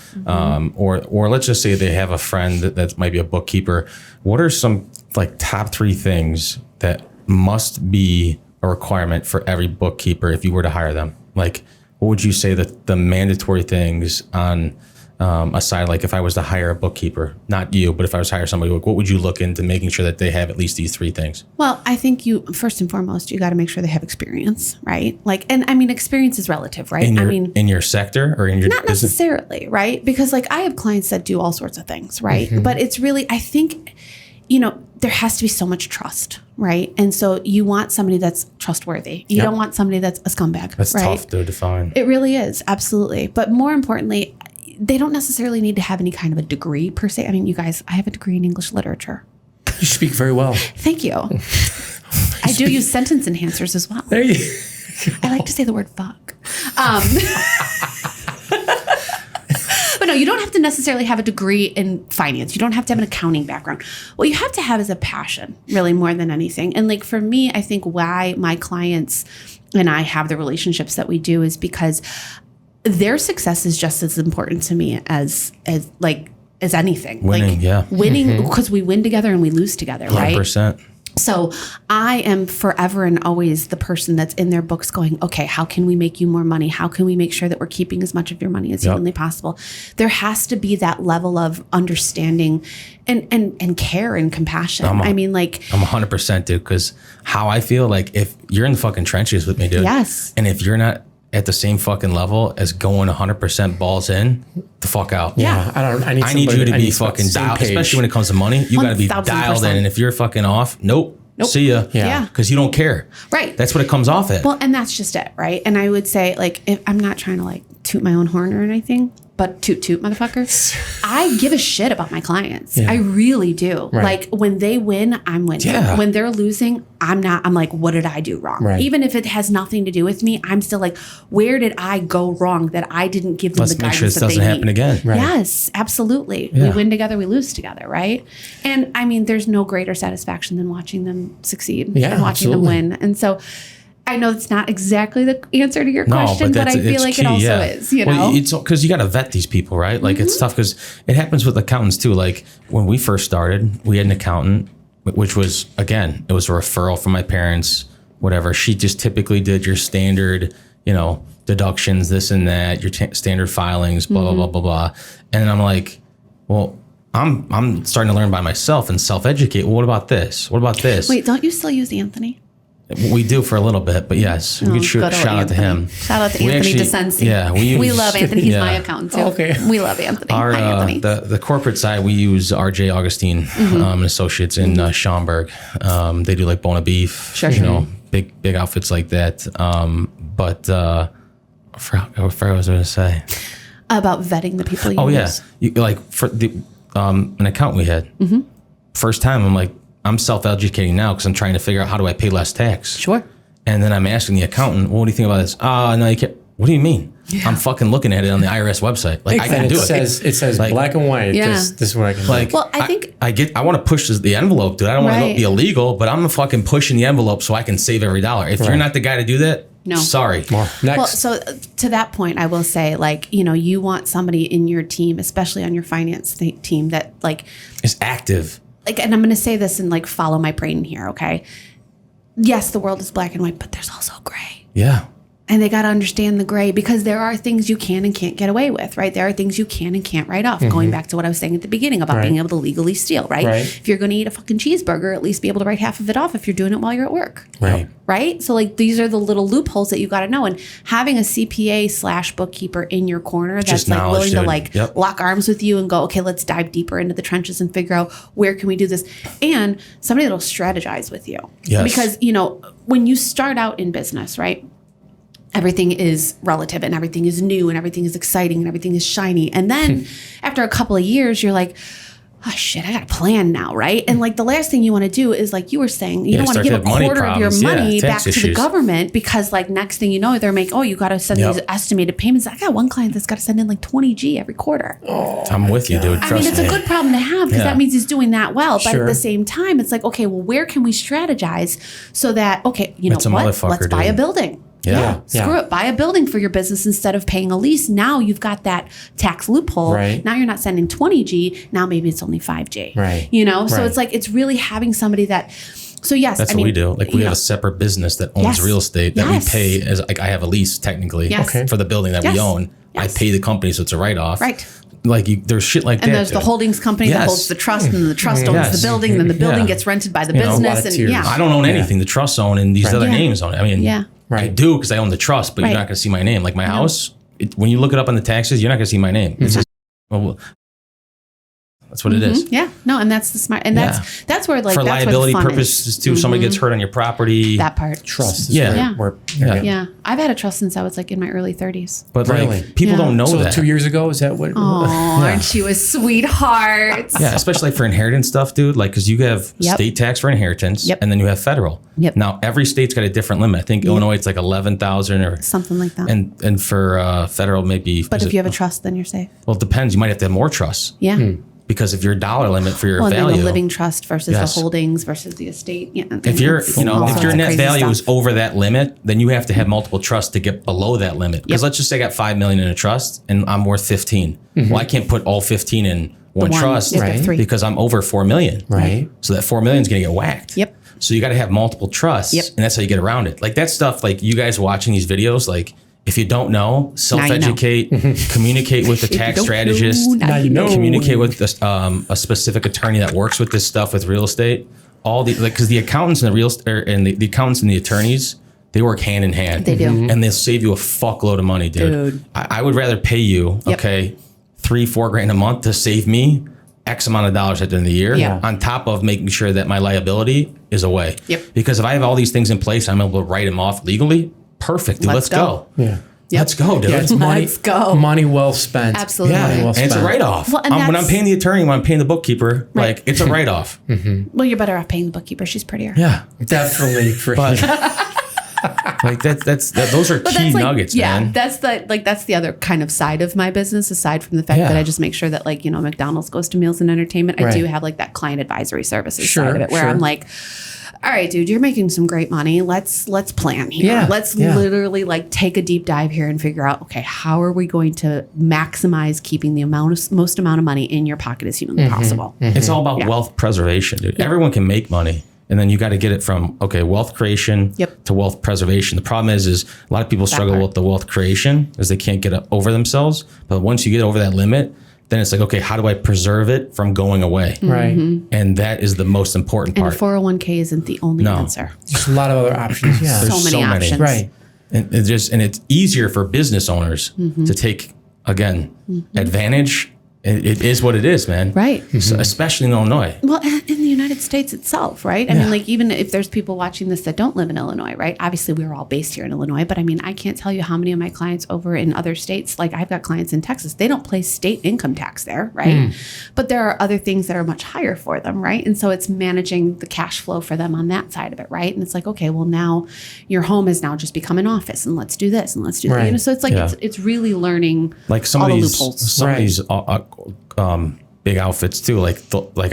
or let's just say they have a friend that might be a bookkeeper, what are some like top 3 things that must be a requirement for every bookkeeper if you were to hire them? Like, what would you say that the mandatory things on aside, like if I was to hire a bookkeeper, not you, but if I was to hire somebody, like, what would you look into making sure that they have at least these 3 things? Well, I think you, first and foremost, you got to make sure they have experience, right? Like, and I mean, experience is relative, right? In your sector or in your not business? necessarily, right? Because like I have clients that do all sorts of things, right? But it's really, I think, you know, there has to be so much trust, right? And so you want somebody that's trustworthy. You don't want somebody that's a scumbag, That's right? tough to define. It really is, absolutely. But more importantly, they don't necessarily need to have any kind of a degree per se. I mean, you guys, I have a degree in English literature. You speak very well. Thank you. I do use sentence enhancers as well. There you I like to say the word fuck. But no, you don't have to necessarily have a degree in finance. You don't have to have an accounting background. What you have to have is a passion, really, more than anything. And like for me, I think why my clients and I have the relationships that we do is because their success is just as important to me as anything. Winning, yeah. Winning, because we win together and we lose together, right? 100%. So I am forever and always the person that's in their books going, okay, how can we make you more money? How can we make sure that we're keeping as much of your money as humanly possible? There has to be that level of understanding and care and compassion. I'm 100%, dude, because how I feel, like if you're in the fucking trenches with me, dude. Yes. And if you're not at the same fucking level as going 100% balls in, the fuck out. Yeah. I need you to be fucking dialed, especially when it comes to money. You got to be 1000%. dialed in. And if you're fucking off, nope. See ya. Yeah. Because you don't care. Right. That's what it comes off at. Well, and that's just it, right? And I would say, like, if I'm not trying to like toot my own horn or anything, but toot motherfucker. I give a shit about my clients. Yeah. I really do. Right. Like when they win, I'm winning. Yeah. When they're losing, I'm not. I'm like, what did I do wrong? Right. Even if it has nothing to do with me, I'm still like, where did I go wrong that I didn't give them Let's the make guidance sure this that they doesn't need? happen again. Right. Yes, absolutely. Yeah. We win together, we lose together, right? And I mean, there's no greater satisfaction than watching them succeed Yeah, and watching absolutely. them win. And so I know it's not exactly the answer to your No, question, but I it's feel like key, it also yeah. is, you know? Well, it's because you got to vet these people, right? Like it's tough because it happens with accountants too. Like when we first started, we had an accountant, which was, again, it was a referral from my parents, whatever. She just typically did your standard, deductions, this and that, your standard filings, blah, blah, blah, blah, blah. And then I'm like, well, I'm starting to learn by myself and self-educate. Well, what about this? What about this? Wait, don't you still use Anthony? We do for a little bit, but yes, we could good old shout out to Anthony. him. Shout out to We Anthony actually- DeCensi. yeah, we love Anthony. He's yeah. my accountant too. Okay. We love Anthony. Our Hi, Anthony. the corporate side, we use RJ Augustine and Associates in Schaumburg. They do like Bona Beef, Sure. big outfits like that. But I forgot what I was going to say. About vetting the people you Oh yeah, use. like for the an account we had. First time, I'm like, I'm self-educating now because I'm trying to figure out how do I pay less tax. Sure. And then I'm asking the accountant, well, what do you think about this? No, you can't. What do you mean? Yeah. I'm fucking looking at it on the IRS website. Like I can do it. It says Like, black and white. Yeah. This is what I can Like, do. Well, I think- I want to push the envelope, dude. I don't want Right. to be illegal, but I'm fucking pushing the envelope so I can save every dollar. If you're Right. not the guy to do that, No. sorry. More. Next. Well, so to that point, I will say, like, you want somebody in your team, especially on your finance team, that It's active. and I'm going to say this and like follow my brain here, okay? Yes, the world is black and white, but there's also gray. Yeah. And they got to understand the gray because there are things you can and can't get away with, right? There are things you can and can't write off. Going back to what I was saying at the beginning about Right. being able to legally steal, right? Right. If you're going to eat a fucking cheeseburger, at least be able to write half of it off if you're doing it while you're at work. Right. Right? So like these are the little loopholes that you got to know. And having a CPA/bookkeeper in your corner that's Just like knowledge, willing to dude. like Yep. lock arms with you and go, okay, let's dive deeper into the trenches and figure out where can we do this. And somebody that'll strategize with you. Yes. Because, when you start out in business, right? Everything is relative and everything is new and everything is exciting and everything is shiny. And then after a couple of years, you're like, oh shit, I got a plan now, right? And like the last thing you want to do is like you were saying, you don't want to start give a to have money quarter of your problems. Yeah, money back tax to the issues. government because like next thing you know, they're making, you got to send Yep. these estimated payments. I got one client that's got to send in like 20G every quarter. I'm with you, dude. I Trust mean, it's me. a good problem to have because Yeah. that means he's doing that well. But Sure. at the same time, it's like, okay, well, where can we strategize so that, okay, you know It's a what? motherfucker, Let's buy a dude. building. Yeah. Screw it. Buy a building for your business instead of paying a lease. Now you've got that tax loophole. Right. Now you're not sending 20G. Now maybe it's only 5G. Right. So Right. it's like, it's really having somebody that, so yes. That's I what mean, we do. Like we have a separate business that owns Yes. real estate that Yes. we pay as like I have a lease technically Yes. Okay. for the building that Yes. we own. Yes. I pay the company, so it's a write off. Right. Like there's shit like And that. there's the dude. holdings company that Yes. holds the trust, and then the trust owns Yes. the building, then the building Yeah. gets rented by the know, a business. lot of And tiers. yeah. I don't own anything. The trusts own and these other Yeah. names own it. I mean, Yeah. I Right. do because I own the trust, but Right. you're not going to see my name. Like my house, when you look it up on the taxes, you're not going to see my name. It's just, well, That's what it is. Yeah. No, and that's the smart. And that's where like For that's liability where the fun purposes too. If somebody gets hurt on your property. That part. Trust. Yeah. Yeah. I've had a trust since I was like in my early 30s. But Really? like people don't know So that. 2 years ago, is that what? Oh, and she was sweetheart. Yeah, especially like for inheritance stuff, dude. Like, because you have Yep. state tax for inheritance, Yep. and then you have federal. Yep. Now every state's got a different limit. I think Illinois it's like 11,000 or Something like that. and for federal maybe. But if you have a trust, then you're safe. well, it depends. You might have to have more trusts Yeah. because if your dollar limit for your Well, and then value, the living trust versus Yes. the holdings versus the estate. Yeah. if your it's all if sorts your of net crazy value is stuff. over that limit, then you have to have multiple trusts to get below that limit. Because Yep. let's just say I got 5 million in a trust and I'm worth 15. Well, I can't put all 15 in one one. trust You have to have three. because I'm over 4 million. Right. So that 4 million is going to get whacked. Yep. So you got to have multiple trusts, Yep. and that's how you get around it. Like that stuff. Like you guys watching these videos, like if you don't know, self-educate, communicate with a tax don't strategist, know, now you know. communicate with this, a specific attorney that works with this stuff with real estate. All the like because the accountants and the the accountants and the attorneys. They work hand in hand. They do. And they'll save you a fuckload of money, dude. I would rather pay you, Yep. okay, $3-4 grand a month to save me X amount of dollars at the end of the year, Yeah. on top of making sure that my liability is away. Yep. Because if I have all these things in place, I'm able to write them off legally. Perfect, dude. Let's Let's go. go. Yeah. Let's go, dude. Yeah, it's money. Let's go. Money well spent. Absolutely. Yeah, Money well and it's a spent. write-off. Well, and When I'm that's- paying the attorney, when I'm paying the bookkeeper, like it's a write-off. Well, you're better off paying the bookkeeper. She's prettier. Yeah, Definitely. For but like those are But key that's like, nuggets, yeah, man. that's the other kind of side of my business, aside from the fact Yeah. that I just make sure that like, you know, McDonald's goes to meals and entertainment. I Right. do have like that client advisory services Sure, side of it where sure. I'm like, all right, dude, you're making some great money. Let's plan here. Yeah, Let's yeah. literally like take a deep dive here and figure out, okay, how are we going to maximize keeping the most amount of money in your pocket as humanly possible? It's all about Yeah. wealth preservation, dude. Everyone can make money. And then you got to get it from, okay, wealth creation Yep. to wealth preservation. The problem is a lot of people struggle part. with the wealth creation because they can't get it over themselves. But once you get over that limit, then it's like, okay, how do I preserve it from going away? right. And that is the most important And a part. 401k isn't the only No. answer. There's a lot of other options. Yeah. There's So many so many. options. Right. And it's easier for business owners to take, again, advantage. It is what it is, man. Right. So, especially in Illinois. Well, in the United States itself, right? I mean, like, even if there's people watching this that don't live in Illinois, right? Obviously, we're all based here in Illinois, but I mean, I can't tell you how many of my clients over in other states, like I've got clients in Texas, they don't pay state income tax there, right? But there are other things that are much higher for them, right? And so it's managing the cash flow for them on that side of it, right? And it's like, okay, well, now your home has now just become an office, and let's do this, and let's do that. Right. You know, so it's like, Yeah. it's really learning Like some all of the these, loopholes. some of Right. these big outfits too. Like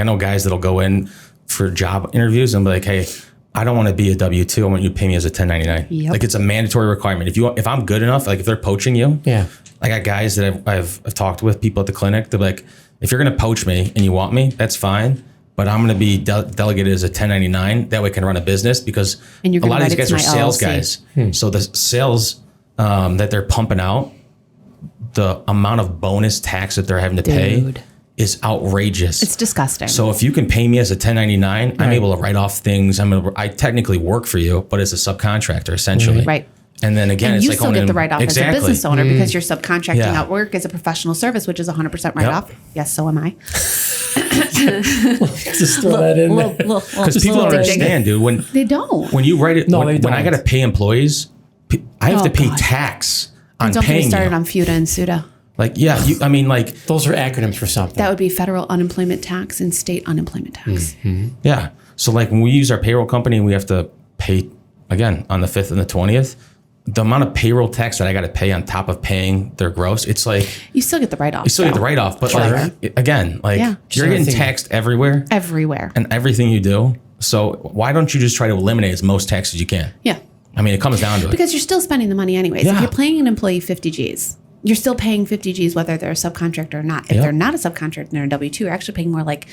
I know guys that'll go in for job interviews and be like, "Hey, I don't want to be a W-2. I want you to pay me as a 1099." Yep. Like it's a mandatory requirement. If I'm good enough, like if they're poaching you, Yeah. I got guys that I've talked with, people at the clinic. They're like, if you're gonna poach me and you want me, that's fine. But I'm gonna be delegated as a 1099. That way I can run a business because And you're a gonna lot of write these it guys to are my sales LLC. guys. So the sales that they're pumping out, the amount of bonus tax that they're having to pay Dude. is outrageous. It's disgusting. So if you can pay me as a 1099, I'm able to write off things. I technically work for you, but as a subcontractor essentially. Right. And then again, And it's you like still owning get the write-off exactly. as a business owner because you're subcontracting Yeah. out work as a professional service, which is 100% write-off. Yes, so am I. Just throw that in there. Because people don't dig. understand, dude. When They don't. when you write it, No, when, they when I don't. got to pay employees, I have Oh, to pay God. tax on Don't get me paying started you. on FUTA and SUTA. Like, yeah, I mean, like, Those are acronyms for something. That would be federal unemployment tax and state unemployment tax. yeah. So like when we use our payroll company, we have to pay again on the 5th and the 20th. The amount of payroll tax that I got to pay on top of paying their gross, it's like You still get the write-off. you still get the write off, but like again, like Yeah. you're getting Everything. taxed everywhere everywhere. and everything you do. So why don't you just try to eliminate as most tax as you can? Yeah. I mean, it comes down to it. Because you're still spending the money anyways. If Yeah. you're paying an employee 50 Gs, you're still paying 50 Gs whether they're a subcontractor or not. If Yep. they're not a subcontractor and they're a W-2, you're actually paying more like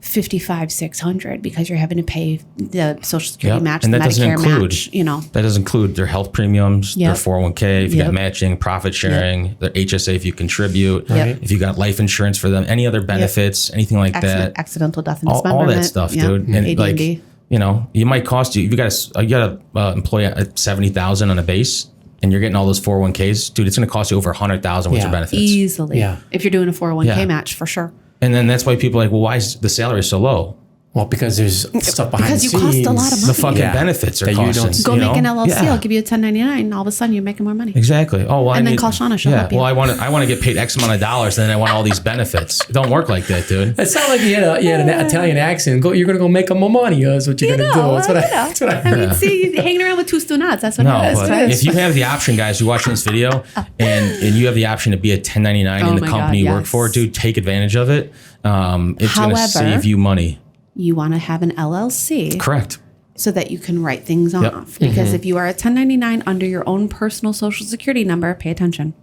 55, 600 because you're having to pay the Social Security Yep. match, And the that doesn't Medicare include match, you know. That does include their health premiums, their Yep. 401k, if you Yep. got matching, profit sharing, their HSA if you contribute, Yep. if you got life insurance for them, any other benefits, anything like that. Accidental death and all dismemberment. that stuff, Yeah. dude. And AD&D. like, you know, you might cost you. If you got a employee at 70,000 on a base, and you're getting all those 401ks, dude, it's going to cost you over 100,000 with Yeah. your benefits. Easily. Yeah. If you're doing a 401k Yeah. match, for sure. And then that's why people are like, well, why is the salary so low? Well, because there's stuff behind the Because you scenes. cost a lot of money. The fucking benefits are That you don't costing. see. Go make an LLC. Yeah. I'll give you a 1099. All of a sudden, you're making more money. Exactly. Oh, well, And then call Shanna, she'll help you. Well, I want to get paid X amount of dollars, and then I want all these benefits. It don't work like that, dude. It sounded like you had an Italian accent. You're going to go make more money. Is what you're going to do. That's what I I mean, see, you're hanging around with two Stunads. That's what No, it is. but Right? if you have the option, guys, you're watching this video, and you have the option to be a 1099 in Oh the my company God, you work yes. for, dude, take advantage of it. It's going to However, save you money. You want to have an LLC Correct. so that you can write things Yep. off. Because if you are a 1099 under your own personal social security number, pay attention,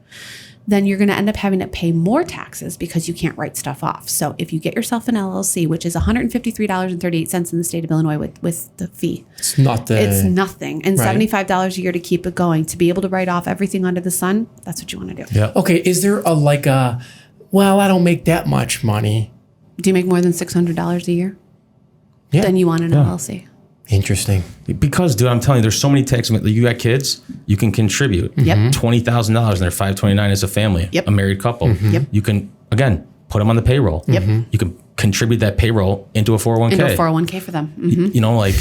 then you're going to end up having to pay more taxes because you can't write stuff off. So if you get yourself an LLC, which is $153.38 in the state of Illinois with the fee, It's not the. it's nothing. And Right. $75 a year to keep it going, to be able to write off everything under the sun, that's what you want to do. Yeah. Okay, is there well, I don't make that much money. Do you make more than $600 a year? Yeah. Then you want an LLC. Interesting. Because, dude, I'm telling you, there's so many tax. You got kids, you can contribute. Yep. $20,000 and they're 529 as a family, Yep. a married couple. Yep. You can, again, put them on the payroll. Yep. You can contribute that payroll into a 401k. Into a 401k for them. Mhm. You know, like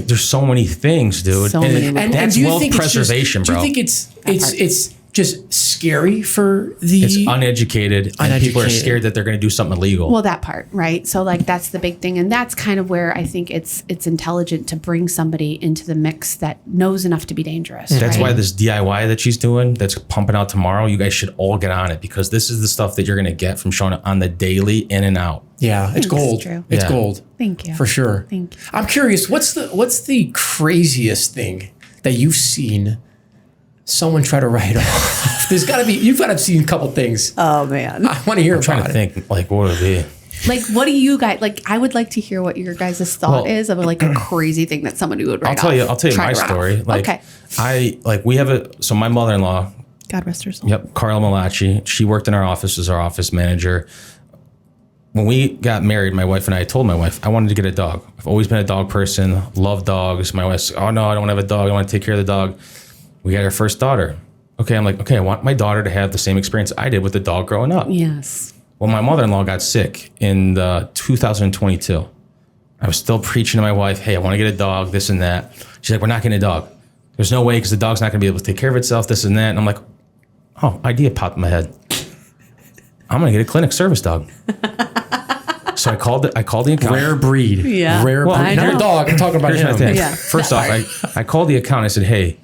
there's so many things, dude. So and many. and that's do you wealth think it's preservation, do you bro. think it's just scary for the It's uneducated, and people are Uneducated. scared that they're going to do something illegal. Well, that part, right? So like that's the big thing, and that's kind of where I think it's intelligent to bring somebody into the mix that knows enough to be dangerous. That's right? why this DIY that she's doing, that's pumping out tomorrow, you guys should all get on it, because this is the stuff that you're going to get from Shanna on the daily, in and out. Yeah, it's gold. true. It's Yeah. gold. Thank you. For sure. Thank you. I'm curious, what's the craziest thing that you've seen someone try to write off? You've got to have seen a couple things. Oh man. I want to hear Trying about to it. think, like, what would it be? Like, what do you guys like? I would like to hear what your guys' thought Well, is of like a crazy thing that somebody would write I'll tell you off, my try to write story. off. Like, Okay. we have so my mother-in-law, God rest her soul. yep, Carla Malachi, she worked in our office as our office manager. When we got married, my wife and I told my wife, I wanted to get a dog. I've always been a dog person, love dogs. My wife's, oh no, I don't want to have a dog. I want to take care of the dog. We got our first daughter. Okay, I'm like, okay, I want my daughter to have the same experience I did with the dog growing up. Yes. Well, my mother-in-law got sick in 2022. I was still preaching to my wife, hey, I want to get a dog, this and that. She's like, we're not getting a dog. There's no way, because the dog's not going to be able to take care of itself, this and that. And I'm like, oh, idea popped in my head. I'm going to get a clinic service dog. So I called the account. Rare breed. Yeah. Rare Well, breed. I Not know. a dog. I'm talking about Here's my him. thing. Yeah, First that off, I called the account. I said, hey,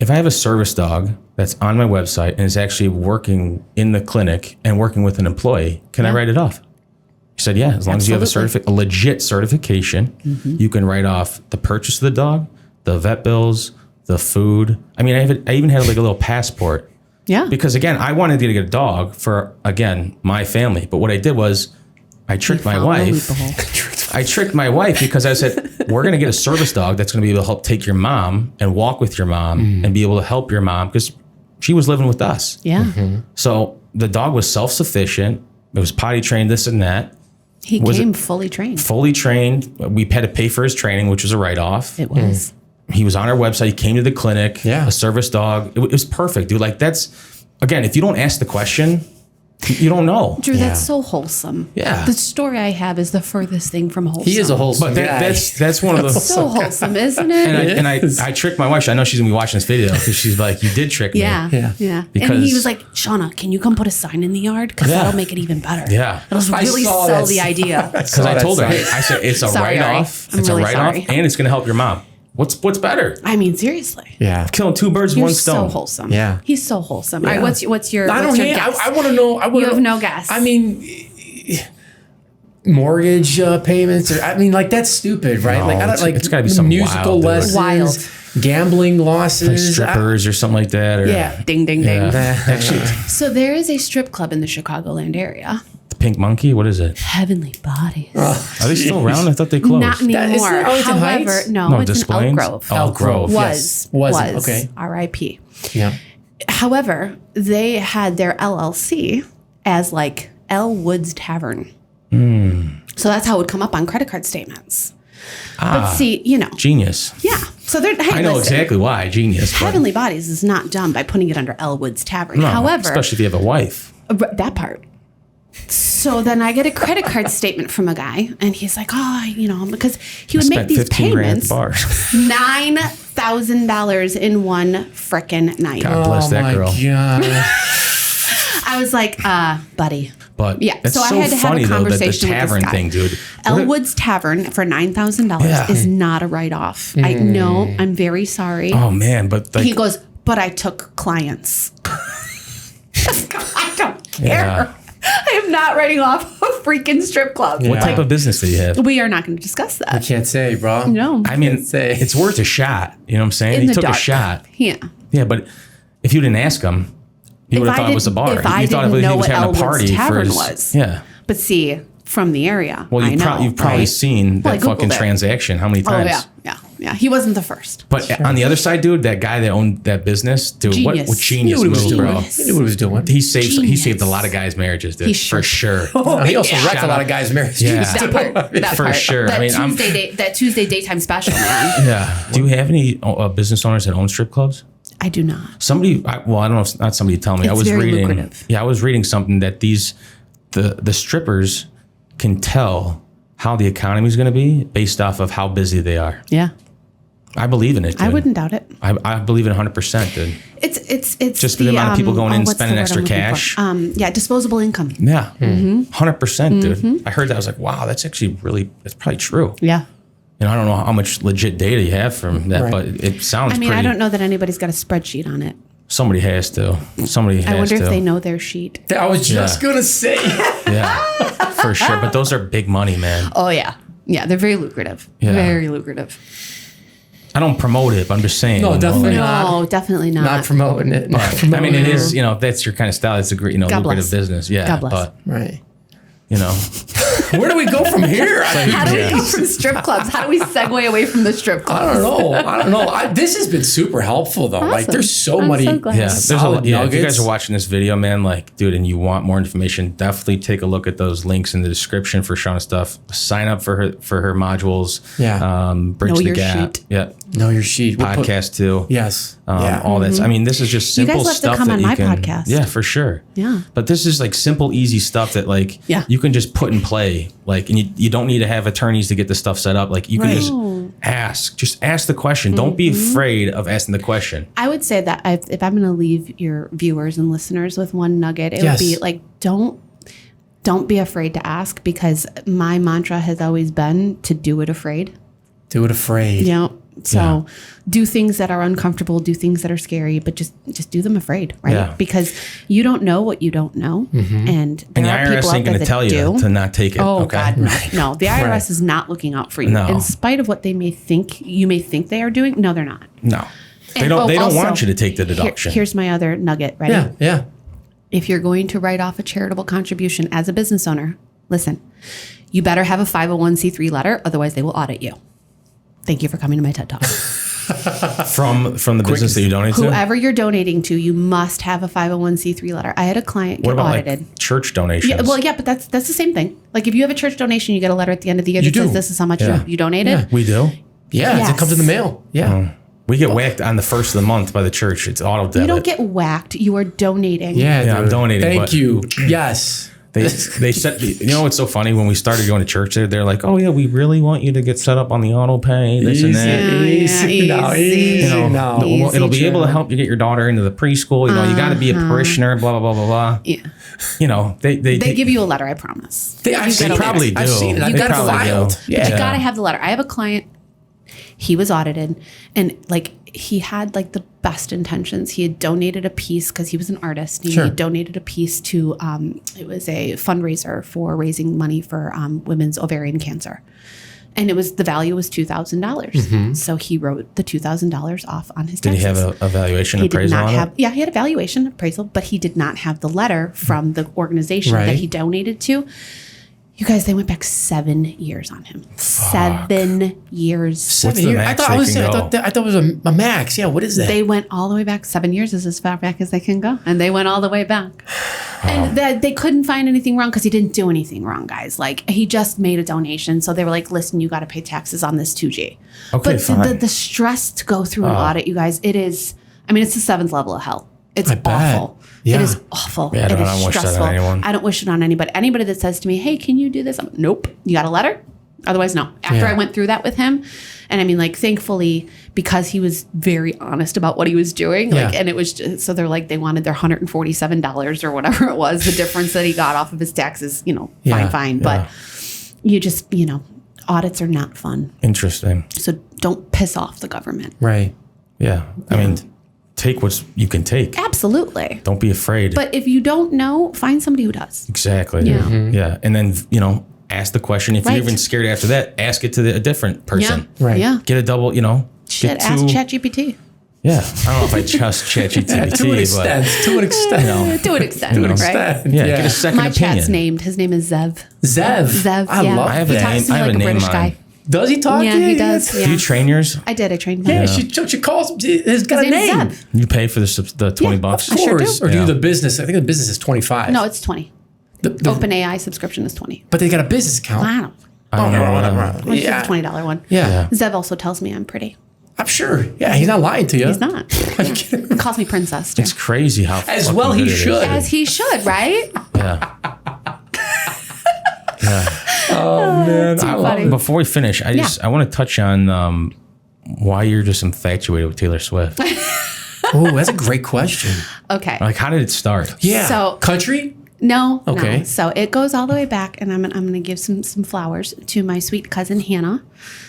if I have a service dog that's on my website and is actually working in the clinic and working with an employee, can I write it off? He said, yeah, as long as you have Absolutely. a legit certification, you can write off the purchase of the dog, the vet bills, the food. I mean, I even had like a little passport. Yeah. Because again, I wanted to get a dog for, again, my family. But what I did was I tricked my Follow the wife. loophole. I tricked my wife because I said, we're going to get a service dog that's going to be able to help take your mom and walk with your mom and be able to help your mom, because she was living with us. Yeah. So the dog was self-sufficient. It was potty trained, this and that. He Was came it- fully trained. Fully trained. We had to pay for his training, which was a write-off. It was. He was on our website. He came to the clinic. Yeah. A service dog. It was perfect, dude. Like, that's, again, if you don't ask the question, you don't know. Drew, Yeah. that's so wholesome. Yeah. The story I have is the furthest thing from wholesome. He is a wholesome But guy. that's one of the. so wholesome, isn't it? And I tricked my wife. I know she's gonna be watching this video, because she's like, "You did trick me." Yeah, Yeah. yeah. And Because- he was like, Shauna, can you come put a sign in the yard? Because Yeah. that'll make it even better. Yeah. It'll I really saw sell that. the idea. Because I that told her, sign. hey, I said it's a Sorry, write-off. Ari. It's I'm a really write-off, sorry. and it's gonna help your mom. What's better? I mean, seriously. yeah. Killing two birds with You're one so stone. wholesome. Yeah. He's so wholesome. All right, what's your I what's don't your hate. guess? I want to know. You have no guess. I mean, mortgage payments. Or, I mean, like, that's stupid, right? No, like, I don't it's- like. it's gotta be something musical wild, dude. lessons, gambling losses, Like strippers or something like that. Or, Yeah. Ding, ding, ding. Yeah. Actually, So there is a strip club in the Chicagoland area. the Pink Monkey. What is it? Heavenly Bodies. Are they still around? I thought they closed. Not That- isn't anymore. it Arlington However, Heights? no, No, it's Des in Elk Plaines? Grove. Elk Grove. yes. Was Okay. R.I.P. Yeah. However, they had their LLC as like L Woods Tavern. So that's how it would come up on credit card statements. But see, Genius. yeah. So they're. Hey, I know listen, exactly why. Genius. but- Heavenly Bodies is not done by putting it under L Woods Tavern. No, However, especially if you have a wife. that part. So then I get a credit card statement from a guy, and he's like, because he would make these payments, $9,000 in one frickin' night. God bless that girl. God. I was like, buddy. But yeah, it's so I had to have funny, a conversation though, that the tavern with this guy. thing, dude. Elwood's Tavern for $9,000 is not a write-off. I know. I'm very sorry. Oh man, but He goes, but I took clients. I don't care. Yeah. I am not writing off a freaking strip club. What type of business do you have? We are not going to discuss I that. can't say, bro. No. I mean, Can't say. it's worth a shot. You know what I'm saying? In He the took dark. a shot. Yeah. Yeah, but if you didn't ask him, you would have thought it was a bar. If I You thought didn't he know was what having a Elwood's party Tavern for his, was. Yeah. But see, from the area, Well, I know, you've probably right? seen Well, I that fucking Googled it. transaction how many Oh, times? yeah. He wasn't the first. But on the other side, dude, that guy that owned that business, dude, what Genius. genius He knew what he was move, doing. bro. He knew what he was doing. He saved Genius. a lot of guys' marriages, dude, He for sure. He also wrecked Shout a lot out. of guys' marriages. Yeah. That part. That For part. sure. That I mean, that Tuesday daytime special, man. Yeah. Do you have any business owners that own strip clubs? I do not. Somebody, I don't know, if not somebody tell me. I It's was very reading. lucrative. Yeah, I was reading something that the strippers can tell how the economy is going to be based off of how busy they are. Yeah. I believe in it. Dude. I wouldn't doubt it. I believe it 100%, dude. It's Just the amount of people going in and what's the spending word extra I'm looking cash. for? Yeah, disposable income. Yeah, 100%, dude. I heard that. I was like, wow, that's actually that's probably true. Yeah. You know, I don't know how much legit data you have from that, Right. but it sounds. I mean, pretty, I don't know that anybody's got a spreadsheet on it. Somebody has to. Somebody has I wonder to. if they know their sheet. I was just Yeah. gonna say. Yeah, for sure. But those are big money, man. Oh, yeah. Yeah, they're very lucrative. Yeah. Very lucrative. I don't promote it, but I'm just saying. No, you know, definitely like- not. No, definitely not. Not promoting it. Not I promoting mean, it it. is. You know, if that's your kind of style. It's a great, God lucrative bless. business. Yeah, God bless. but Right. you know, Where do we go from here? How do we go from strip clubs? How do we segue away from the strip clubs? I don't know. This has been super helpful though. Like, Awesome. there's so I'm many. so glad. yeah. There's Solid if you nuggets. guys are watching this video, man, like, dude, and you want more information, definitely take a look at those links in the description for Shanna's stuff. Sign up for her modules. Yeah. Bridge Know the your gap. sheet. Yeah. Know your sheet. We'll put- Podcast too. Yes. Yeah. All that's. I mean, this is just You simple guys will have to stuff come that on you my can. podcast. Yeah, for sure. Yeah. But this is like simple, easy stuff that like Yeah. you can just put in play. Like, and you don't need to have attorneys to get this stuff set up. Like, you can Right. just ask. Just ask the question. Don't be afraid of asking the question. I would say that if I'm going to leave your viewers and listeners with one nugget, it Yes. would be like, don't be afraid to ask, because my mantra has always been to do it afraid. Do it afraid. You know, so do things that are uncomfortable, do things that are scary, but just do them afraid, right? Yeah. Because you don't know what you don't know, and there And the are IRS people out ain't there going to that tell you do. to not take it. Oh okay? God, no! The IRS Right. is not looking out for you, No. in spite of what they may think. You may think they are doing. No, they're not. No. They And, don't. They don't also, want you to take the deduction. Here's my other nugget. Ready? Yeah. Yeah. If you're going to write off a charitable contribution as a business owner, listen, you better have a 501c3 letter, otherwise they will audit you. Thank you for coming to my TED Talk. from the business that you donate to. Whoever you're donating to, you must have a 501c3 letter. I had a client What get about audited. like church donations? Yeah, well, yeah, but that's the same thing. Like if you have a church donation, you get a letter at the end of the year You that says do. this is how much Yeah. you donated. we do. Yeah. Yes. It comes in the mail. Yeah. We get whacked on the first of the month by the church. It's auto debit. You don't get whacked. You are donating. Yeah. Yeah, I'm dude. donating, Thank but- you. Yes. They said, you know what's so funny? When we started going to church, they're like, oh yeah, we really want you to get set up on the auto pay, this and that. Easy. No, easy. easy. You know, No. Easy. it'll be able to True. help you get your daughter into the preschool. You know, you got to be a parishioner. Blah blah blah blah blah. Yeah. You know, they They give you a letter, I promise. I've seen They it. probably I've do. seen it. You I've gotta got it probably filed. do. Yeah. You gotta have the letter. I have a client. He was audited, and like he had like the best intentions. He had donated a piece because he was an artist. And Sure. He donated a piece to it was a fundraiser for raising money for women's ovarian cancer, and the value was $2,000. So he wrote the $2,000 off on his Did taxes. he have a valuation He did appraisal not on have. it? Yeah, he had a valuation appraisal, but he did not have the letter from the organization Right. that he donated to. You guys, they went back 7 years on him. 7 years. 7 What's the years. I max thought they I was. can I go? thought it was a max. Yeah. What is that? They went all the way back. 7 years is as far back as they can go, and they went all the way back. And they couldn't find anything wrong because he didn't do anything wrong, guys. Like he just made a donation, so they were like, "Listen, you got to pay taxes on this 2G." Okay, but fine. the stress to go through an audit, you guys, it is. I mean, it's the 7th level of hell. It's I bet. awful. Yeah. It is awful. Yeah, I It don't is wish that on stressful. anyone. I don't wish it on anybody. Anybody that says to me, hey, can you do this? Nope. You got a letter? Otherwise, no. After Yeah. I went through that with him, and I mean, like, thankfully, because he was very honest about what he was doing, like, Yeah. and it was just, so they're like, they wanted their $147 or whatever it was, the difference that he got off of his taxes, Yeah. fine. But you just, audits are not fun. Interesting. So don't piss off the government. Right. Yeah. I mean, take what you can take. Absolutely. Don't be afraid. But if you don't know, find somebody who does. Exactly. Yeah. Yeah. And then, ask the question. If Right. you're even scared after that, ask it to a different person. Yeah. Right. Yeah. Get a double, Shit, get ask two- ChatGPT. Yeah. I don't know if I trust ChatGPT, To an extent. To an extent. To an extent, right? Extent. Yeah, get a second My opinion. chat's named. His name is Zev. Zev. Zev, I yeah. love I have He a talks name. to me I have like a a name British on. guy. Does he talk Yeah, to you? he does. Do Yeah. you train yours? I did. I trained him. Yeah, she calls. It's got His a name is name. Zev. You pay for the $20 bucks? I sure do. Or do Yeah. the business? I think the business is 25. No, it's 20. The- OpenAI subscription is 20. but they got a business account. I don't. I don't know. I'll just Yeah. the $20 one. Yeah. Zev also tells me I'm pretty. I'm sure. Yeah, he's not lying to you. He's not. Are you kidding? He calls me princess. Too. It's crazy how As fucking well he good it is. should. As he should, right? Yeah. Oh man, Too I love funny. it. Before we finish, I want to touch on why you're just infatuated with Taylor Swift. Oh, that's a great question. Okay. Like, how did it start? Yeah. So- Country? No. Okay. No. So it goes all the way back, and I'm going to give some flowers to my sweet cousin Hannah.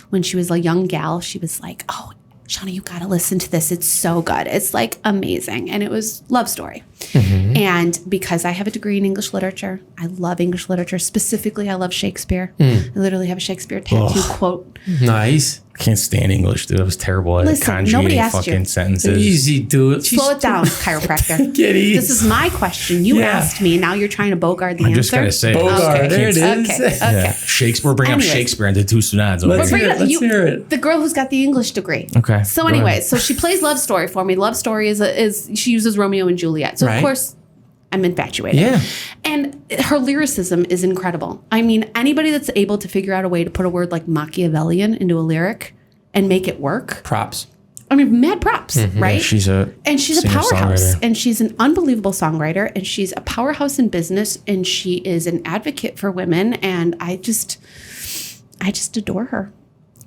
When she was a young gal, she was like, "Oh, Shanna, you got to listen to this. It's so good. It's like amazing." And it was love story. Mm-hmm. And because I have a degree in English literature, I love English literature. Specifically, I love Shakespeare. Mm. I literally have a Shakespeare tattoo quote. Nice. I can't stand English, dude. I was terrible at Listen, nobody conjugating asked you. fucking sentences. Easy, dude. Slow it down, chiropractor. Get easy. This is my question. You Yeah. asked me. Now you're trying to bogart the I'm answer. just gonna say, Bogart, I there it can't- is. Okay. Yeah. Shakespeare. Bring Anyways. up Shakespeare and the two Stunads. Let's over hear here. it. Let's hear it. The girl who's got the English degree. Okay, So go anyway, ahead. so she plays Love Story for me. Love Story is she uses Romeo and Juliet. So Right. of course I'm infatuated. Yeah. And her lyricism is incredible. I mean, anybody that's able to figure out a way to put a word like Machiavellian into a lyric and make it work. Props. I mean, mad props, right? She's a And she's a powerhouse, singer-songwriter. and she's an unbelievable songwriter, and she's a powerhouse in business, and she is an advocate for women, and I just adore her.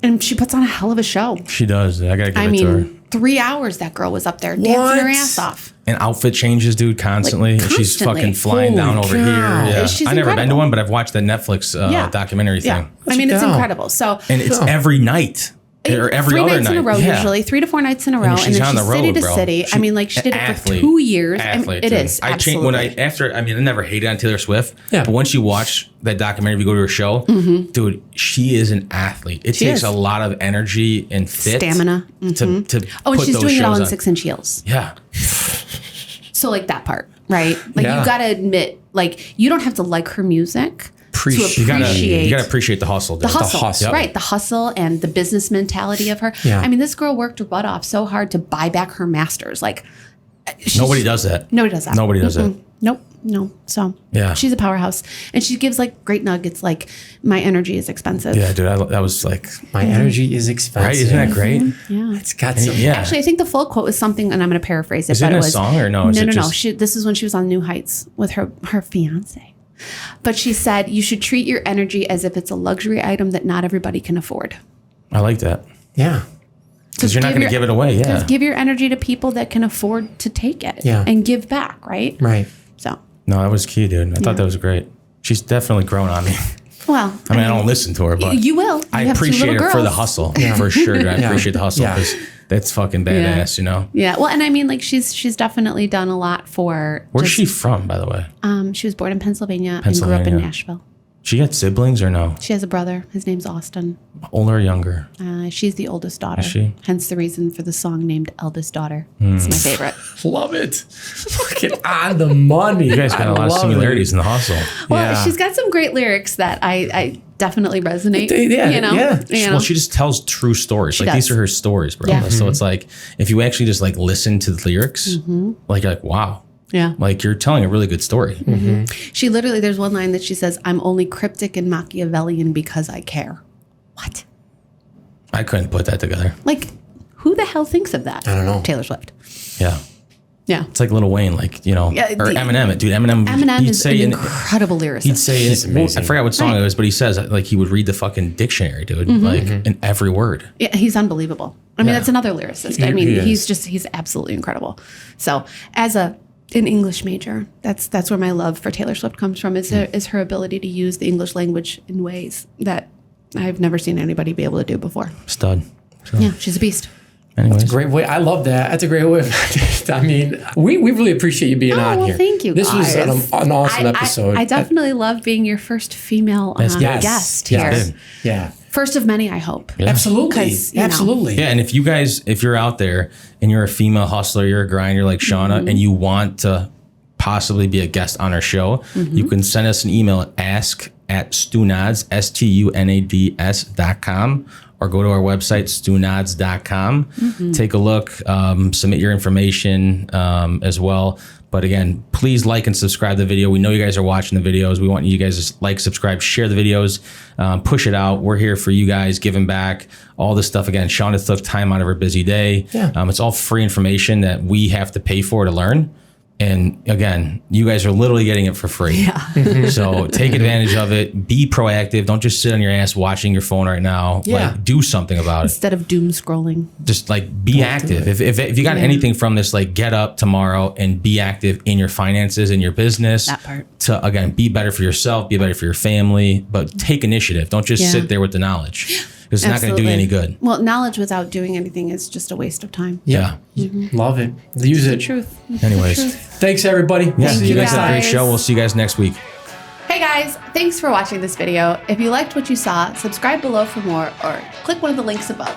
And she puts on a hell of a show. She does. I gotta give I it to her. mean, 3 hours that girl was up there dancing her What? ass off. And outfit changes, dude, constantly. Like, And she's constantly. fucking flying down Holy over cow. here. Yeah. She's I've never been to incredible. one, but I've watched the Netflix documentary Yeah. thing. I mean, it's down. incredible. So And it's every night. Or every 3 other nights night. in a row, Yeah. usually 3 to 4 nights in a row, and, she's then on she's the city road, to bro. city. I mean, like she did it Athlete. for 2 years. Athlete, It dude. is I absolutely. I never hated on Taylor Swift. Yeah. But once you watch that documentary, if you go to her show, dude, she is an athlete. It She takes is. a lot of energy and fit, Stamina. to Oh, and put she's those doing it all shows in on. 6-inch heels. Yeah, So like that part, right? Like Yeah. you got to admit, like you don't have to like her music to You appreciate you gotta appreciate the hustle. the dude. hustle, hustle. right? The hustle and the business mentality of her. Yeah. I mean, this girl worked her butt off so hard to buy back her masters. Like she's- Nobody does that. Nobody does that. Nobody does that. Nope. No. So Yeah. she's a powerhouse, and she gives like great nuggets. Like my energy is expensive. Yeah, dude, that was like, My energy is expensive. right? Isn't that great? Yeah. It's got some. Yeah. Actually, I think the full quote was something, and I'm going to paraphrase it. Is but it it in a was song or no? Is no, it no, no. just- This is when she was on New Heights with her fiance. But she said, "You should treat your energy as if it's a luxury item that not everybody can afford. I like that. Yeah. Because you're not going to give it away. Yeah. Just give your energy to people that can afford to take it Yeah. and give back, right? Right. So, No, that was key, dude. I thought that was great. She's definitely grown on me. well, I mean, I don't listen to her, but you will. You I have 2 appreciate little her for the girls. hustle, for sure. Dude. I Yeah. appreciate the hustle Yeah. because that's fucking badass, you know? Yeah, well, and I mean, like she's definitely done a lot for. Where's just- she from, by the way? She was born in Pennsylvania and grew up in Pennsylvania. Nashville. She got siblings or no? She has a brother. His name's Austin. Older or younger? She's the oldest daughter. she? Hence the reason for the song named Eldest Daughter. It's my favorite. Love it. Fucking on the money. You guys got a lot of similarities in the hustle. Well, Yeah. she's got some great lyrics that I definitely resonate. Yeah, you know? yeah. You know? Well, she just tells true stories. Like these does. are her stories, bro. Yeah. So it's like if you actually just like listen to the lyrics, like you're like, wow, yeah. like you're telling a really good story. She literally, there's one line that she says, "I'm only cryptic and Machiavellian because I care." What? I couldn't put that together. Like, who the hell thinks of that? I don't know. Taylor Swift. Yeah. Yeah. It's like Lil Wayne, like, you know, Yeah, or Eminem. Dude, Eminem he'd is say an incredible lyricist. He'd say, amazing. I forgot what song it was, but he says like he would read the fucking dictionary, dude, like in every word. Yeah, he's unbelievable. I mean, Yeah. that's another lyricist. I mean, he's absolutely incredible. So as an English major, that's where my love for Taylor Swift comes from, is her ability to use the English language in ways that I've never seen anybody be able to do before. Stud. So, Yeah, she's a beast. anyways. Great way. I love that. That's a great way. I mean, we really appreciate you being on here. Thank you, This was guys. an awesome episode. I definitely love being your first female guest here. Yes. Yeah. First of many, I hope. Yeah. Absolutely. 'Cause, you know. Absolutely. Yeah, and if you're out there and you're a female hustler, you're a grinder like Shanna, and you want to possibly be a guest on our show, you can send us an email at ask@stunads, stunads.com, or go to our website, stunads.com. Take a look, submit your information as well. But again, please like and subscribe to the video. We know you guys are watching the videos. We want you guys to like, subscribe, share the videos, push it out. We're here for you guys, giving back, all this stuff. Again, Shauna took time out of her busy day. Yeah. It's all free information that we have to pay for to learn. And again, you guys are literally getting it for free. Yeah. So take advantage of it. Be proactive. Don't just sit on your ass watching your phone right now. Yeah. Like, do something about it. Instead of doom scrolling. Just like be active. If you got anything from this, like get up tomorrow and be active in your finances, in your business. That part. To, again, be better for yourself, be better for your family, but take initiative. Don't just sit there with the knowledge. It's not going to do you any good. Well, knowledge without doing anything is just a waste of time. Yeah. Love it. Use it. Truth. Anyways. Thanks, everybody. Yeah, Thank you you guys have a great guys. show. We'll see you guys next week. Hey guys, thanks for watching this video. If you liked what you saw, subscribe below for more or click one of the links above.